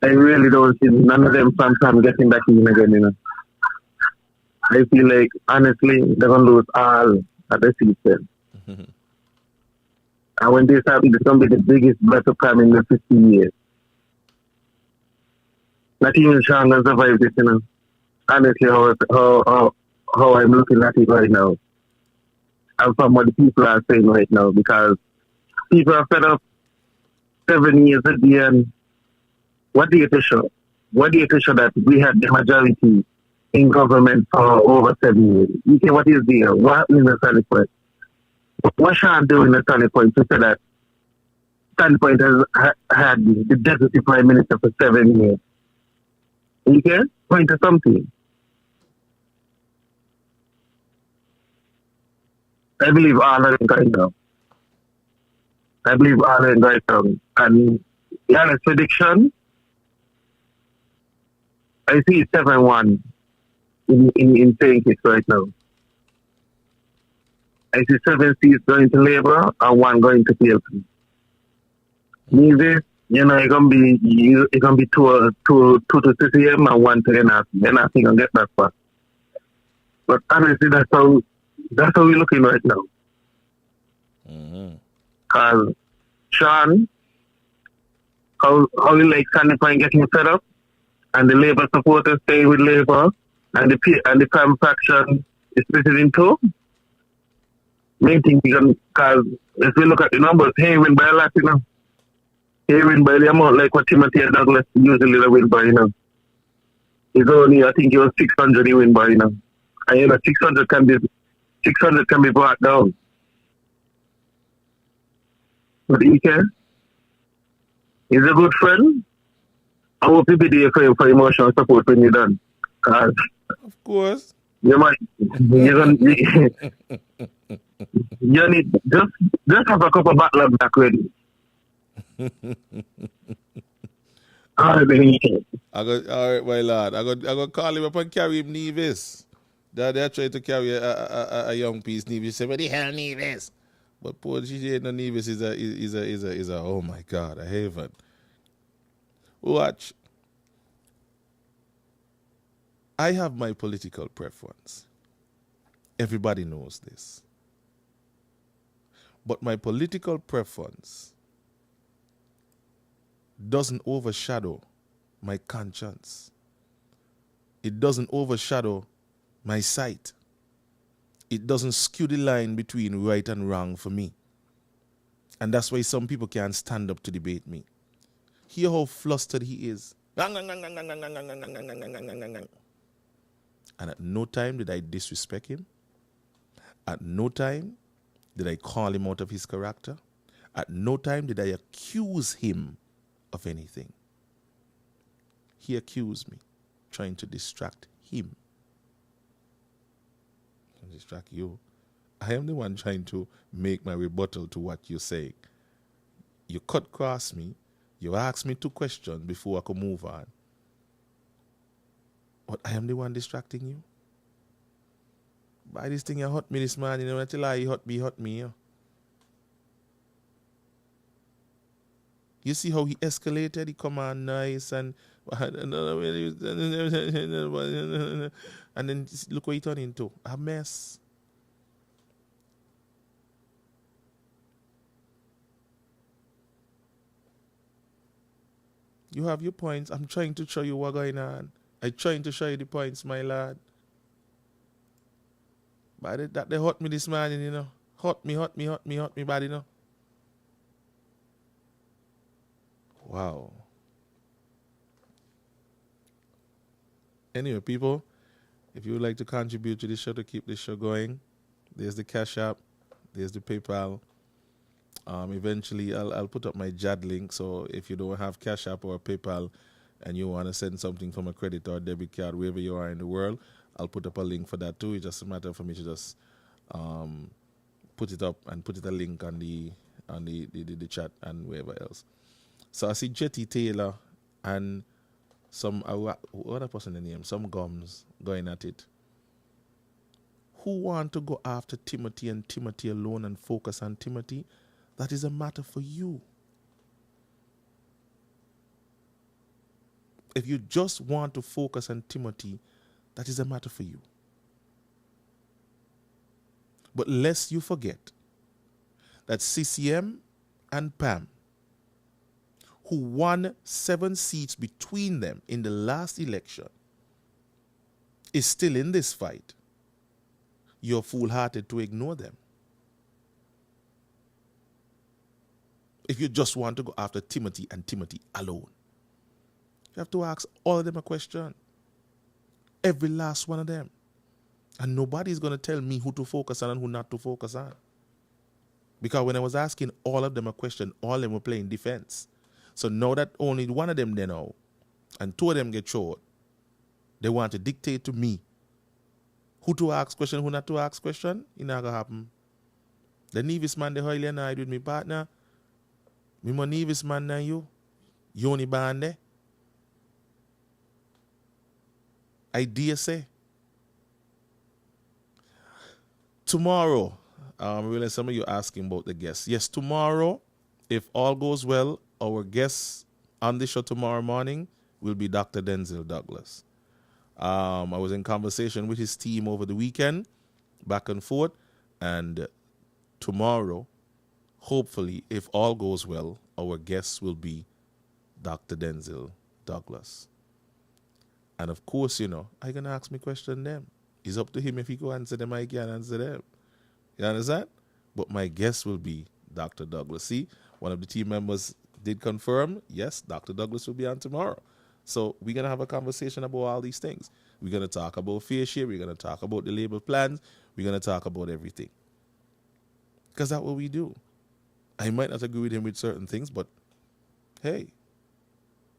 I really don't see none of them from getting back in again, you know. I feel like, honestly, they're going to lose all at the season. And when this happens, it's going to be the biggest battle crime in the 50 years. Not even Sean can survive this, you know. Honestly, how I'm looking at it right now. And from what the people are saying right now, because people are fed up 7 years at the end. What do you to show? What do you to show that we had the majority in government for over 7 years? You say, what is there? What happened in the Sunny Point? What shall I do in the Sunny Point to say that Sunny Point has had the deputy prime minister for 7 years? You can point to something. I believe all of them going down. I believe all of them going down. And the honest prediction, I see 7-1 in saying it right now. I see 7 seats going to Labour and 1 going to PLP. Neither, you know, it's gonna be two to CCM and 1 to NRC. NRC gonna get that far. But honestly, that's how we're looking right now. Because Sean, how you like Sandy Point getting set up, and the Labour supporters stay with Labour, and the Prime faction is split in two. Main thing, because if we look at the numbers, he win by a lot, you know. He win by the amount like what Timothy and Douglas usually win by, you know. It's only, I think it was 600 he win by, you know. And you know, 600 can be brought down. But EK, he's a good friend. I hope he'll be there for you for emotional support when you're done. Cause of course. You need just have a couple of battle back ready. All right, my lad. I go call him up and carry him Nevis. They're trying to carry a young piece Nevis. Say, what the hell Nevis? But poor GJ no Nevis is a oh my God, a haven. Watch. I have my political preference. Everybody knows this. But my political preference doesn't overshadow my conscience. It doesn't overshadow my sight. It doesn't skew the line between right and wrong for me. And that's why some people can't stand up to debate me. Hear how flustered he is. And at no time did I disrespect him. At no time did I call him out of his character. At no time did I accuse him of anything. He accused me, trying to distract him. Distract you. I am the one trying to make my rebuttal to what you're saying. You cut across me. You asked me 2 questions before I could move on. But I am the one distracting you. By this thing you hurt me this man, you know, until I hurt me. You see how he escalated? He come on nice and And then look what it turned into. A mess. You have your points. I'm trying to show you what's going on. I'm trying to show you the points, my lad. But that they hurt me this morning, you know. Hurt me, bad, you know. Wow. Anyway, people, if you would like to contribute to the show to keep this show going, there's the Cash App, there's the PayPal. Eventually, I'll put up my JAD link, so if you don't have Cash App or PayPal and you want to send something from a credit or debit card wherever you are in the world, I'll put up a link for that too. It's just a matter for me to just put it up and put it a link on the chat and wherever else. So I see Jetty Taylor and some other person the name, some gums going at it. Who want to go after Timothy and Timothy alone and focus on Timothy? That is a matter for you. If you just want to focus on Timothy, that is a matter for you. But lest you forget that CCM and PAM, who won 7 seats between them in the last election, is still in this fight. You're foolhardy to ignore them. If you just want to go after Timothy and Timothy alone, you have to ask all of them a question. Every last one of them. And nobody's going to tell me who to focus on and who not to focus on. Because when I was asking all of them a question, all of them were playing defense. So now that only one of them they know, and 2 of them get short, they want to dictate to me who to ask question, who not to ask question. It not going to happen. The Nevis man, the highly annoyed with me partner. Me more Nevis man than you. You only band there. I dare say. Tomorrow, really some of you asking about the guests. Yes, tomorrow, if all goes well, our guest on the show tomorrow morning will be Dr. Denzel Douglas. I was in conversation with his team over the weekend, back and forth, and tomorrow, hopefully, if all goes well, our guest will be Dr. Denzel Douglas. And of course, you know, I can ask me question them. It's up to him if he can answer them, I can answer them. You understand? But my guest will be Dr. Douglas. See, one of the team members did confirm, yes, Dr. Douglas will be on tomorrow. So we're going to have a conversation about all these things. We're going to talk about fair share. We're going to talk about the labor plans. We're going to talk about everything. Because that's what we do. I might not agree with him with certain things, but hey,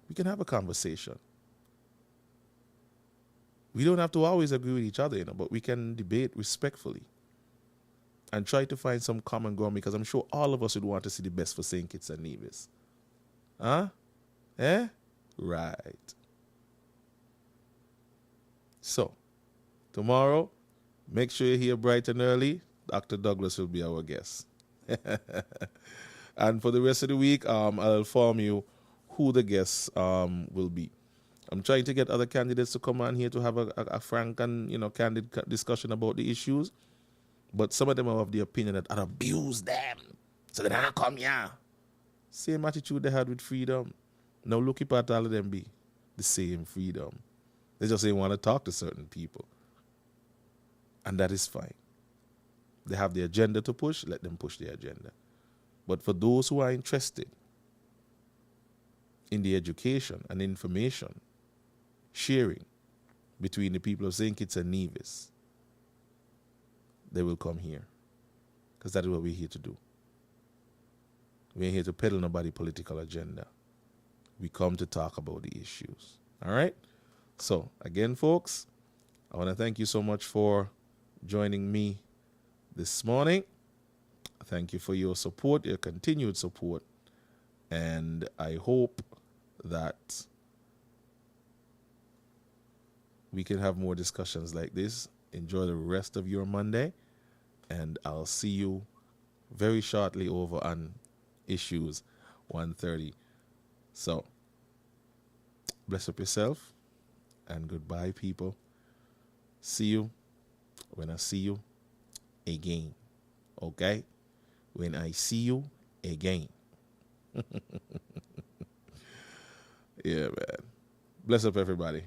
we can have a conversation. We don't have to always agree with each other, you know, but we can debate respectfully and try to find some common ground, because I'm sure all of us would want to see the best for St. Kitts and Nevis. Huh? Eh? Right. So, tomorrow, make sure you're here bright and early. Dr. Douglas will be our guest. And for the rest of the week, I'll inform you who the guests will be. I'm trying to get other candidates to come on here to have a frank and, you know, candid discussion about the issues. But some of them are of the opinion that I'd abuse them, so they don't come here. Same attitude they had with freedom. Now look at all of them be the same freedom. They just ain't want to talk to certain people. And that is fine. They have the agenda to push, let them push the agenda. But for those who are interested in the education and information sharing between the people of St. Kitts and Nevis, they will come here. Because that is what we're here to do. We ain't here to peddle nobody's political agenda. We come to talk about the issues. All right? So, again, folks, I want to thank you so much for joining me this morning. Thank you for your support, your continued support. And I hope that we can have more discussions like this. Enjoy the rest of your Monday. And I'll see you very shortly over on Issues 130. So, Bless up yourself. And goodbye, people. See you when I see you again. Okay? When I see you again. Yeah, man. Bless up, everybody.